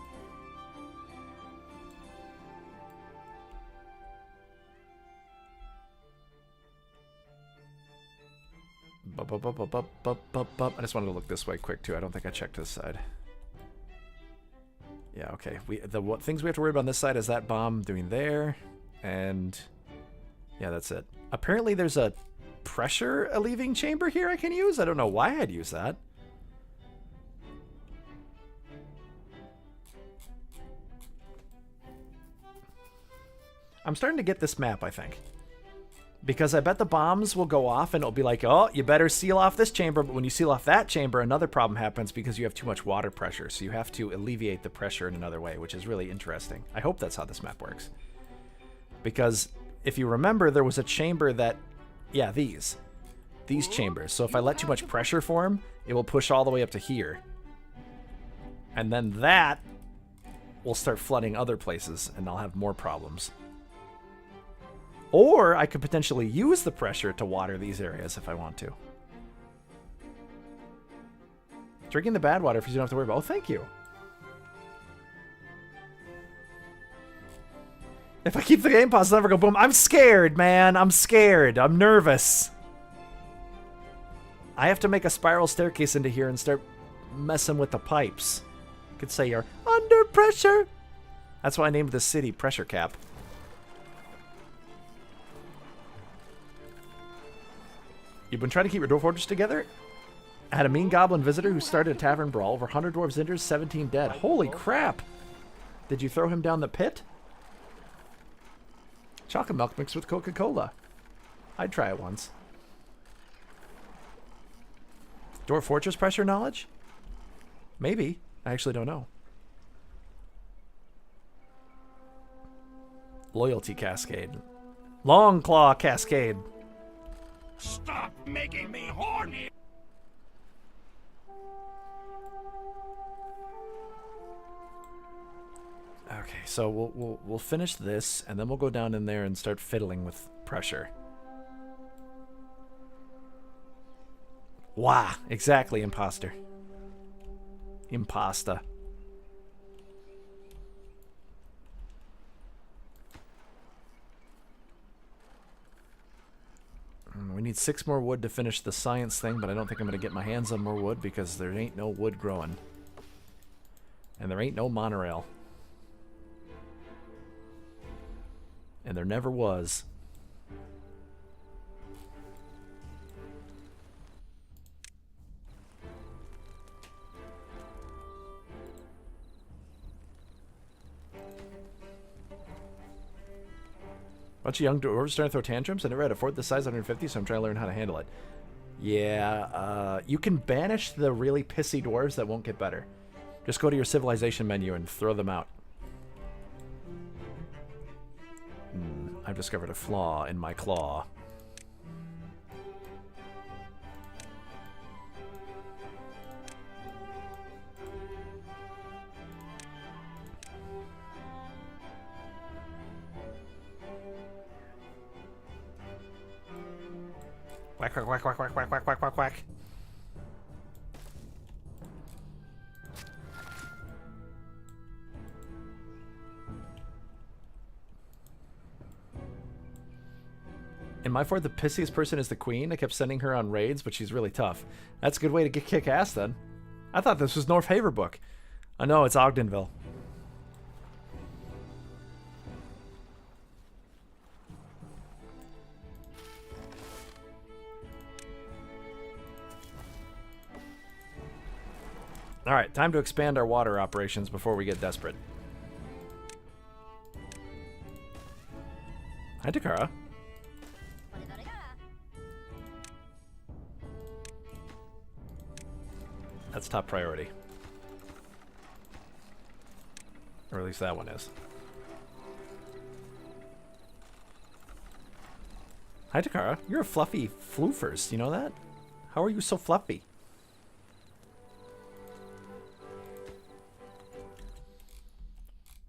I just wanted to look this way quick too. I don't think I checked this side. Yeah, okay. What things we have to worry about on this side is that bomb doing there, and yeah, that's it. Apparently there's a pressure alleviating chamber here I can use. I don't know why I'd use that. I'm starting to get this map, I think. Because I bet the bombs will go off and it'll be like, oh, you better seal off this chamber. But when you seal off that chamber, another problem happens because you have too much water pressure. So you have to alleviate the pressure in another way, which is really interesting. I hope that's how this map works. Because if you remember, there was a chamber that, yeah, these chambers. So if I let too much pressure form, it will push all the way up to here. And then that will start flooding other places and I'll have more problems. Or I could potentially use the pressure to water these areas if I want to. Drinking the bad water if you don't have to worry about. Oh, thank you. If I keep the game paused, I'll never go boom. I'm scared, man. I'm scared. I'm nervous. I have to make a spiral staircase into here and start messing with the pipes. You could say you're under pressure. That's why I named this city Pressure Cap. You've been trying to keep your dwarf fortress together? I had a mean goblin visitor who started a tavern brawl. Over 100 dwarves injured, 17 dead. Holy crap! Did you throw him down the pit? Chocolate milk mixed with Coca-Cola. I'd try it once. Dwarf fortress pressure knowledge? Maybe. I actually don't know. Loyalty cascade. Long claw cascade. Stop making me horny! Okay, so we'll finish this, and then we'll go down in there and start fiddling with pressure. Wah! Exactly, imposter. Impasta. We need 6 more wood to finish the science thing, but I don't think I'm going to get my hands on more wood because there ain't no wood growing. And there ain't no monorail. And there never was. Bunch of young dwarves starting to throw tantrums. I never had a fort this size, 150, so I'm trying to learn how to handle it. Yeah, you can banish the really pissy dwarves that won't get better. Just go to your civilization menu and throw them out. I've discovered a flaw in my claw. Whack, whack, whack, whack, whack, whack, whack, whack, whack, whack. In my fort, the pissiest person is the queen. I kept sending her on raids, but she's really tough. That's a good way to kick ass, then. I thought this was North Haverbrook. I know, it's Ogdenville. Alright, time to expand our water operations before we get desperate. Hi, Takara. That's top priority. Or at least that one is. Hi, Takara. You're a fluffy floofers. You know that? How are you so fluffy?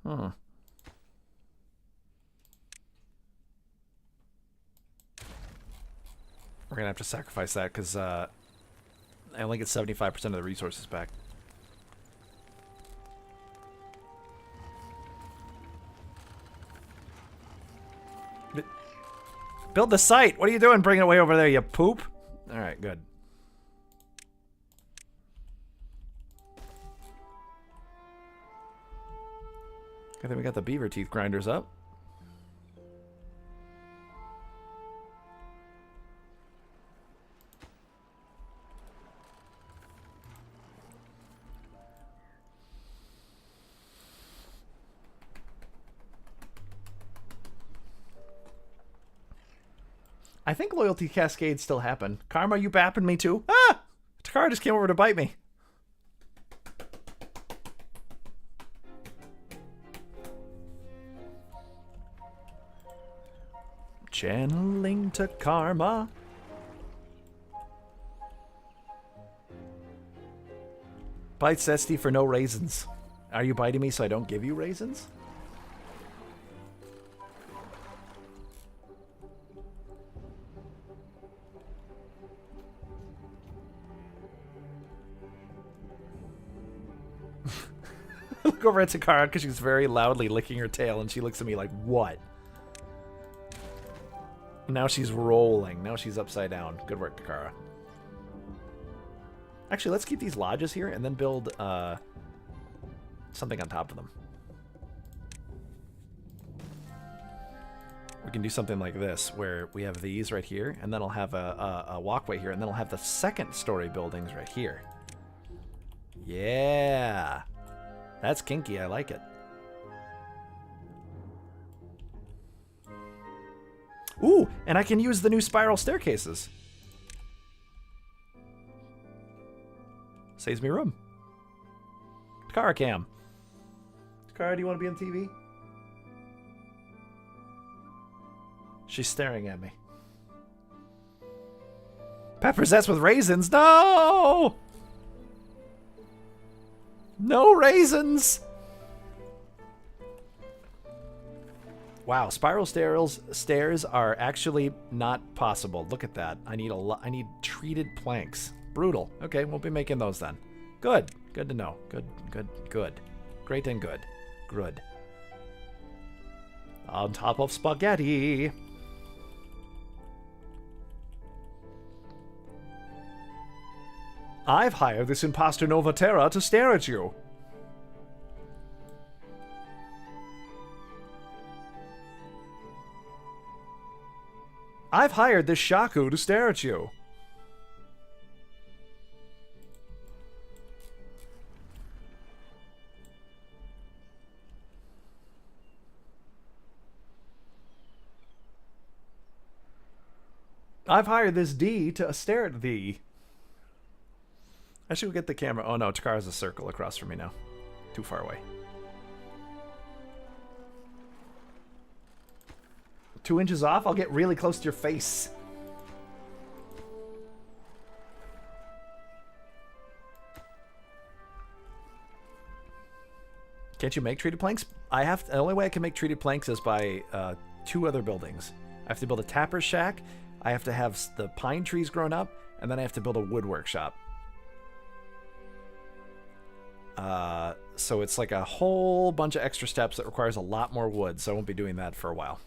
Huh. We're gonna have to sacrifice that because I only get 75% of the resources back. Build the site! What are you doing bringing it way over there, you poop? Alright, good. I think we got the beaver teeth grinders up. I think loyalty cascades still happen. Karma, you bapping me too? Ah! Takara just came over to bite me. Channeling to karma. Bite Zesty for no raisins. Are you biting me so I don't give you raisins? Look over at Takara because she's very loudly licking her tail and she looks at me like, what? Now she's rolling. Now she's upside down. Good work, Takara. Actually, let's keep these lodges here and then build something on top of them. we can do something like this, where we have these right here, and then I'll have a walkway here, and then I'll have the second story buildings right here. Yeah. That's kinky. I like it. Ooh, and I can use the new spiral staircases. Saves me room. Takara cam. Takara, do you want to be on TV? She's staring at me. Pepper Zest with raisins. No! No raisins! Wow, spiral stairs are actually not possible. Look at that. I need treated planks. Brutal. Okay, won't be making those then. Good. Good to know. Good. Great and good. Good. On top of spaghetti. I've hired this imposter Novatera to stare at you. I've hired this Shaku to stare at you. I've hired this D to stare at thee. I should get the camera. Oh no, Takara's a circle across from me now. Too far away. 2 inches off? I'll get really close to your face. Can't you make treated planks? The only way I can make treated planks is by 2 other buildings. I have to build a tapper's shack, I have to have the pine trees grown up, and then I have to build a wood workshop. So it's like a whole bunch of extra steps that requires a lot more wood, so I won't be doing that for a while.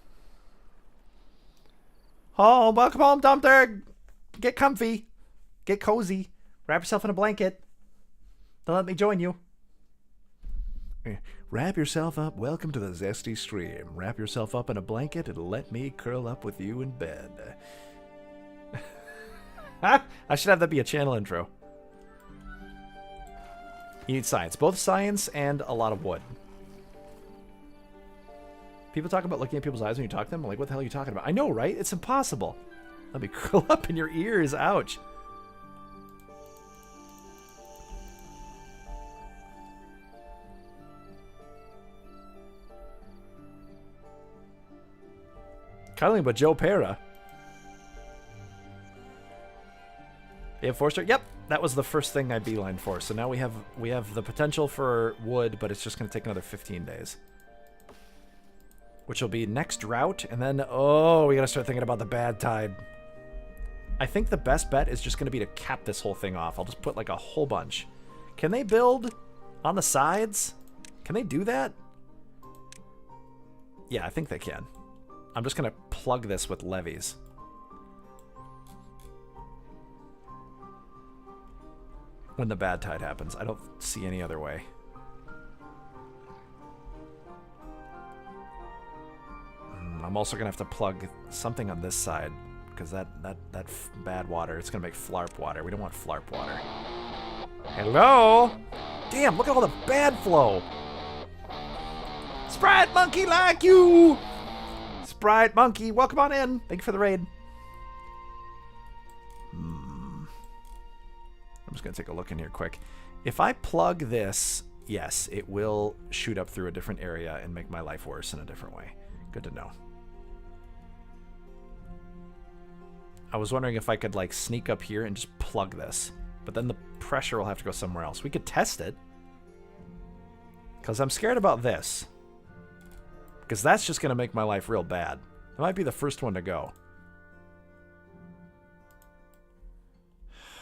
Oh, welcome home, Dumpster! Get comfy. Get cozy. Wrap yourself in a blanket. Don't let me join you. Wrap yourself up. Welcome to the Zesty stream. Wrap yourself up in a blanket and let me curl up with you in bed. I should have that be a channel intro. You need science. Both science and a lot of wood. People talk about looking at people's eyes when you talk to them. I'm like, what the hell are you talking about? I know, right? It's impossible. Let me curl up in your ears. Ouch. Cuddling with Joe Pera. They have 4-star? Yep. That was the first thing I beelined for. So now we have the potential for wood, but it's just going to take another 15 days. Which will be next drought, and then, oh, we got to start thinking about the bad tide. I think the best bet is just going to be to cap this whole thing off. I'll just put like a whole bunch. Can they build on the sides? Can they do that? Yeah, I think they can. I'm just going to plug this with levees. When the bad tide happens. I don't see any other way. I'm also going to have to plug something on this side. Because that bad water, it's going to make flarp water. We don't want flarp water. Hello? Damn, look at all the bad flow. Sprite Monkey like you! Sprite Monkey, welcome on in. Thank you for the raid. I'm just going to take a look in here quick. If I plug this, yes, it will shoot up through a different area and make my life worse in a different way. Good to know. I was wondering if I could like sneak up here and just plug this. But then the pressure will have to go somewhere else. We could test it. Because I'm scared about this. Because that's just going to make my life real bad. It might be the first one to go.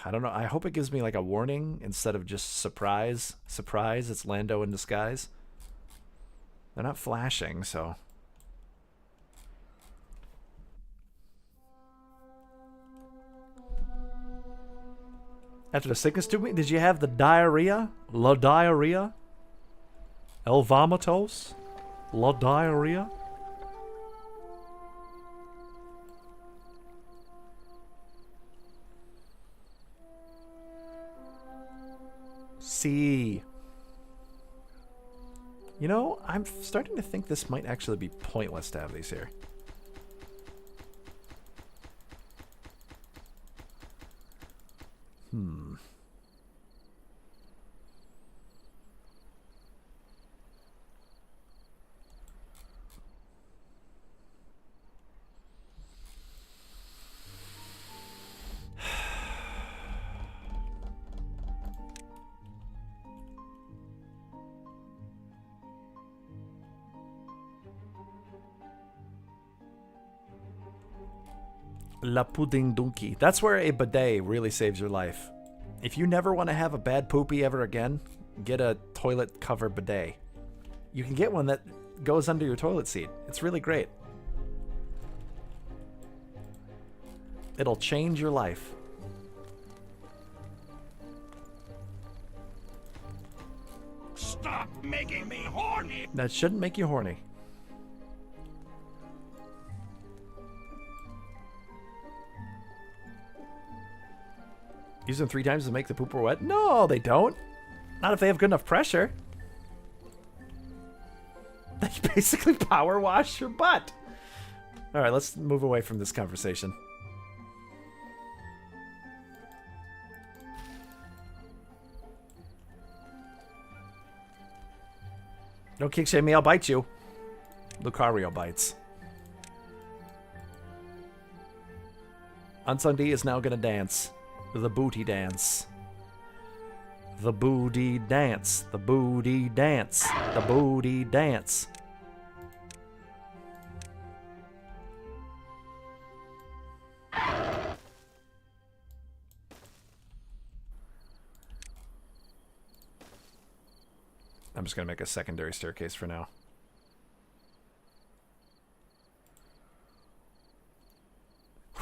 I don't know. I hope it gives me like a warning instead of just surprise. Surprise, it's Lando in disguise. They're not flashing, so... After the sickness took me, did you have the diarrhea? La diarrhea? El vomitos? La diarrhea? 'Cause I don't C. You know, I'm starting to think this might actually be pointless to have these here. La pudding donkey. That's where a bidet really saves your life. If you never want to have a bad poopy ever again, get a toilet cover bidet. You can get one that goes under your toilet seat. It's really great. It'll change your life. Stop making me horny! That shouldn't make you horny. Use them 3 times to make the pooper wet? No, they don't. Not if they have good enough pressure. They basically power wash your butt. All right, let's move away from this conversation. Don't kick shame me, I'll bite you. Lucario bites. Unsung D is now gonna dance. The booty dance. The booty dance. The booty dance. The booty dance. I'm just gonna make a secondary staircase for now.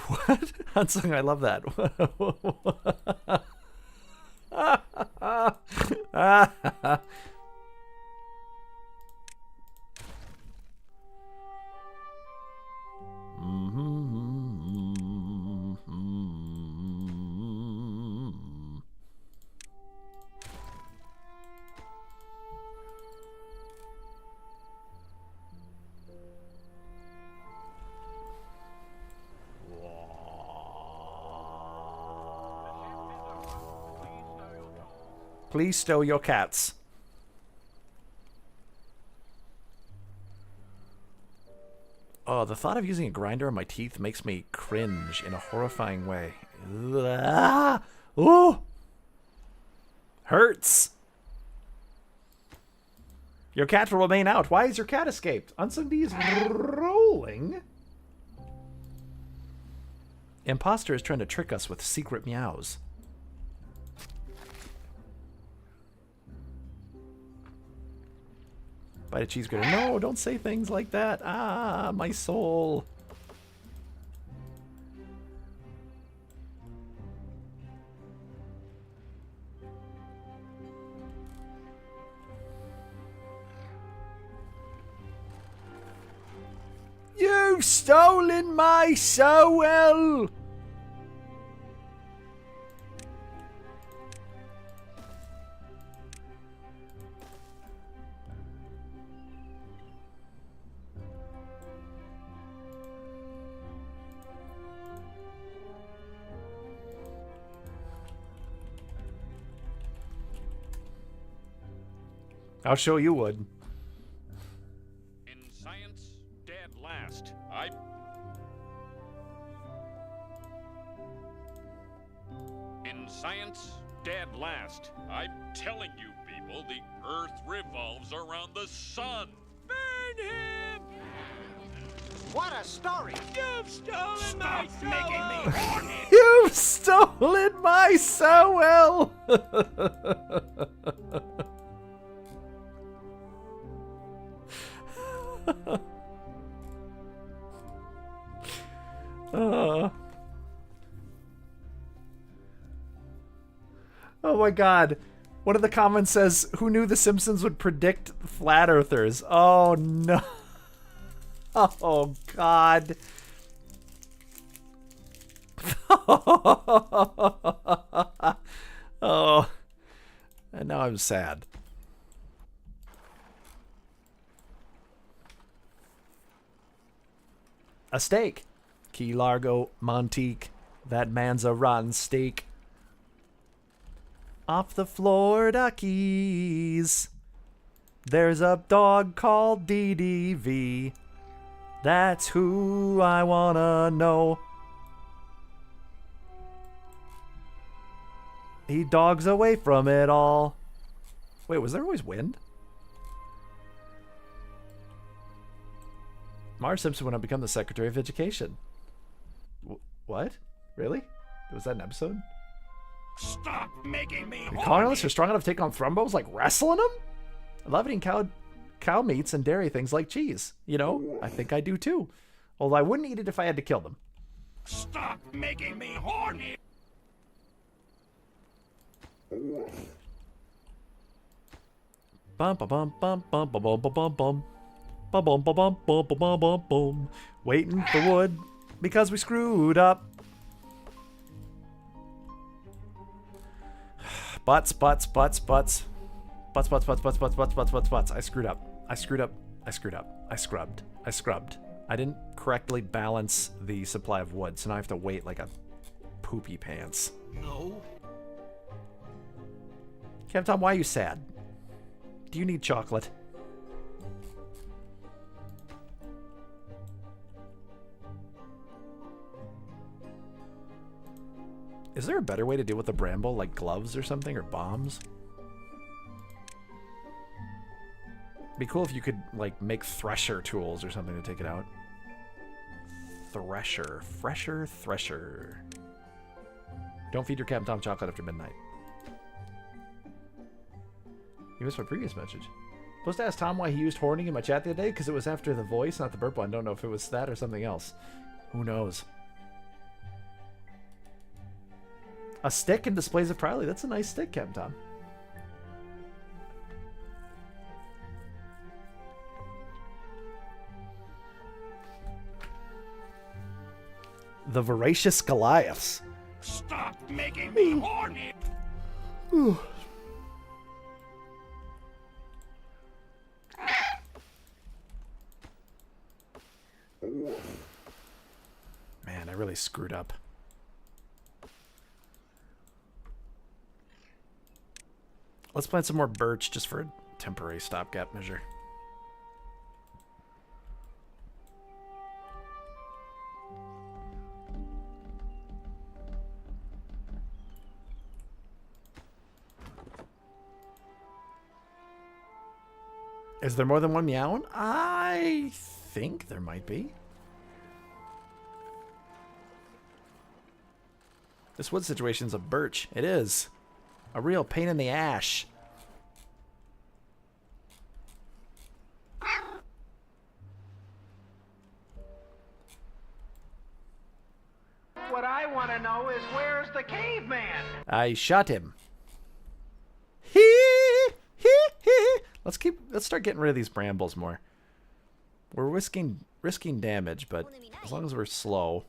What? Hansung, I love that. Please stow your cats. Oh, the thought of using a grinder on my teeth makes me cringe in a horrifying way. Ah! Ooh! Hurts! Your cat will remain out. Why is your cat escaped? Unsung D is rolling. Imposter is trying to trick us with secret meows. Bite a cheese grater. No, don't say things like that. Ah, my soul. You've stolen my soul! I'll show you would. In science, dead last. In science, dead last. I'm telling you people, the Earth revolves around the sun. Burn him! What a story! You've stolen my soul! Making me horny! You've stolen my soul! Oh my god. One of the comments says, who knew the Simpsons would predict flat earthers? Oh no. Oh god. Oh. And now I'm sad. A steak. Key Largo, Montique. That man's a rotten steak. Off the Florida Keys, there's a dog called DDV. That's who I wanna know. He dogs away from it all. Wait, was there always wind? Marge Simpson when I become the Secretary of Education. What? Really? Was that an episode? Stop making me The colonists are strong enough to take on thrombos like wrestling them? I love eating cow meats and dairy things like cheese. You know, I think I do too. Although I wouldn't eat it if I had to kill them. Stop making me horny. Bum bum bum bum bum bum bum bum bum. Bum bum bum bum bum bum bum bum. Waiting for wood because we screwed up. Butts. I screwed up. I scrubbed. I didn't correctly balance the supply of wood, so now I have to wait like a poopy pants. No. Captain Tom, why are you sad? Do you need chocolate? Is there a better way to deal with the bramble, like gloves or something, or bombs? Be cool if you could, like, make thresher tools or something to take it out. Thresher. Don't feed your Captain Tom chocolate after midnight. You missed my previous message. Supposed to ask Tom why he used horning in my chat the other day, because it was after the voice, not the burp one. Don't know if it was that or something else. Who knows? A stick and displays of proudly. That's a nice stick, Captain Tom. The voracious Goliaths. Stop making me horny. Man, I really screwed up. Let's plant some more birch just for a temporary stopgap measure. Is there more than one meowing? I think there might be. This wood situation's a birch. It is. A real pain in the ash. What I want to know is where's the caveman? I shot him. Let's start getting rid of these brambles more. We're risking damage, but as long as we're slow.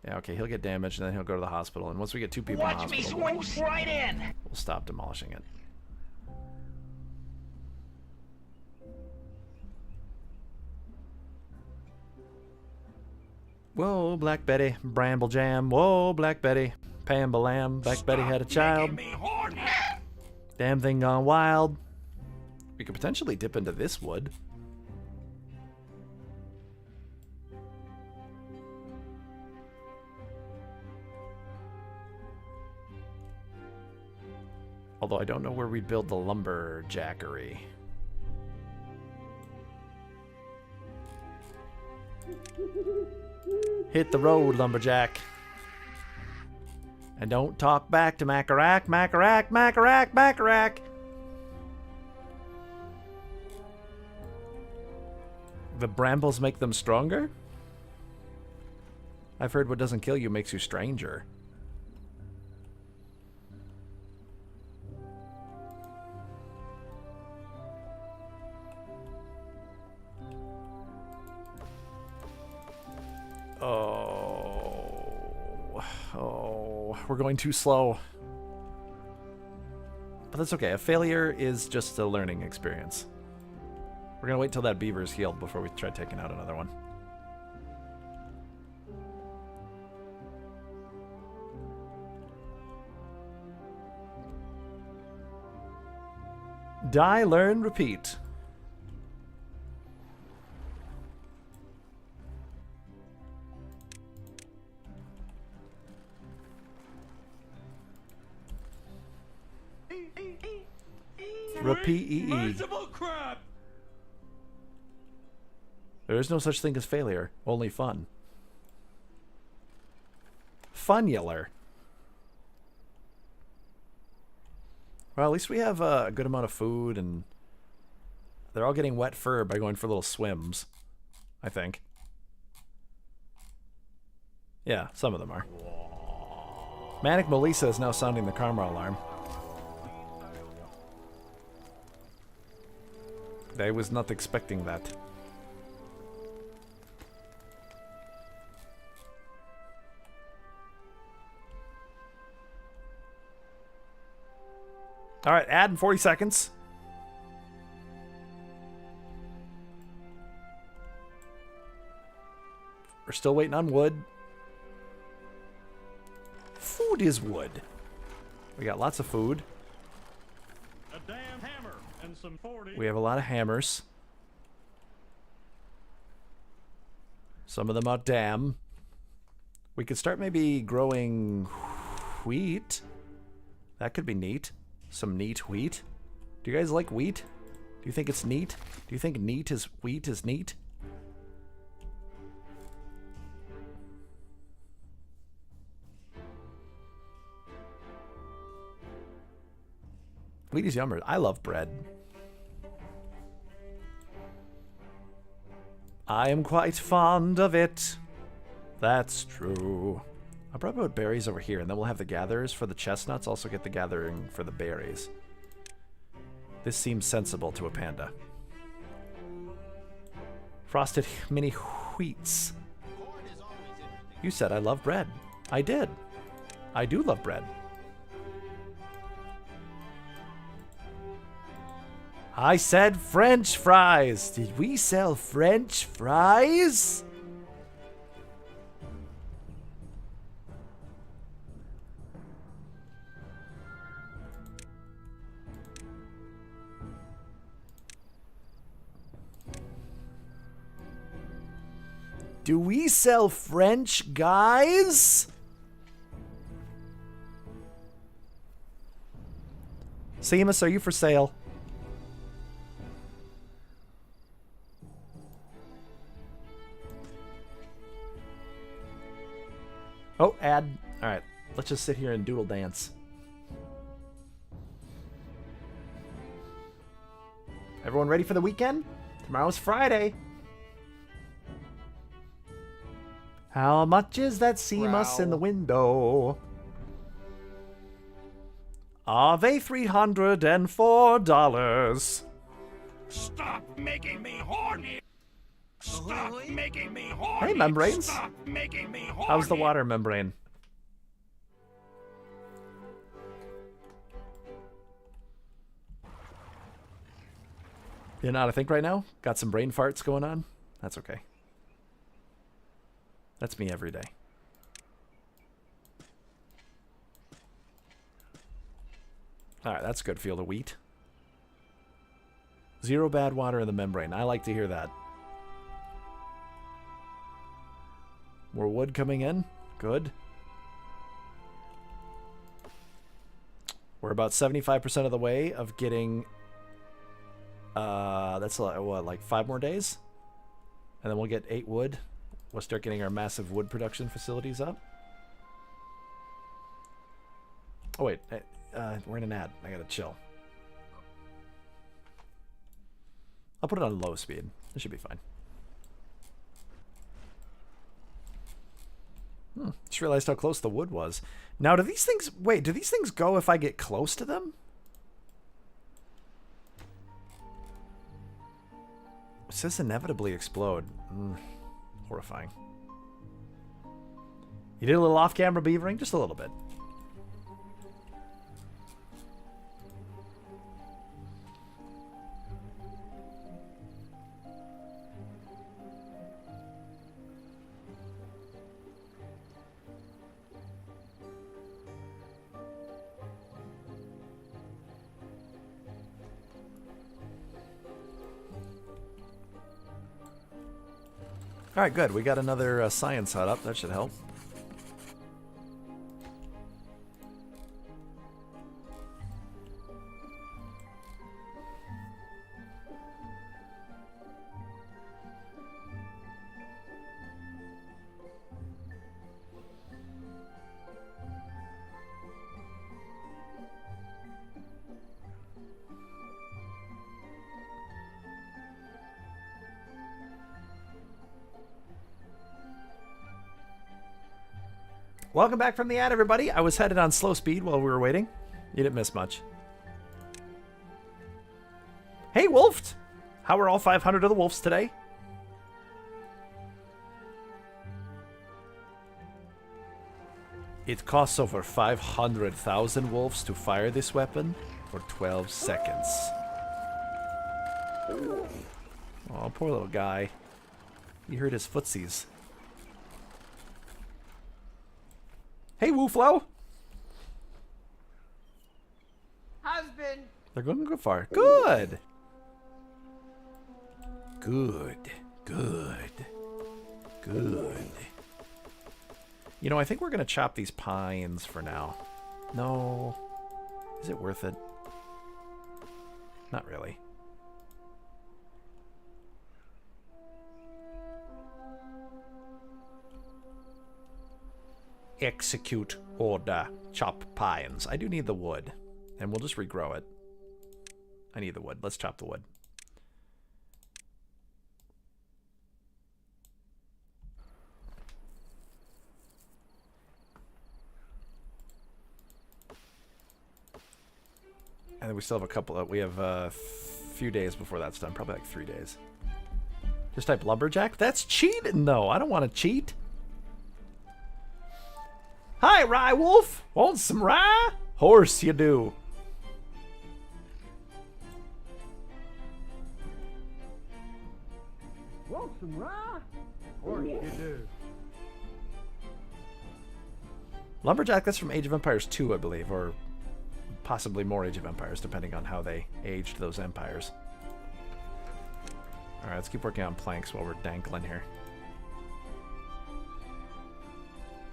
Yeah, okay, he'll get damaged and then he'll go to the hospital. And once we get 2 people in the hospital, Watch me swing right in. we'll stop demolishing it. Whoa, Black Betty, Bramble Jam. Whoa, Black Betty, Pambalam. Black Betty had a child. Damn thing gone wild. We could potentially dip into this wood. Although I don't know where we'd build the lumberjackery. Hit the road, lumberjack. And don't talk back to Macarack, Macarack, Macarack, Macarack. The brambles make them stronger? I've heard what doesn't kill you makes you stranger. Oh, we're going too slow. But that's okay. A failure is just a learning experience. We're gonna wait till that beaver is healed before we try taking out another one. Die, learn, repeat. Repeat. There is no such thing as failure, only fun. Funular. Well, at least we have a good amount of food, and they're all getting wet fur by going for little swims, I think. Yeah, some of them are. Manic Melissa is now sounding the karma alarm. I was not expecting that. All right, add in 40 seconds. We're still waiting on wood. Food is wood. We got lots of food. A damn hammer and some 40. We have a lot of hammers. Some of them are damn. We could start maybe growing wheat. That could be neat. Some neat wheat. Do you guys like wheat? Do you think it's neat? Do you think wheat is neat? Wheat is yummer. I love bread. I am quite fond of it. That's true. I'll probably put berries over here, and then we'll have the gatherers for the chestnuts. Also get the gathering for the berries. This seems sensible to a panda. Frosted mini wheats. You said I love bread. I did. I do love bread. I said French fries. Did we sell French fries? Do we sell French, guys? Seamus, are you for sale? Oh, ad. Alright, let's just sit here and doodle dance. Everyone ready for the weekend? Tomorrow's Friday. How much is that Seamus in the window? Are they $304? Stop making me horny. Stop making me horny. Hey, membranes. Stop making me horny. How's the water membrane? You're not, I think, right now? Got some brain farts going on? That's okay. That's me every day. Alright, that's a good field of wheat. 0 bad water in the membrane. I like to hear that. More wood coming in. Good. We're about 75% of the way of getting... that's what, like 5 more days? And then we'll get 8 wood. We'll start getting our massive wood production facilities up. Oh wait, we're in an ad. I gotta chill. I'll put it on low speed. It should be fine. Just realized how close the wood was. Now, do these things... Wait, do these things go if I get close to them? It says inevitably explode. Horrifying. You did a little off-camera beavering? Just a little bit. Alright, good. We got another science hut up. That should help. Welcome back from the ad, everybody. I was headed on slow speed while we were waiting. You didn't miss much. Hey, Wolf! How are all 500 of the wolves today? It costs over 500,000 wolves to fire this weapon for 12 seconds. Oh, poor little guy. He hurt his footsies. Hey, Wooflo! Husband! They're going to go far. Good! Good. Good. Good. You know, I think we're going to chop these pines for now. No. Is it worth it? Not really. Execute order. Chop pines. I do need the wood. And we'll just regrow it. I need the wood. Let's chop the wood. And then we still have a couple of... We have a few days before that's done. Probably like 3 days. Just type lumberjack? That's cheating, though. I don't want to cheat. Hi, Rye Wolf. Want some rye? Horse you do. Want some rye? Horse you do. Lumberjack, that's from Age of Empires 2, I believe, or possibly more Age of Empires, depending on how they aged those empires. Alright, let's keep working on planks while we're dangling here.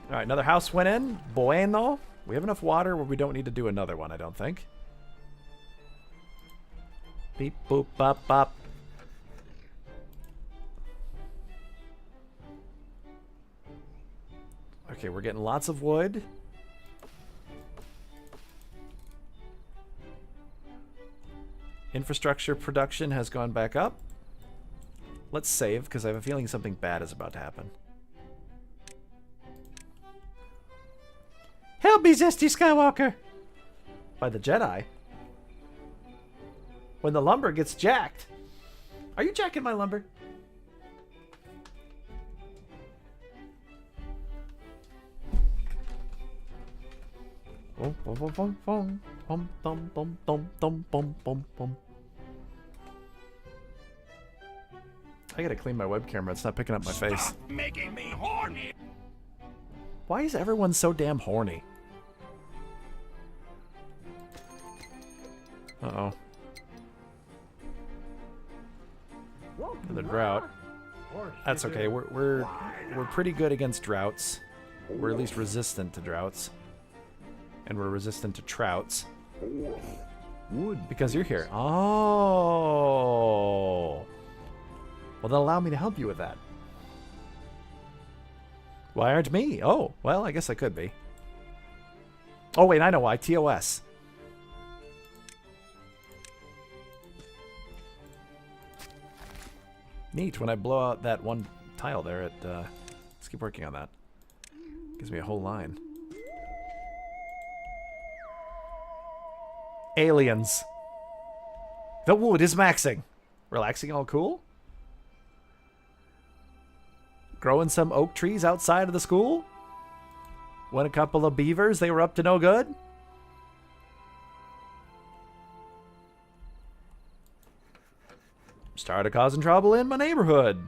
Alright, another house went in. Bueno. We have enough water where we don't need to do another one, I don't think. Beep, boop, bop, bop. Okay, we're getting lots of wood. Infrastructure production has gone back up. Let's save, because I have a feeling something bad is about to happen. Help me, Zesty Skywalker! By the Jedi. When the lumber gets jacked. Are you jacking my lumber? I gotta clean my web camera. It's not picking up my face. Stop making me horny. Why is everyone so damn horny? Uh-oh. The drought. That's okay. We're pretty good against droughts. We're at least resistant to droughts. And we're resistant to trouts. Wood. Because you're here. Oh. Well, then allow me to help you with that. Why aren't me? Oh, well, I guess I could be. Oh, wait, I know why. TOS. Neat. When I blow out that one tile there, let's keep working on that. Gives me a whole line. Aliens. The wood is maxing. Relaxing all cool? Growing some oak trees outside of the school? When a couple of beavers, they were up to no good? Started causing trouble in my neighborhood.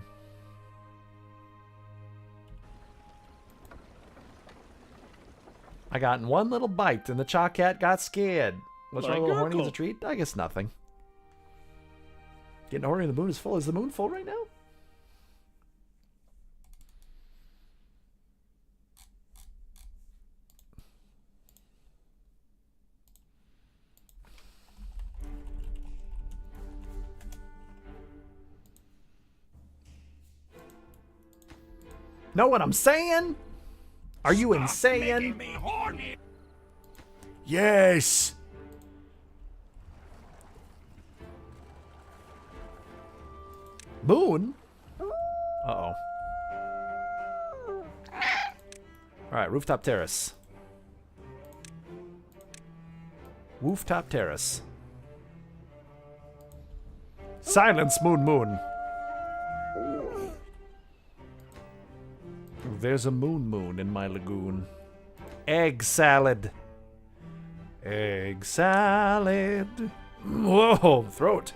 I got in one little bite and the chalk cat got scared. What's wrong, little horny as a treat? I guess nothing. Getting horny, the moon is full. Is the moon full right now? Know what I'm saying? Are you insane? Me horny. Yes. Moon? Uh-oh. Alright, rooftop terrace. Rooftop terrace. Silence, Moon Moon. There's a moon in my lagoon. Egg salad. Egg salad. Whoa, throat.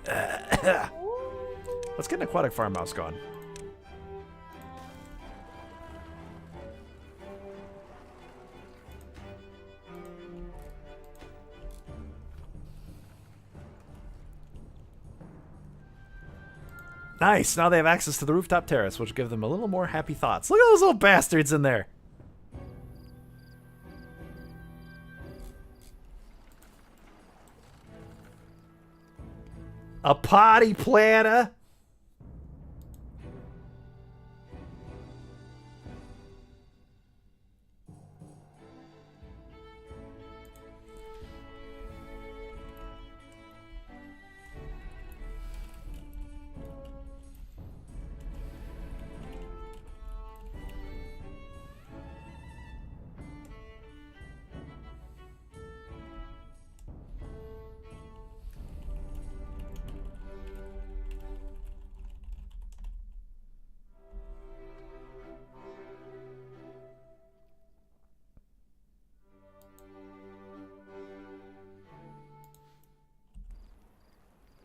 Let's get an aquatic farmhouse going. Nice. Now they have access to the rooftop terrace, which will give them a little more happy thoughts. Look at those little bastards in there. A potty planter.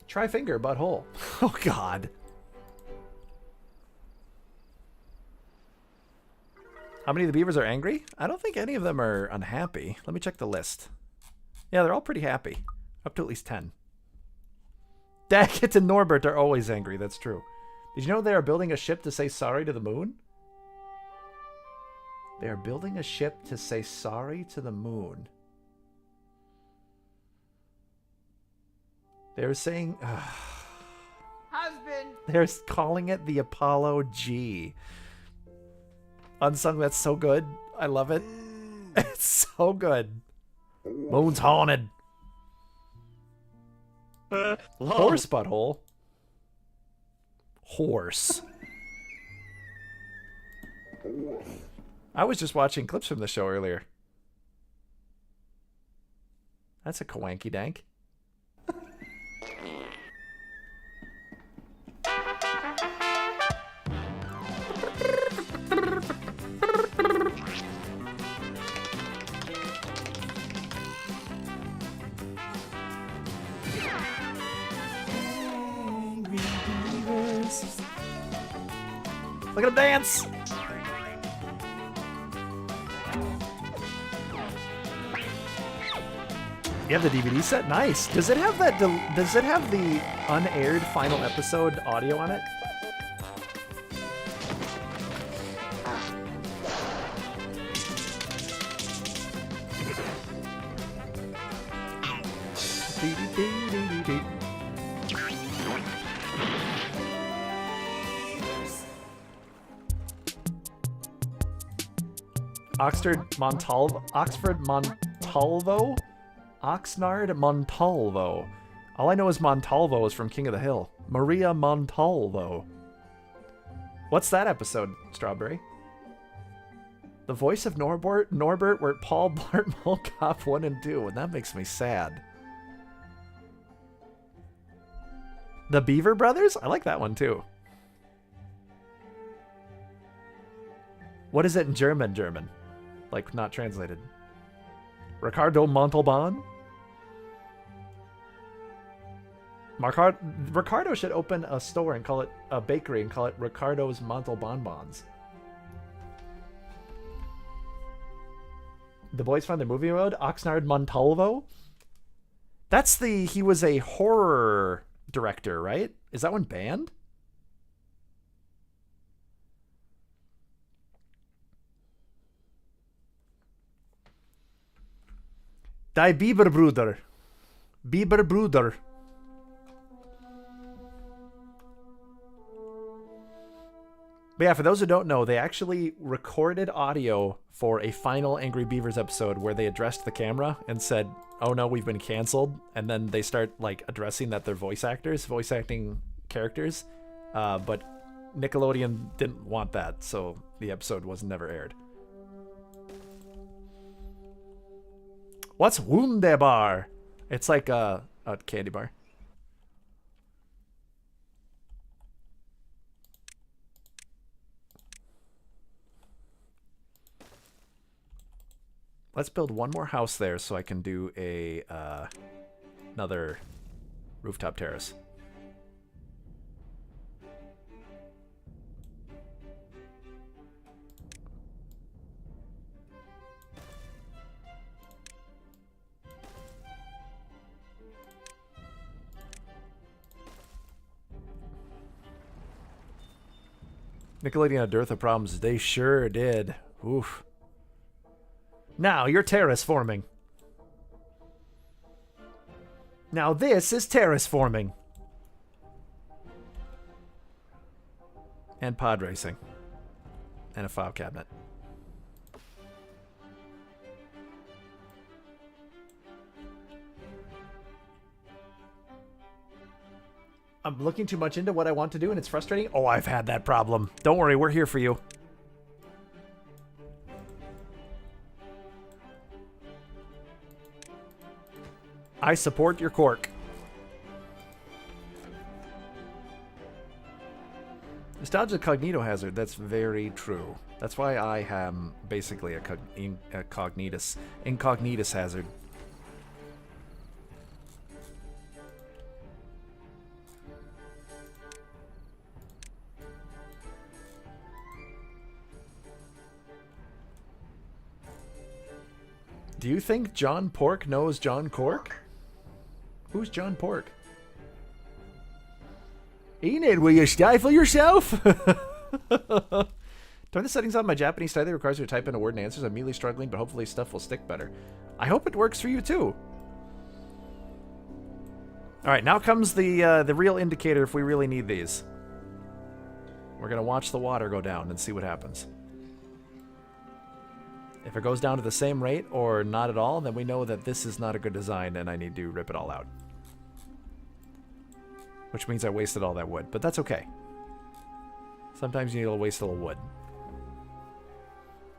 Try finger, butthole. Oh, God. How many of the beavers are angry? I don't think any of them are unhappy. Let me check the list. Yeah, they're all pretty happy. Up to at least 10. Daggett and Norbert are always angry. That's true. Did you know they are building a ship to say sorry to the moon? They are building a ship to say sorry to the moon. They're saying... Husband! They're calling it the Apollo G. Unsung, that's so good. I love it. It's so good. Moon's haunted. Horse butthole. Horse. I was just watching clips from the show earlier. That's a kawanky dank. Look at him dance! You have the DVD set? Nice. Does it have that? Does it have the unaired final episode audio on it? Oxford Montalvo? Oxnard Montalvo. All I know is Montalvo is from King of the Hill. Maria Montalvo. What's that episode, Strawberry? The voice of Norbert were Paul Blart Mall Cop 1 and 2, and that makes me sad. The Beaver Brothers? I like that one too. What is it in German? Like, not translated. Ricardo Montalban? Ricardo should open a store and call it a bakery and call it Ricardo's Montalbonbons. The boys found their movie road? Oxnard Montalvo? That's he was a horror director, right? Is that one banned? Die Biberbruder. Biberbruder. But yeah, for those who don't know, they actually recorded audio for a final Angry Beavers episode where they addressed the camera and said, "Oh no, we've been canceled." And then they start like addressing that they're voice acting characters. But Nickelodeon didn't want that, so the episode was never aired. What's Wunderbar? It's like a candy bar. Let's build one more house there so I can do a another rooftop terrace. Nickelodeon had a dearth of problems. They sure did. Oof. Now you're terrace forming. Now this is terrace forming. And pod racing. And a file cabinet. I'm looking too much into what I want to do and it's frustrating. Oh, I've had that problem. Don't worry, we're here for you. I support your cork. Nostalgia cognito hazard. That's very true. That's why I am basically a incognitus hazard. Do you think John Pork knows John Cork? Who's John Pork? Enid, will you stifle yourself? Turn the settings on. My Japanese style requires you to type in a word and answers. I'm immediately struggling, but hopefully stuff will stick better. I hope it works for you too. All right, now comes the real indicator if we really need these. We're gonna watch the water go down and see what happens. If it goes down to the same rate or not at all, then we know that this is not a good design and I need to rip it all out. Which means I wasted all that wood, but that's okay. Sometimes you need to waste a little wood.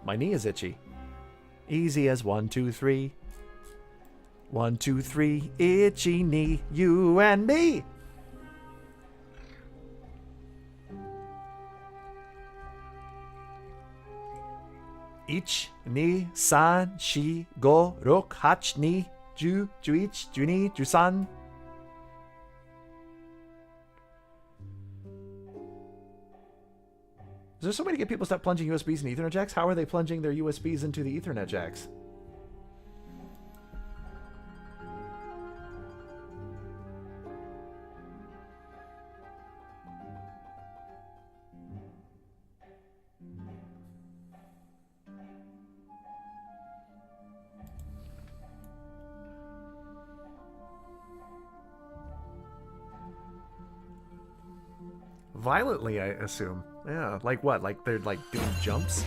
My knee is itchy. Easy as 1, 2, 3. 1, 2, 3, itchy knee, you and me. Ich, ni, san, shi, go, rok, hach, ni, ju, juich, juni, jusan. Is there some way to get people to stop plunging USBs into Ethernet jacks? How are they plunging their USBs into the Ethernet jacks? Violently, I assume. Yeah, like what? Like they're like doing jumps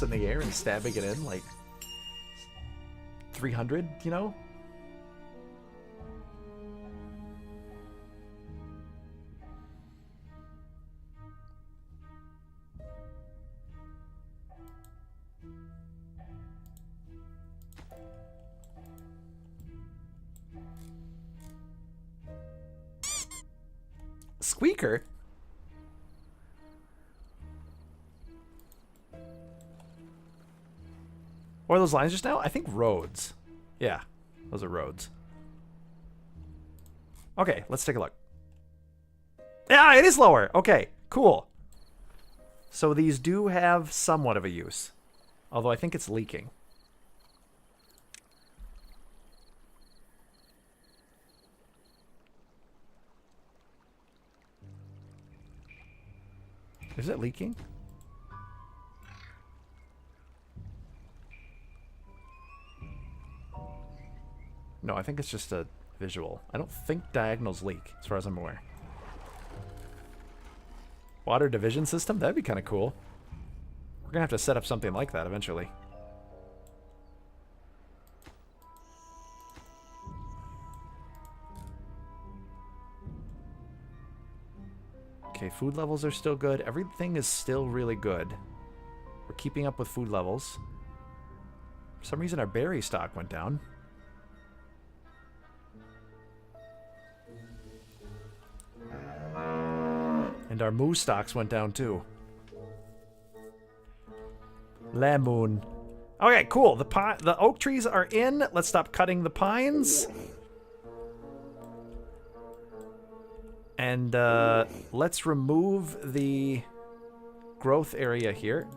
in the air and stabbing it in like 300, you know? Squeaker? What are those lines just now? I think roads. Yeah, those are roads. Okay, let's take a look. Yeah, it is lower. Okay, cool. So these do have somewhat of a use. Although I think it's leaking. Is it leaking? No, I think it's just a visual. I don't think diagonals leak, as far as I'm aware. Water division system? That'd be kind of cool. We're gonna have to set up something like that eventually. Okay, food levels are still good. Everything is still really good. We're keeping up with food levels. For some reason, our berry stock went down. And our moo stocks went down too. Lemon. Okay, cool. The oak trees are in. Let's stop cutting the pines. And let's remove the growth area here.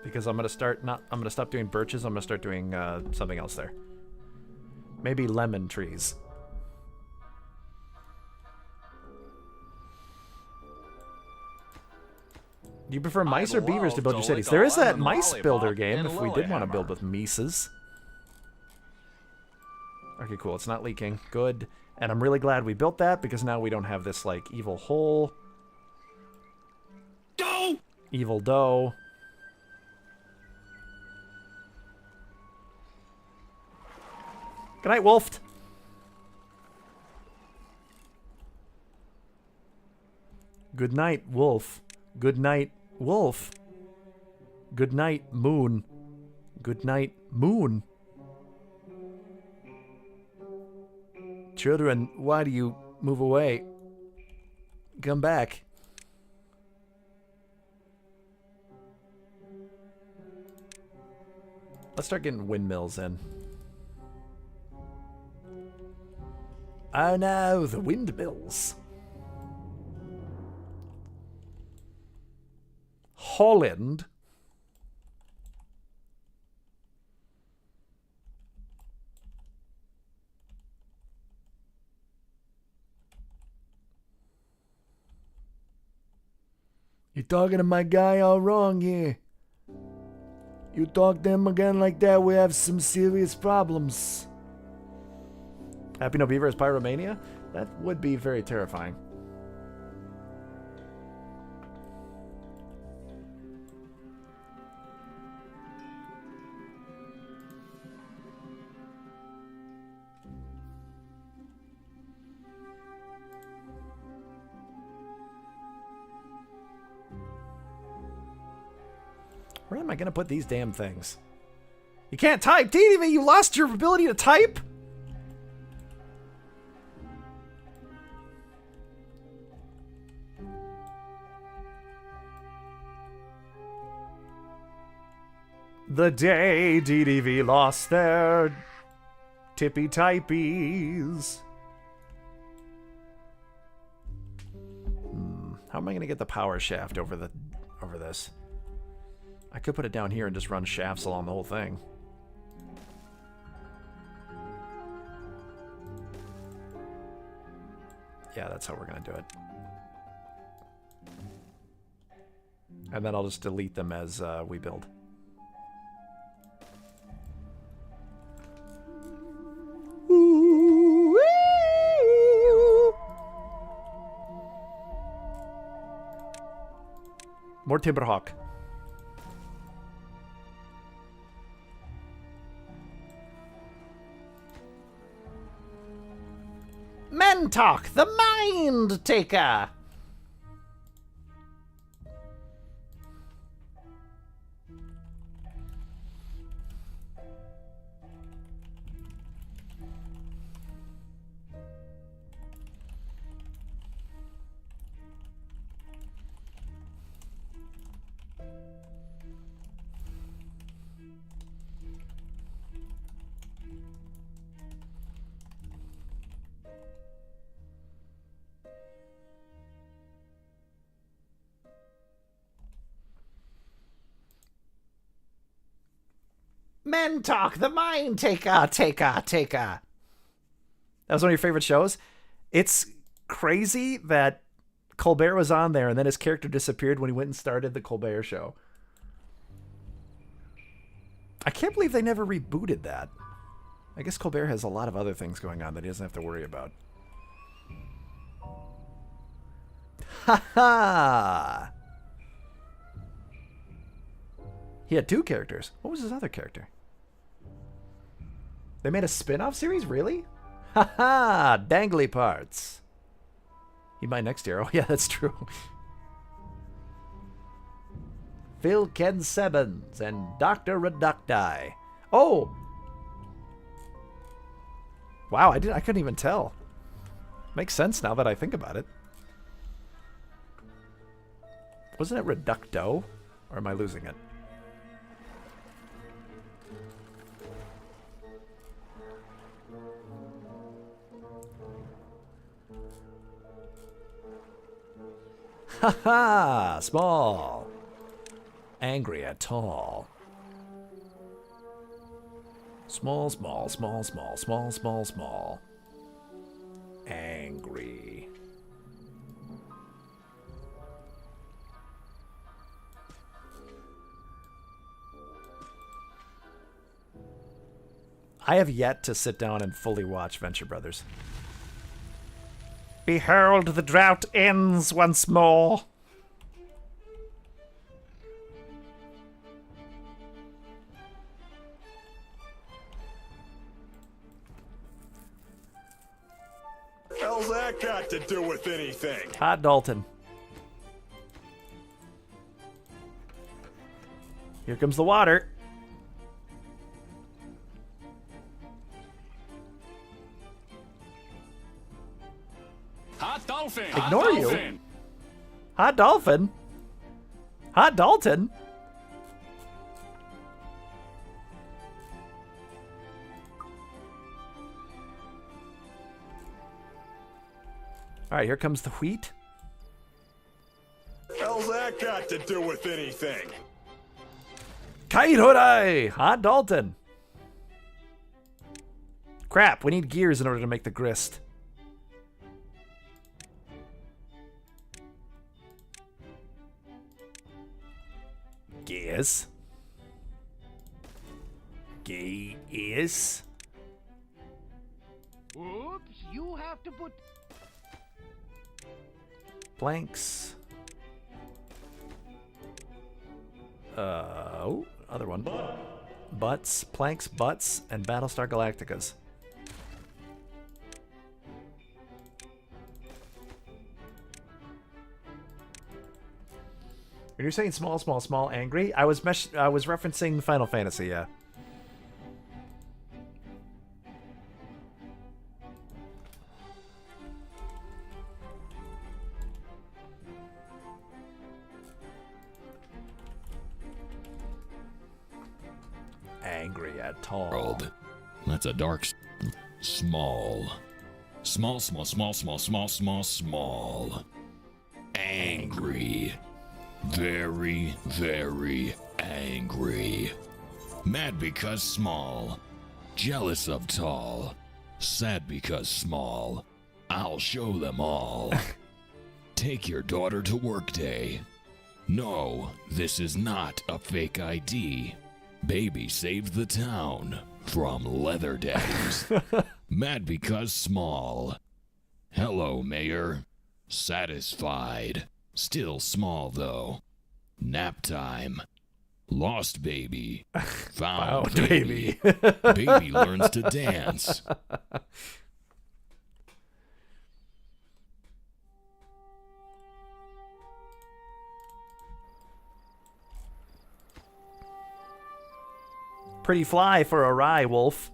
Because I'm gonna stop doing birches, I'm gonna start doing something else there. Maybe lemon trees. Do you prefer mice or beavers to build your cities? There is that mice builder game if we did want to build with mices. Okay, cool. It's not leaking. Good. And I'm really glad we built that because now we don't have this, like, evil hole. Dough! Evil dough. Good night, Wolf. Good night, Wolf. Good night, Wolf. Good night, Moon. Good night, Moon. Children, why do you move away? Come back. Let's start getting windmills in. Oh no, the windmills. Holland. You're talking to my guy all wrong here. You talk to him again like that, we have some serious problems. Happy No Beaver is Pyromania? That would be very terrifying. Where am I going to put these damn things? You can't type! TDV, you lost your ability to type? The day DDV lost their tippy typies. How am I going to get the power shaft over this? I could put it down here and just run shafts along the whole thing. Yeah, that's how we're going to do it. And then I'll just delete them as we build. More Timberhawk. Mentalk, the Mind Taker. Mentalk, the Mind Taker, taker. That was one of your favorite shows? It's crazy that Colbert was on there and then his character disappeared when he went and started the Colbert Show. I can't believe they never rebooted that. I guess Colbert has a lot of other things going on that he doesn't have to worry about. Ha ha! He had 2 characters. What was his other character? They made a spin-off series? Really? Ha ha! Dangly parts. He might next year. Oh, yeah, that's true. Phil Ken Simmons and Dr. Reducti. Oh! Wow, I couldn't even tell. Makes sense now that I think about it. Wasn't it Reducto? Or am I losing it? Ha ha! Small. Angry at tall. Small, small, small, small, small, small, small. Angry. I have yet to sit down and fully watch Venture Brothers. Behold, the drought ends once more. Hell's that got to do with anything? Hot Dalton. Here comes the water. Hot dolphin. Ignore you. Hot Dolphin. Hot Dalton. All right, here comes the wheat. Hell's that got to do with anything? Kaihurai! Hot Dalton. Crap, we need gears in order to make the grist. Gears. Gears. Oops, you have to put... Blanks. Oh, other one. Butts, planks, butts, and Battlestar Galacticas. When you're saying small, small, small, angry, I was referencing Final Fantasy, yeah. Angry at tall. World. That's a dark small. Small, small, small, small, small, small, small. Angry. Very, very angry. Mad because small. Jealous of tall. Sad because small. I'll show them all. Take your daughter to work day. No, this is not a fake ID. Baby saved the town from leather daddies. Mad because small. Hello, Mayor. Satisfied. Still small, though. Nap time. Lost baby. Found baby. Baby learns to dance. Pretty fly for a rye, Wolf.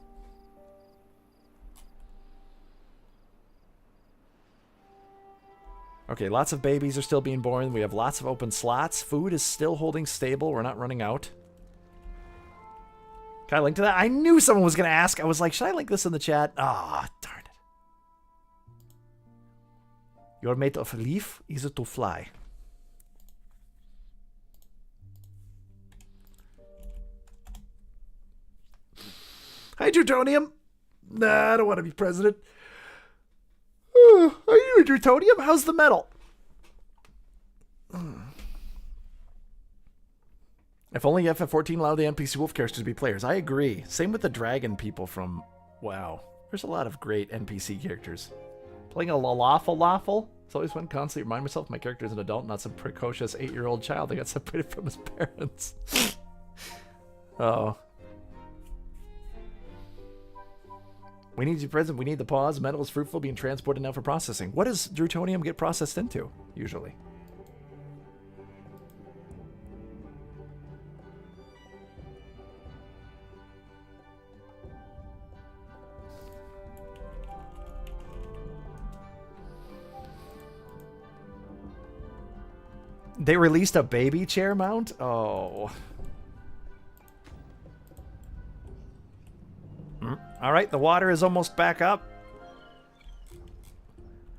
Okay, lots of babies are still being born. We have lots of open slots. Food is still holding stable. We're not running out. Can I link to that? I knew someone was going to ask. I was like, should I link this in the chat? Ah, darn it. You're made of a leaf, easy to fly. Hi, Drutonium. Nah, I don't want to be president. Are you a Drutonium? How's the metal? If only FF14 allowed the NPC wolf characters to be players. I agree. Same with the dragon people from... Wow. There's a lot of great NPC characters. Playing a Lalafalafel? It's always fun constantly remind myself my character is an adult, not some precocious 8-year-old child that got separated from his parents. Oh. We need you present. We need the pause. Metal is fruitful, being transported now for processing. What does Drutonium get processed into, usually? They released a baby chair mount? Oh. Alright, the water is almost back up.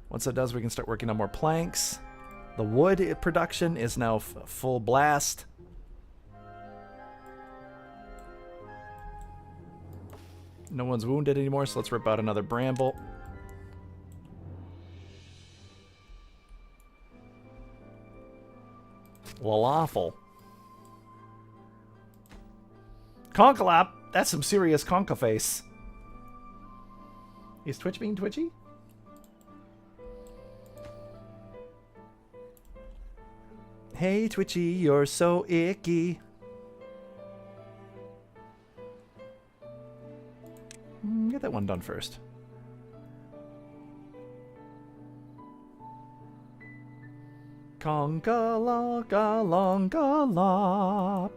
Once it does, we can start working on more planks. The wood production is now full blast. No one's wounded anymore, so let's rip out another bramble. Falafel. Conkalop. That's some serious conka face. Is Twitch being twitchy? Hey Twitchy, you're so icky. Get that one done first. Conga-longa-longa-lop.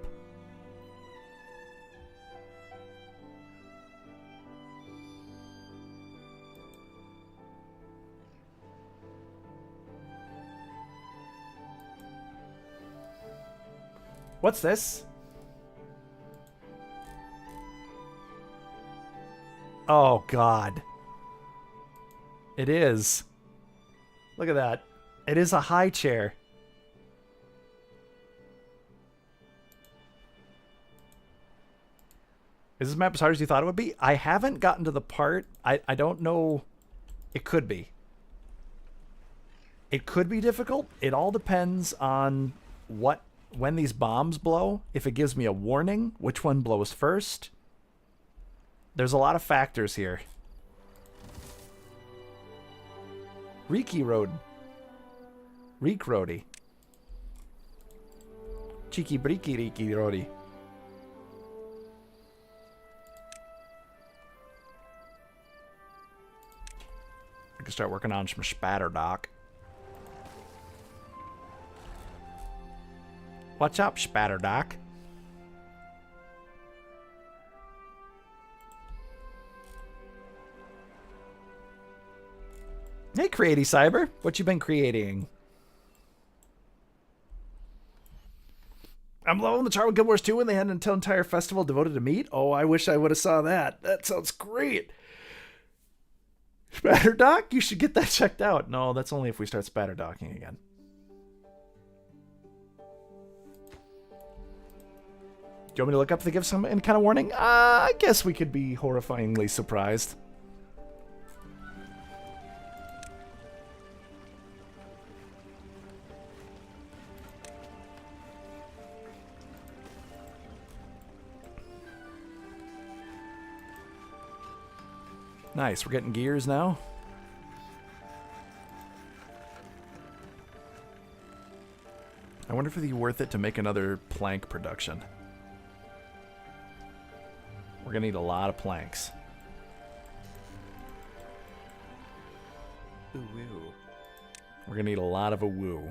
What's this? Oh, God. It is. Look at that. It is a high chair. Is this map as hard as you thought it would be? I haven't gotten to the part. I don't know. It could be. It could be difficult. It all depends on when these bombs blow. If it gives me a warning, which one blows first. There's a lot of factors here. Riki Road. Reek Roadie. Cheeky Breaky Riki Roadie. I can start working on some spatter, Doc. What's up, Spatter Doc? Hey, Creaty Cyber. What you been creating? I'm loving the Charwood Guild Wars 2 and they had an entire festival devoted to meat. Oh, I wish I would have saw that. That sounds great. Spatter Doc? You should get that checked out. No, that's only if we start Spatter Docking again. Do you want me to look up if they give any kind of warning? I guess we could be horrifyingly surprised. Nice, we're getting gears now. I wonder if it'd be worth it to make another plank production. We're gonna need a lot of planks. Ooh, woo. We're gonna need a lot of a woo.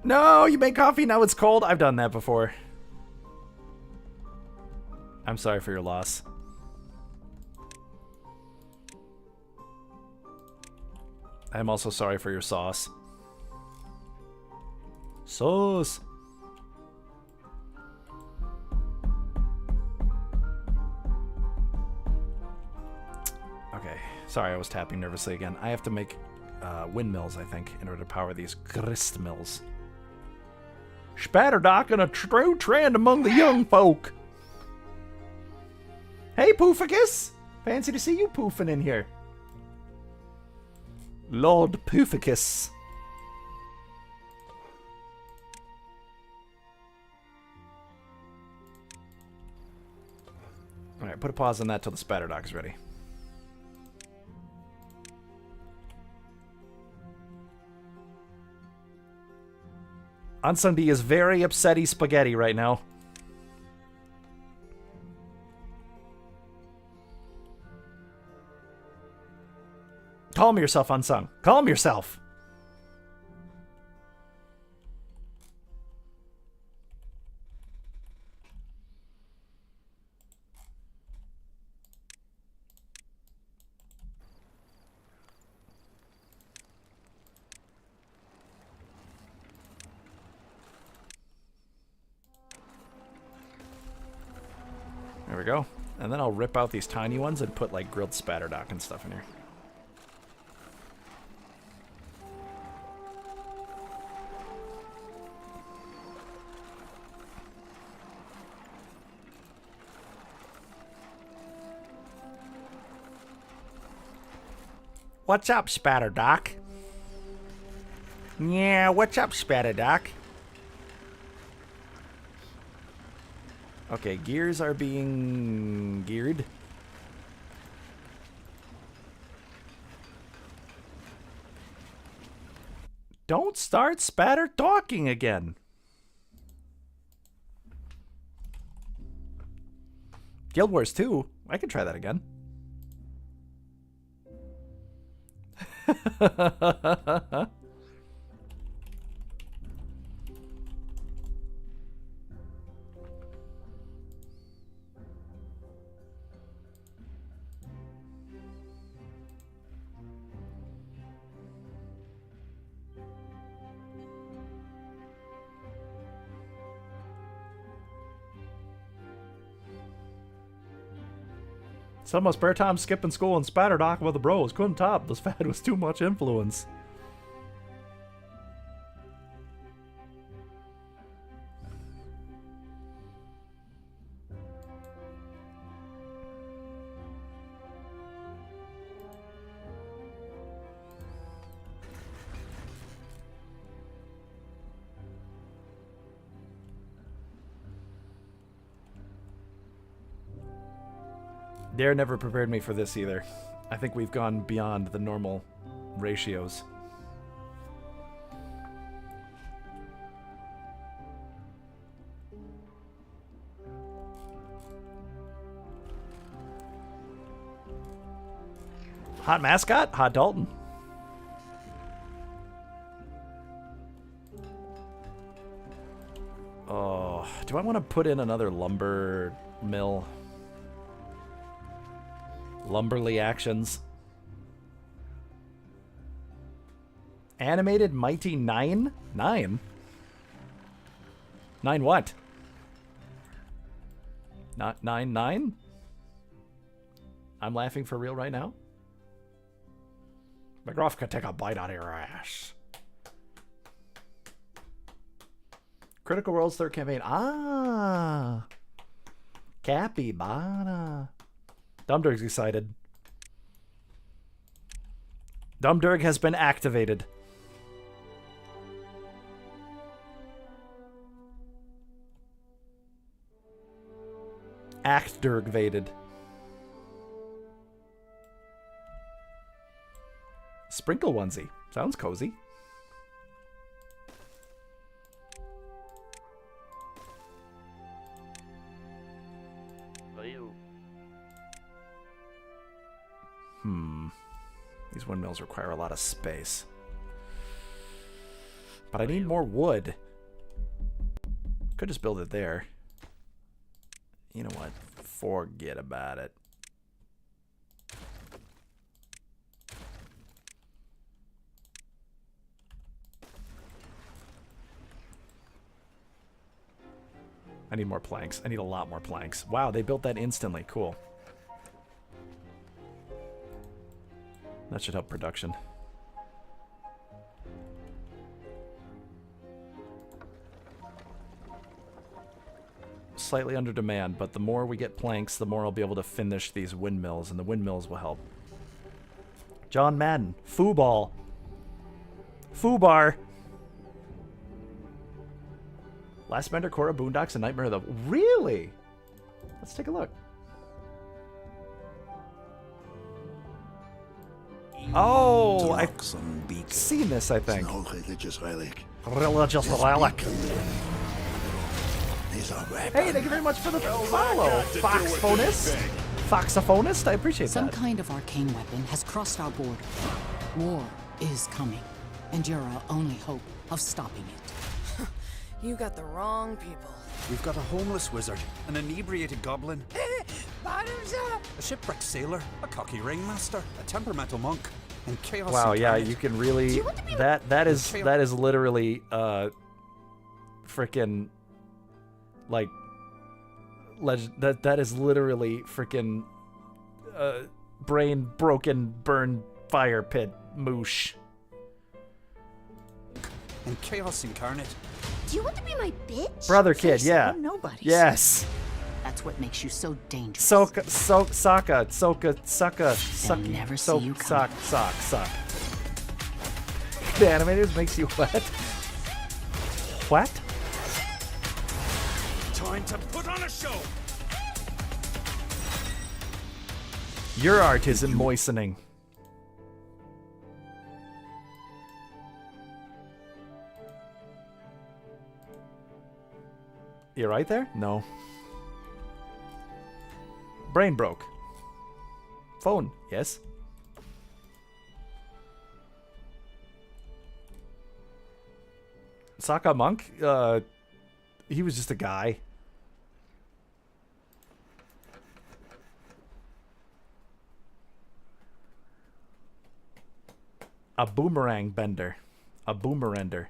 No, you made coffee, now it's cold. I've done that before. I'm sorry for your loss. I'm also sorry for your sauce. Sauce. Okay, sorry, I was tapping nervously again. I have to make windmills, I think, in order to power these grist mills. Spatterdock and a true trend among the young folk. Hey, Pooficus! Fancy to see you poofing in here. Lord Pooficus. Alright, put a pause on that till the spatter dock is ready. Ansundi is very upsetty spaghetti right now. Calm yourself, Unsung. Calm yourself. There we go. And then I'll rip out these tiny ones and put like grilled spatter dock and stuff in here. What's up, Spatter Doc? Yeah, what's up, Spatter Doc? Okay, gears are being geared. Don't start spatter talking again. Guild Wars 2? I can try that again. Some of my spare time skipping school and spatter dock with the bros. Couldn't top. This fad was too much influence. Dare never prepared me for this either. I think we've gone beyond the normal ratios. Hot mascot? Hot Dalton. Oh, do I want to put in another lumber mill? Lumberly actions. Animated Mighty 9? 9? 9 what? Not 9? I'm laughing for real right now? McGruff could take a bite out of your ass. Critical Role's third campaign. Ah! Capybara. Dumdurg's excited. Dumdurg has been activated. Actdurgvated. Sprinkle onesie. Sounds cozy. These windmills require a lot of space. But I need more wood. Could just build it there. You know what? Forget about it. I need more planks. I need a lot more planks. Wow, they built that instantly. Cool. That should help production. Slightly under demand, but the more we get planks, the more I'll be able to finish these windmills, and the windmills will help. John Madden. Fooball. Foobar. Last Bender, Korra, Boondocks, and Nightmare of the... Really? Let's take a look. Oh, I've seen this, I think. Religious relic. Religious relic. Hey, thank you very much for the follow, Foxphonist. Foxophonist, I appreciate Some that. kind of arcane weapon has crossed our border. War is coming, and you're our only hope of stopping it. You got the wrong people. We've got a homeless wizard, an inebriated goblin, Bottoms up! a shipwrecked sailor, a cocky ringmaster, a temperamental monk, and chaos. Wow, yeah, incarnate. you can really that is literally frickin' like that is literally frickin' brain broken burn fire pit moosh. And chaos incarnate. Do you want to be my bitch? Brother kid, yeah. Nobody's. Yes. That's what makes you so dangerous. Soka. never see you coming. Sock. The animators makes you wet. What? Time to put on a show. Your art isn't moistening. You right there? No. Brain broke. Phone, yes. Sokka Monk? He was just a guy. A boomerang bender. A boomerender.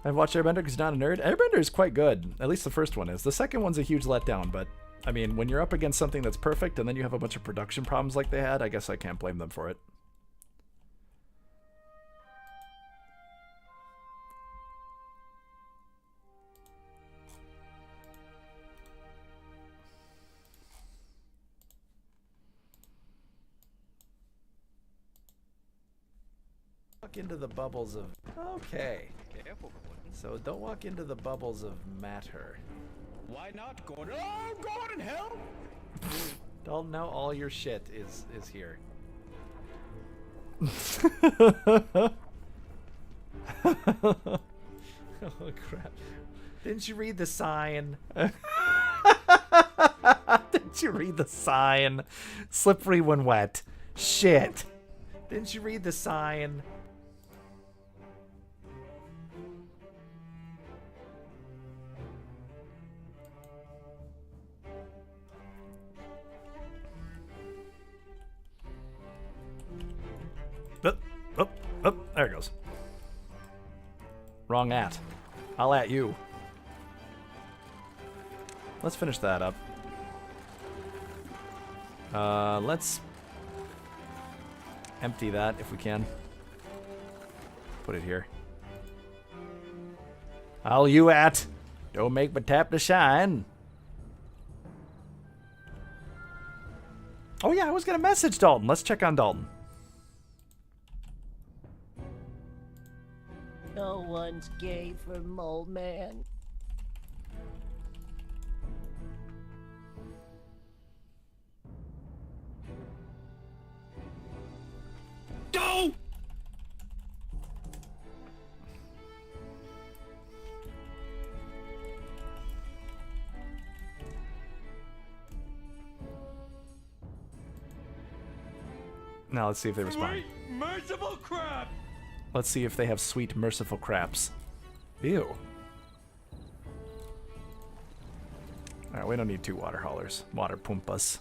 I've watched Airbender because not a nerd. Airbender is quite good. At least the first one is. The second one's a huge letdown, but I mean, when you're up against something that's perfect and then you have a bunch of production problems like they had, I guess I can't blame them for it. Walk into the bubbles of... Okay. So don't walk into the bubbles of matter. Why not, Gordon? Oh, Gordon, help! Dalton, now all your shit is here. Oh crap. Didn't you read the sign? Didn't you read the sign? Slippery when wet. Shit. Didn't you read the sign? Oh, there it goes. Wrong at. I'll at you. Let's finish that up. Let's empty that if we can. Put it here. I'll you at. Don't make me tap to shine. Oh yeah, I was gonna message Dalton. Let's check on Dalton. No one's gay for Mole Man. Go! Now let's see if they respond. Merciful crap! Let's see if they have sweet, merciful craps. Ew. Alright, we don't need 2 water haulers. Water pumpas.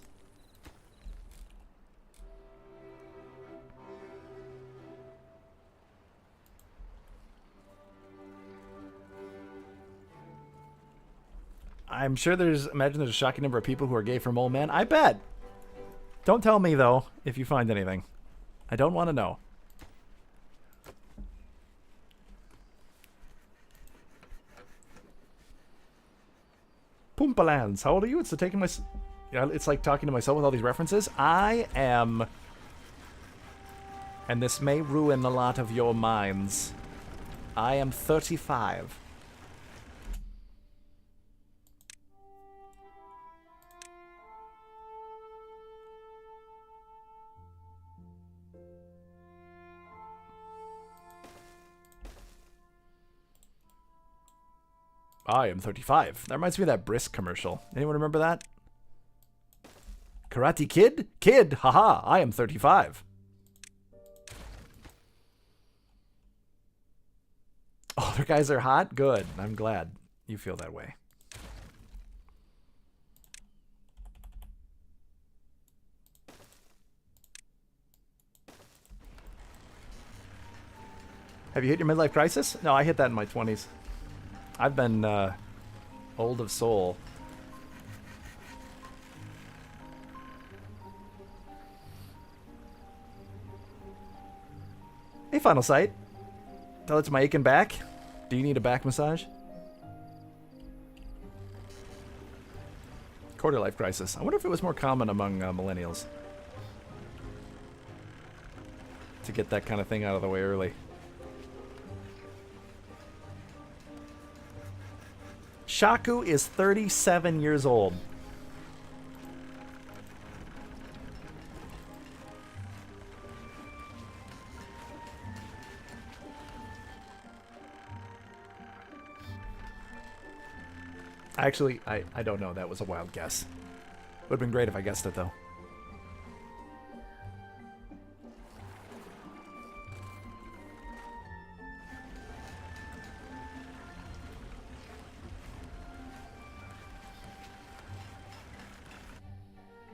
I'm sure imagine there's a shocking number of people who are gay for Mole Man. I bet! Don't tell me, though, if you find anything. I don't want to know. Poompalans, how old are you? It's like talking to myself with all these references. I am And this may ruin a lot of your minds. I am 35. I am 35. That reminds me of that Brisk commercial. Anyone remember that? Karate Kid? Kid! Haha, I am 35. Older guys are hot? Good. I'm glad you feel that way. Have you hit your midlife crisis? No, I hit that in my 20s. I've been old of soul. Hey, Final Sight. Tell it to my aching back. Do you need a back massage? Quarter life crisis. I wonder if it was more common among millennials to get that kind of thing out of the way early. Shaku is 37 years old. Actually, I don't know. That was a wild guess. Would have been great if I guessed it, though.